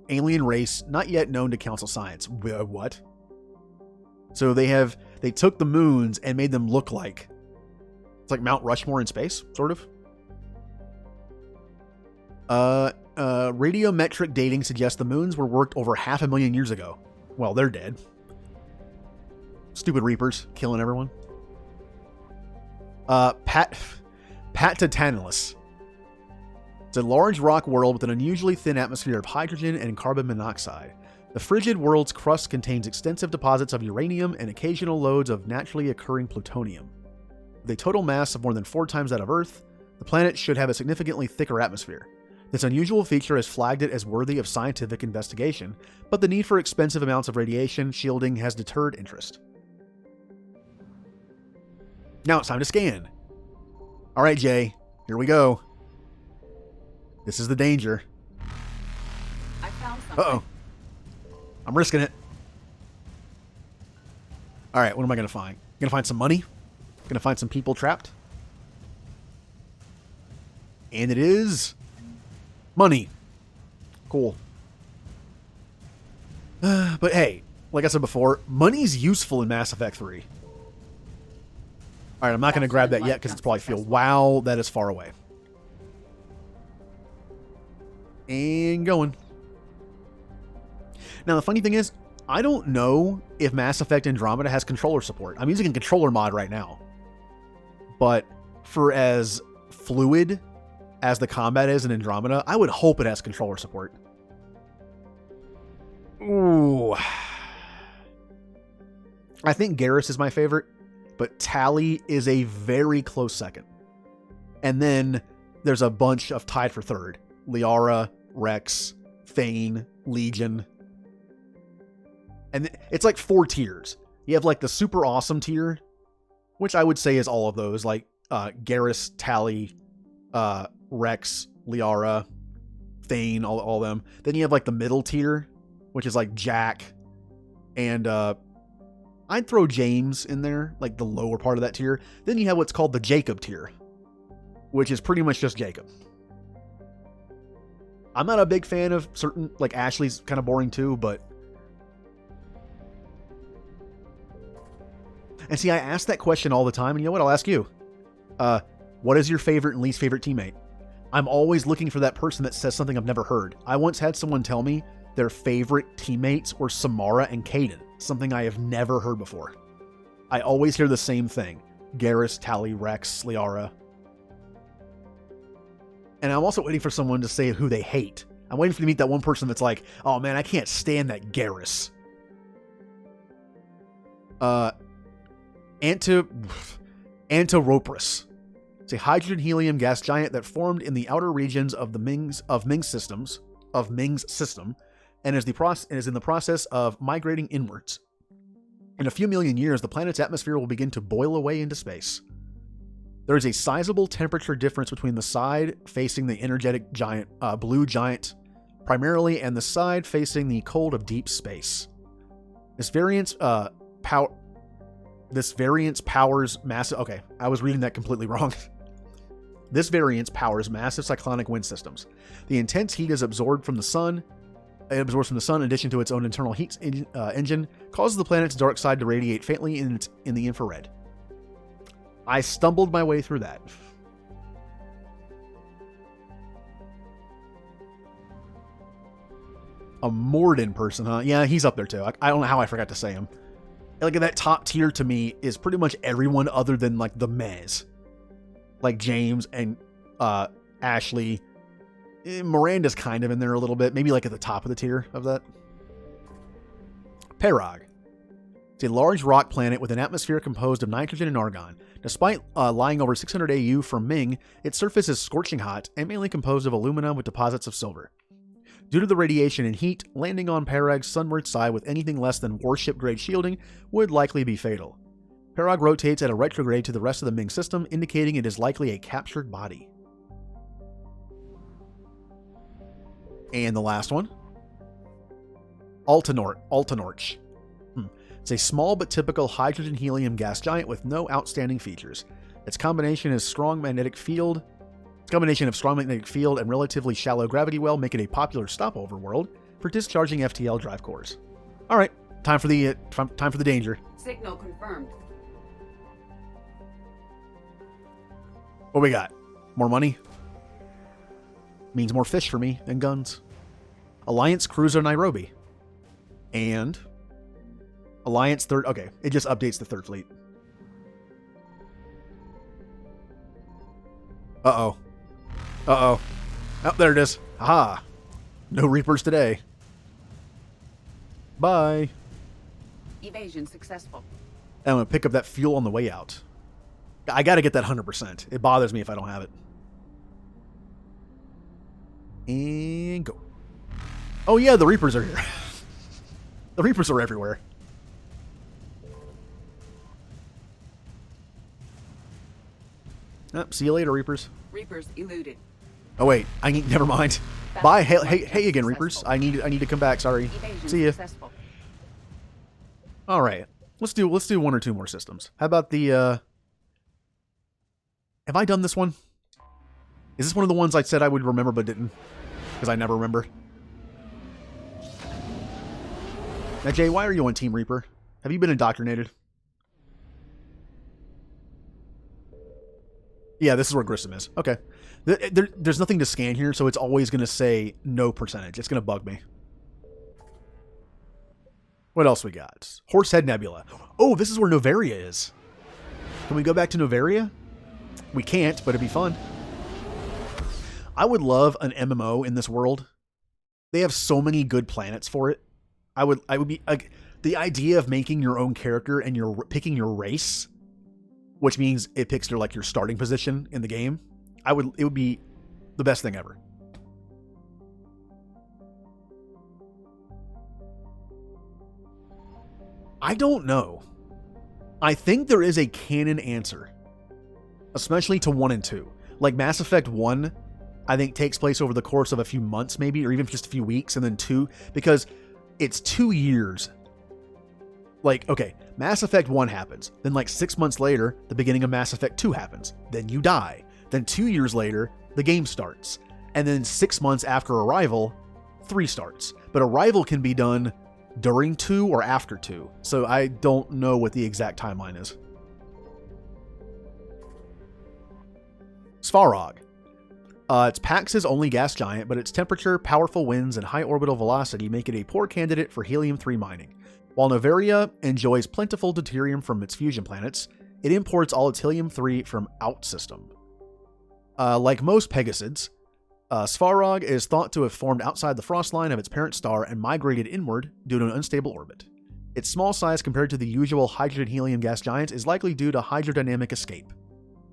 alien race not yet known to Council Science. What? So they took the moons and made them look like... It's like Mount Rushmore in space, sort of. Radiometric dating suggests the moons were worked over 500,000 years ago. Well, they're dead. Stupid Reapers, killing everyone. Patatanilus. It's a large rock world with an unusually thin atmosphere of hydrogen and carbon monoxide. The frigid world's crust contains extensive deposits of uranium and occasional loads of naturally occurring plutonium. With a total mass of more than 4 times that of Earth, the planet should have a significantly thicker atmosphere. This unusual feature has flagged it as worthy of scientific investigation, but the need for expensive amounts of radiation shielding has deterred interest. Now it's time to scan. All right, Jay, here we go. This is the danger. I found something. Uh-oh. I'm risking it. All right, what am I going to find? Going to find some money? Going to find some people trapped? And it is money. Cool. But hey, like I said before, money's useful in Mass Effect 3. Alright, I'm not going to grab that yet because it's probably feel, wow, that is far away. And going. Now, the funny thing is, I don't know if Mass Effect Andromeda has controller support. I'm using a controller mod right now. But for as fluid as the combat is in Andromeda, I would hope it has controller support. Ooh. I think Garrus is my favorite, but Tali is a very close second. And then there's a bunch of tied for third. Liara, Rex, Thane, Legion. And it's like 4 tiers. You have like the super awesome tier, which I would say is all of those, like Garrus, Tali, Rex, Liara, Thane, all of them. Then you have like the middle tier, which is like Jack, and I'd throw James in there, like the lower part of that tier. Then you have what's called the Jacob tier, which is pretty much just Jacob. I'm not a big fan of certain, like Ashley's kind of boring too, but... And see, I ask that question all the time, and you know what? I'll ask you. What is your favorite and least favorite teammate? I'm always looking for that person that says something I've never heard. I once had someone tell me their favorite teammates were Samara and Kaden, something I have never heard before. I always hear the same thing. Garrus, Tali, Rex, Liara. And I'm also waiting for someone to say who they hate. I'm waiting for to meet that one person that's like, oh man, I can't stand that Garrus. Antiropris. It's a hydrogen-helium gas giant that formed in the outer regions of the Ming's system, and is in the process of migrating inwards. In a few million years, the planet's atmosphere will begin to boil away into space. There is a sizable temperature difference between the side facing the energetic giant, blue giant, primarily, and the side facing the cold of deep space. This variance powers massive... Okay, I was reading that completely wrong. This variance powers massive cyclonic wind systems. The intense heat is absorbed from the sun. It absorbs from the sun in addition to its own internal heat engine, causes the planet's dark side to radiate faintly in the infrared. I stumbled my way through that. A Morden person, huh? Yeah, he's up there too. I don't know how I forgot to say him. Like, that top tier to me is pretty much everyone other than, like, the Mez. Like James and Ashley. Miranda's kind of in there a little bit. Maybe, like, at the top of the tier of that. Paragon. It's a large rock planet with an atmosphere composed of nitrogen and argon. Despite lying over 600 AU from Ming, its surface is scorching hot and mainly composed of aluminum with deposits of silver. Due to the radiation and heat, landing on Parag's sunward side with anything less than warship-grade shielding would likely be fatal. Parag rotates at a retrograde to the rest of the Ming system, indicating it is likely a captured body. And the last one. Altanorch. It's a small but typical hydrogen-helium gas giant with no outstanding features. Its combination of strong magnetic field and relatively shallow gravity well make it a popular stopover world for discharging FTL drive cores. All right, time for the danger. Signal confirmed. What we got? More money? Means more fish for me and guns. Alliance Cruiser Nairobi. And Alliance third... Okay, it just updates the third fleet. Uh-oh. Uh-oh. Oh, there it is. Aha. No Reapers today. Bye. Evasion successful. I'm going to pick up that fuel on the way out. I got to get that 100%. It bothers me if I don't have it. And go. Oh yeah, the Reapers are here. The Reapers are everywhere. Oh, see you later, Reapers. Reapers eluded. Oh wait, never mind. Bye. Hey again, Reapers. I need to come back. Sorry. See ya. All right. Let's do one or two more systems. How about the have I done this one? Is this one of the ones I said I would remember but didn't? Because I never remember. Now, Jay, why are you on Team Reaper? Have you been indoctrinated? Yeah, this is where Grissom is. Okay. There's nothing to scan here, so it's always going to say no percentage. It's going to bug me. What else we got? Horsehead Nebula. Oh, this is where Novaria is. Can we go back to Novaria? We can't, but it'd be fun. I would love an MMO in this world. They have so many good planets for it. I would be like, the idea of making your own character and you're picking your race, which means it picks your starting position in the game. It would be the best thing ever. I don't know. I think there is a canon answer, especially to 1 and 2. Like Mass Effect 1, I think takes place over the course of a few months maybe, or even just a few weeks, and then 2, because it's 2 years. Like, okay, Mass Effect 1 happens. Then 6 months later, the beginning of Mass Effect 2 happens. Then you die. Then 2 years later, the game starts. And then 6 months after Arrival, 3 starts. But Arrival can be done during 2 or after 2. So I don't know what the exact timeline is. Svarog. It's Pax's only gas giant, but its temperature, powerful winds, and high orbital velocity make it a poor candidate for helium-3 mining. While Novaria enjoys plentiful deuterium from its fusion planets, it imports all its helium-3 from out-system. Like most Pegasids, Svarog is thought to have formed outside the frost line of its parent star and migrated inward due to an unstable orbit. Its small size compared to the usual hydrogen-helium gas giants is likely due to hydrodynamic escape.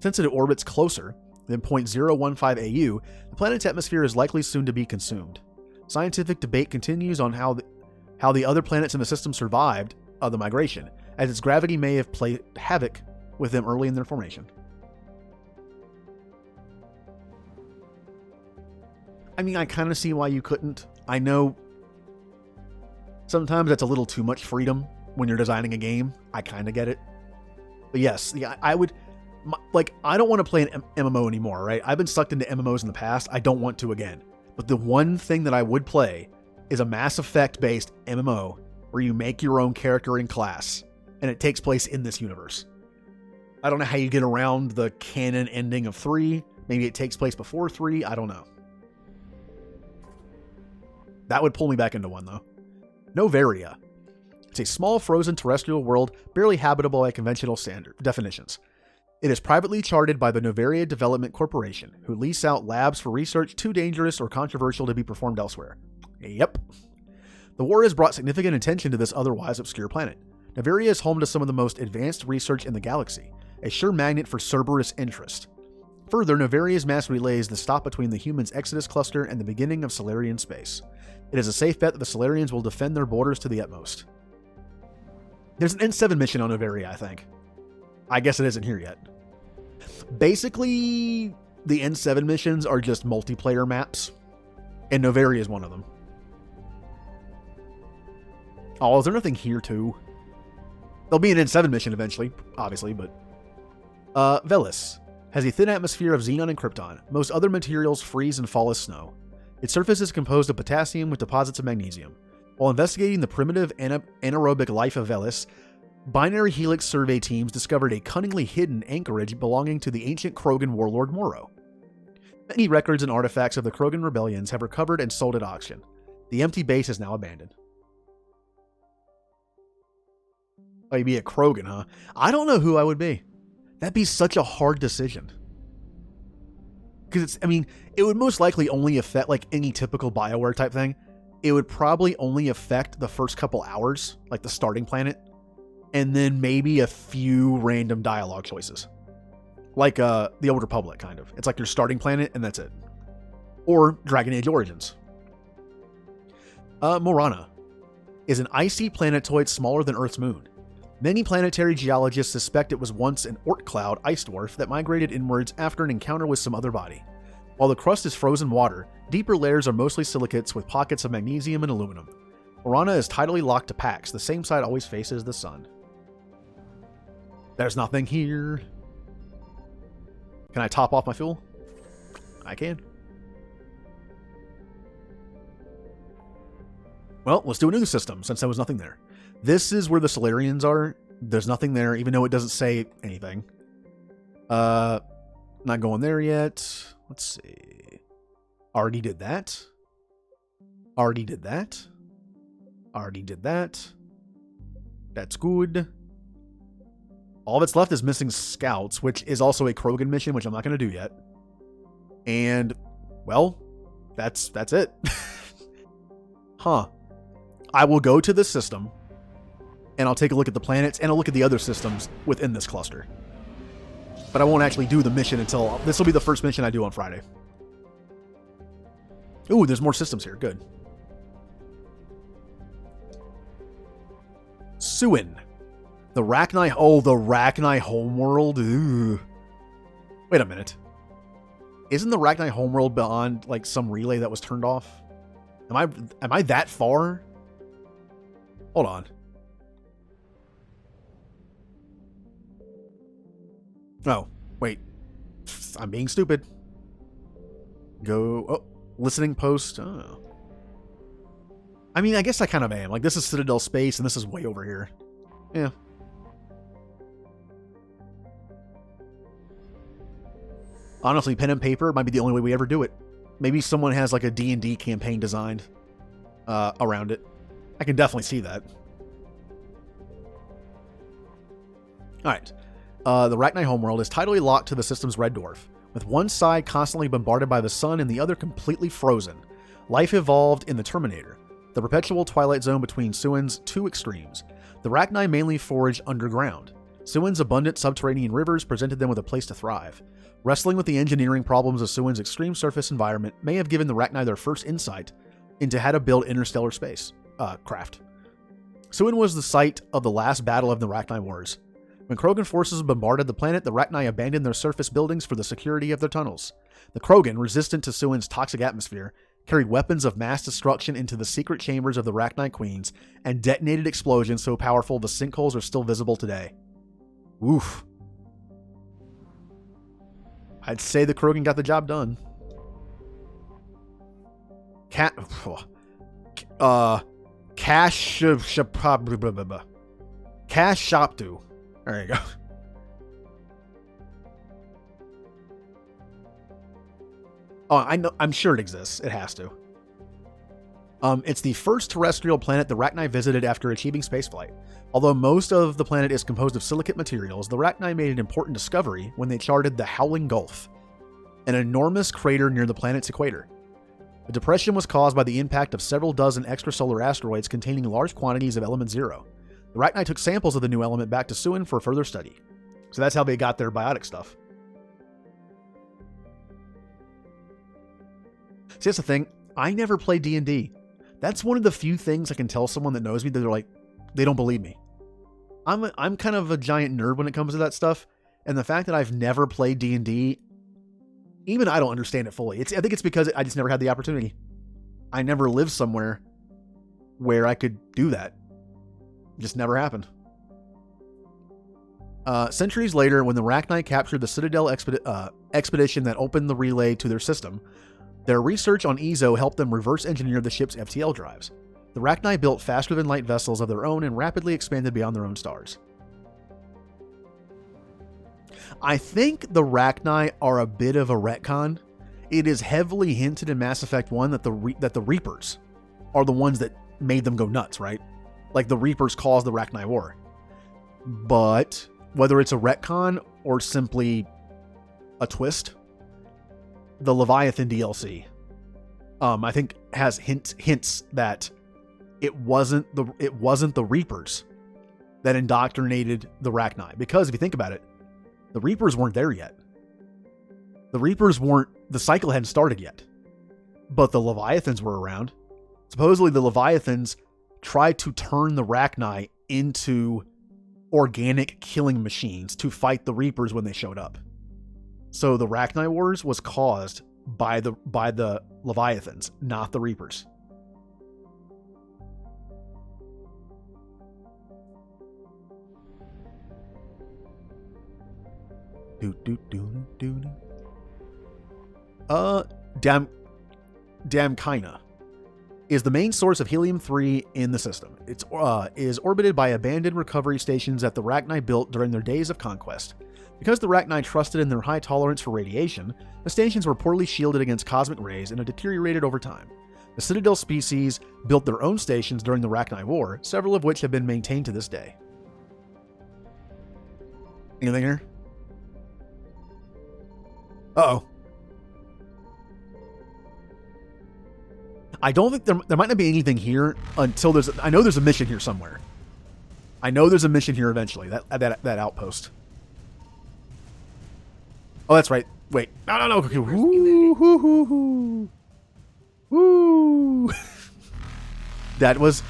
Since it orbits closer than 0.015 AU, the planet's atmosphere is likely soon to be consumed. Scientific debate continues on how the other planets in the system survived the migration, as its gravity may have played havoc with them early in their formation. I mean, I kind of see why you couldn't. I know sometimes that's a little too much freedom when you're designing a game. I kind of get it. But yes, I would... I don't want to play an MMO anymore, right? I've been sucked into MMOs in the past. I don't want to again. But the one thing that I would play is a Mass Effect-based MMO where you make your own character and class, and it takes place in this universe. I don't know how you get around the canon ending of 3. Maybe it takes place before 3. I don't know. That would pull me back into 1, though. Novaria. It's a small frozen terrestrial world barely habitable by conventional definitions. It is privately charted by the Novaria Development Corporation, who lease out labs for research too dangerous or controversial to be performed elsewhere. Yep. The war has brought significant attention to this otherwise obscure planet. Novaria is home to some of the most advanced research in the galaxy, a sure magnet for Cerberus interest. Further, Novaria's mass relay is the stop between the humans' Exodus cluster and the beginning of Solarian space. It is a safe bet that the Solarians will defend their borders to the utmost. There's an N7 mission on Novaria, I think. I guess it isn't here yet. Basically, the N7 missions are just multiplayer maps, and Novaria is one of them. Oh, is there nothing here too? There'll be an N7 mission eventually, obviously, but... Velis has a thin atmosphere of xenon and krypton. Most other materials freeze and fall as snow. Its surface is composed of potassium with deposits of magnesium. While investigating the primitive anaerobic life of Velis, Binary Helix survey teams discovered a cunningly hidden anchorage belonging to the ancient Krogan warlord Moro. Many records and artifacts of the Krogan rebellions have recovered and sold at auction. The empty base is now abandoned. Oh, you'd be a Krogan, huh? I don't know who I would be. That'd be such a hard decision. Because it would most likely only affect, any typical BioWare type thing. It would probably only affect the first couple hours, like the starting planet. And then maybe a few random dialogue choices. Like the Old Republic, kind of. It's like your starting planet, and that's it. or Dragon Age Origins. Morana is an icy planetoid smaller than Earth's moon. Many planetary geologists suspect it was once an Oort cloud ice dwarf that migrated inwards after an encounter with some other body. While the crust is frozen water, deeper layers are mostly silicates with pockets of magnesium and aluminum. Morana is tidally locked to Pax. The same side always faces the sun. There's nothing here. Can I top off my fuel? I can. Well, let's do a new system, since there was nothing there. This is where the Solarians are. There's nothing there, even though it doesn't say anything. Not going there yet. Let's see. Already did that. Already did that. Already did that. That's good. All that's left is missing scouts, which is also a Krogan mission, which I'm not going to do yet. And, well, that's it. Huh. I will go to this system, and I'll take a look at the planets, and I'll look at the other systems within this cluster. But I won't actually do the mission until... This will be the first mission I do on Friday. Ooh, there's more systems here. Good. Suin. The Rachni... Oh, the Rachni homeworld. Ooh. Wait a minute. Isn't the Rachni homeworld beyond, like, some relay that was turned off? Am I that far? Hold on. Oh, wait. I'm being stupid. Go... Oh, listening post. Oh. I mean, I guess I kind of am. Like, this is Citadel space, and this is way over here. Yeah. Honestly, pen and paper might be the only way we ever do it. Maybe someone has, like, a D&D campaign designed around it. I can definitely see that. Alright. The Rachni homeworld is tidally locked to the system's red dwarf, with one side constantly bombarded by the sun and the other completely frozen. Life evolved in the Terminator, the perpetual twilight zone between Suin's two extremes. The Rachni mainly foraged underground. Suin's abundant subterranean rivers presented them with a place to thrive. Wrestling with the engineering problems of Suin's extreme surface environment may have given the Rachni their first insight into how to build interstellar space craft. Suin was the site of the last battle of the Rachni Wars. When Krogan forces bombarded the planet, the Rachni abandoned their surface buildings for the security of their tunnels. The Krogan, resistant to Suin's toxic atmosphere, carried weapons of mass destruction into the secret chambers of the Rachni Queens and detonated explosions so powerful the sinkholes are still visible today. Oof. I'd say the Krogan got the job done. Cash Shoptu. There you go. Oh, I know. I'm sure it exists. It has to. It's the first terrestrial planet the Rachni visited after achieving spaceflight. Although most of the planet is composed of silicate materials, the Rachni made an important discovery when they charted the Howling Gulf, an enormous crater near the planet's equator. The depression was caused by the impact of several dozen extrasolar asteroids containing large quantities of element zero. The Rachni took samples of the new element back to Suin for further study. So that's how they got their biotic stuff. See, that's the thing. I never played D&D. That's one of the few things I can tell someone that knows me that they're like, they don't believe me. I'm kind of a giant nerd when it comes to that stuff. And the fact that I've never played D&D, even I don't understand it fully. I think it's because I just never had the opportunity. I never lived somewhere where I could do that. It just never happened. Centuries later, when the Rachni captured the Citadel expedition that opened the relay to their system, their research on EZO helped them reverse engineer the ship's FTL drives. The Rachni built faster-than-light vessels of their own and rapidly expanded beyond their own stars. I think the Rachni are a bit of a retcon. It is heavily hinted in Mass Effect 1 that the Reapers are the ones that made them go nuts, right? Like the Reapers caused the Rachni War. But whether it's a retcon or simply a twist, the Leviathan DLC, I think has hints that it wasn't the Reapers that indoctrinated the Rachni. Because if you think about it, the Reapers weren't there yet. The cycle hadn't started yet. but the Leviathans were around. Supposedly the Leviathans tried to turn the Rachni into organic killing machines to fight the Reapers when they showed up. So the Rachni Wars was caused by the Leviathans, not the Reapers. Damkina is the main source of helium-3 in the system. It is orbited by abandoned recovery stations that the Rachni built during their days of conquest. Because the Rachni trusted in their high tolerance for radiation, the stations were poorly shielded against cosmic rays and have deteriorated over time. The Citadel species built their own stations during the Rachni War, several of which have been maintained to this day. Anything here? Uh-oh. I don't think there might not be anything here until I know there's a mission here somewhere. I know there's a mission here eventually, that outpost. Oh, that's right. Wait. No. Okay. Woo. That was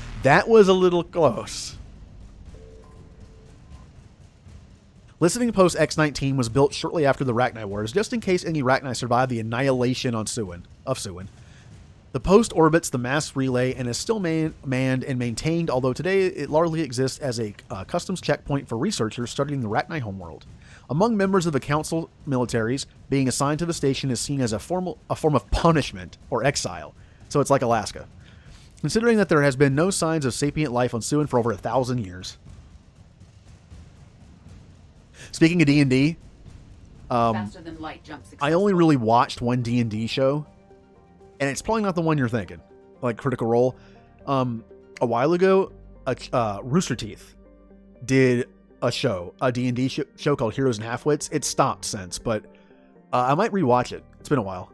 a little close. Listening Post X-19 was built shortly after the Rachni Wars, just in case any Rachni survived the annihilation of Suin. The post orbits the mass relay and is still manned and maintained, although today it largely exists as a customs checkpoint for researchers studying the Rachni homeworld. Among members of the Council militaries, being assigned to the station is seen as a form of punishment or exile, so it's like Alaska. Considering that there has been no signs of sapient life on Suin for over 1,000 years. Speaking of D&D, Faster than light jump I only really watched one D&D show, and it's probably not the one you're thinking, like Critical Role. A while ago, Rooster Teeth did a D&D show called Heroes and Halfwits. It's stopped since, but I might rewatch it. It's been a while.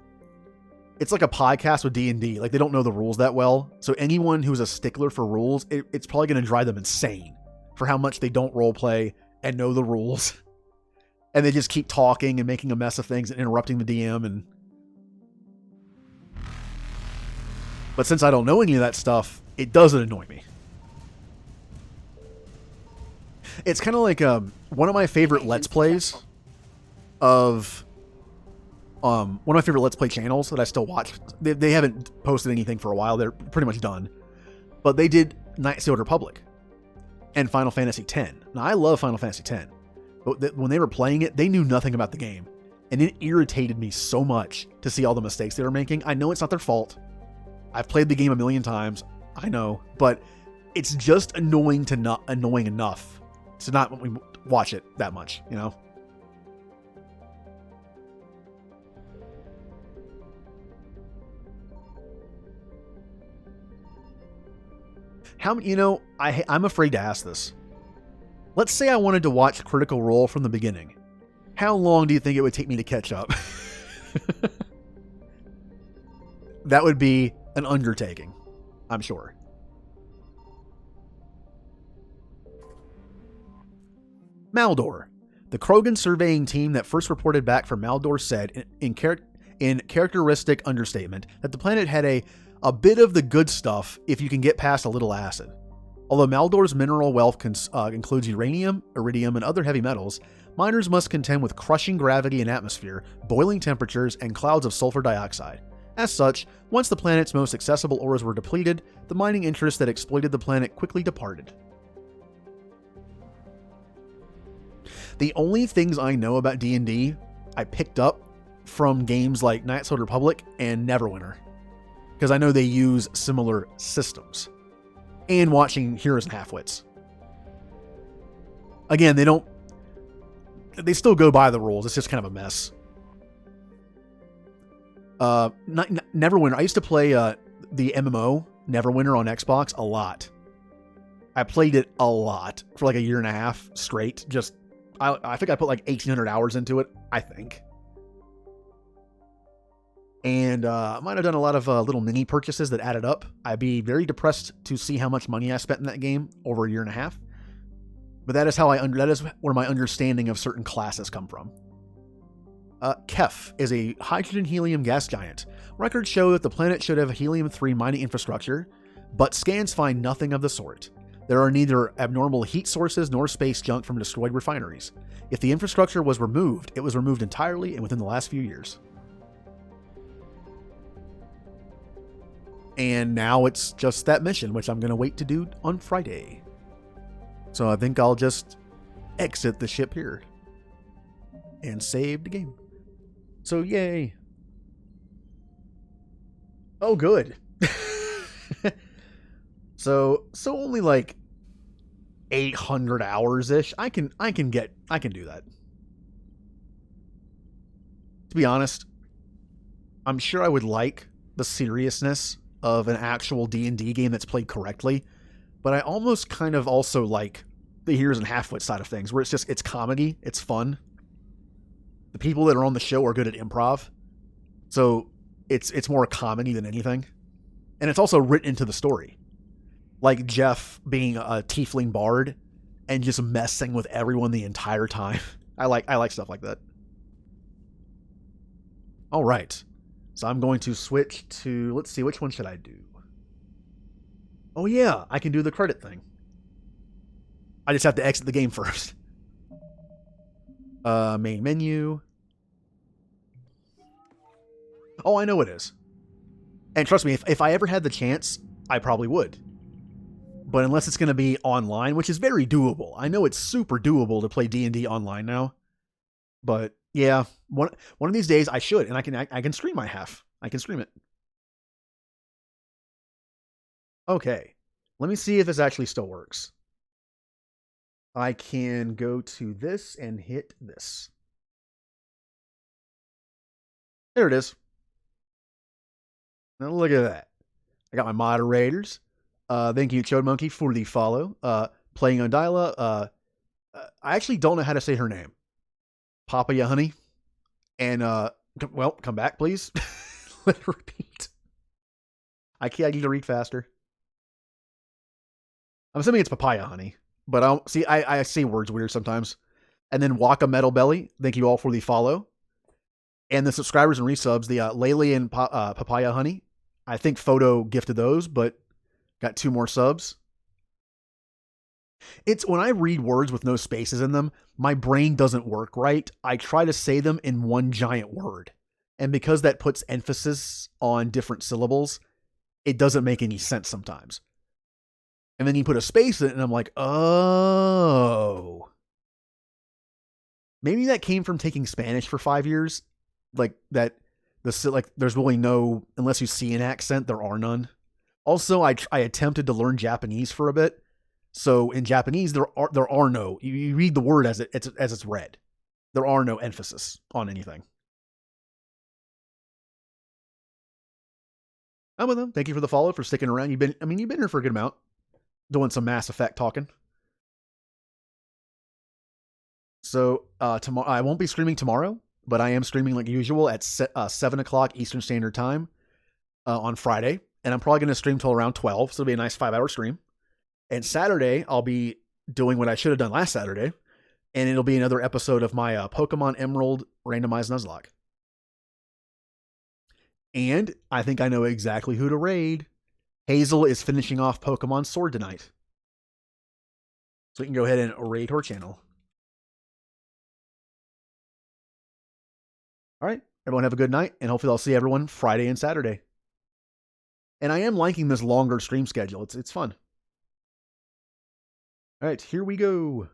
It's like a podcast with D&D. Like, they don't know the rules that well, so anyone who's a stickler for rules, it's probably going to drive them insane for how much they don't roleplay and know the rules. And they just keep talking and making a mess of things and interrupting the DM. But since I don't know any of that stuff, it doesn't annoy me. It's kind of like one of my favorite Let's Plays of one of my favorite Let's Play channels that I still watch. They haven't posted anything for a while. They're pretty much done. But they did Knights of the Old Republic and Final Fantasy X. Now, I love Final Fantasy X. But when they were playing it, they knew nothing about the game. And it irritated me so much to see all the mistakes they were making. I know it's not their fault. I've played the game a million times. I know. But it's just annoying enough to not watch it that much, you know? I'm afraid to ask this. Let's say I wanted to watch Critical Role from the beginning. How long do you think it would take me to catch up? That would be an undertaking, I'm sure. Maldor. The Krogan surveying team that first reported back from Maldor said, in characteristic understatement, that the planet had a bit of the good stuff if you can get past a little acid. Although Maldor's mineral wealth includes uranium, iridium, and other heavy metals, miners must contend with crushing gravity and atmosphere, boiling temperatures, and clouds of sulfur dioxide. As such, once the planet's most accessible ores were depleted, the mining interests that exploited the planet quickly departed. The only things I know about D&D I picked up from games like Knights of the Old Republic and Neverwinter, because I know they use similar systems. And watching Heroes and Halfwits. Again, they still go by the rules. It's just kind of a mess. Neverwinter. I used to play the MMO Neverwinter on Xbox a lot. I played it a lot for like a year and a half straight. I think I put like 1,800 hours into it, I think. And I might have done a lot of little mini purchases that added up. I'd be very depressed to see how much money I spent in that game over a year and a half. But that is where my understanding of certain classes come from. Kef is a hydrogen-helium gas giant. Records show that the planet should have a helium-3 mining infrastructure, but scans find nothing of the sort. There are neither abnormal heat sources nor space junk from destroyed refineries. If the infrastructure was removed, it was removed entirely and within the last few years. And now it's just that mission, which I'm going to wait to do on Friday. So I think I'll just exit the ship here and save the game. So yay. Oh, good. So only like 800 hours ish. I can do that. To be honest, I'm sure I would like the seriousness of an actual D&D game that's played correctly, but I almost kind of also like the heroes and half-wit side of things, where it's comedy, it's fun. The people that are on the show are good at improv, so it's more a comedy than anything, and it's also written into the story. Like Jeff being a tiefling bard and just messing with everyone the entire time. I like stuff like that. All right. So I'm going to switch to, let's see, which one should I do? Oh yeah, I can do the credit thing. I just have to exit the game first. Main menu. Oh, I know it is. And trust me, if I ever had the chance, I probably would. But unless it's going to be online, which is very doable. I know it's super doable to play D&D online now. But yeah, one of these days I should, and I can stream my half. I can stream it. Okay, let me see if this actually still works. I can go to this and hit this. There it is. Now look at that. I got my moderators. Thank you, Chode Monkey, for the follow. Playing on Dyla. I actually don't know how to say her name. Papaya Honey. And, well, come back, please. Let it repeat. I need to read faster. I'm assuming it's Papaya Honey. But I say words weird sometimes. And then Waka Metal Belly. Thank you all for the follow. And the subscribers and resubs, the Laylee and Papaya Honey. I think Photo gifted those, but got 2 more subs. It's when I read words with no spaces in them, my brain doesn't work right. I try to say them in one giant word. And because that puts emphasis on different syllables, it doesn't make any sense sometimes. And then you put a space in it, and I'm like, oh. Maybe that came from taking Spanish for 5 years. Like that, there's really no, unless you see an accent, there are none. Also, I attempted to learn Japanese for a bit. So in Japanese, there are no, you read the word as it's read. There are no emphasis on anything. I'm with them. Thank you for the follow, for sticking around. You've been here for a good amount. Doing some Mass Effect talking. So tomorrow, I won't be streaming tomorrow, but I am streaming like usual at 7 o'clock Eastern Standard Time on Friday. And I'm probably going to stream till around 12, so it'll be a nice 5-hour stream. And Saturday, I'll be doing what I should have done last Saturday, and it'll be another episode of my Pokemon Emerald Randomized Nuzlocke. And I think I know exactly who to raid. Hazel is finishing off Pokemon Sword tonight. So you can go ahead and raid her channel. All right, everyone have a good night, and hopefully I'll see everyone Friday and Saturday. And I am liking this longer stream schedule. It's fun. All right, here we go.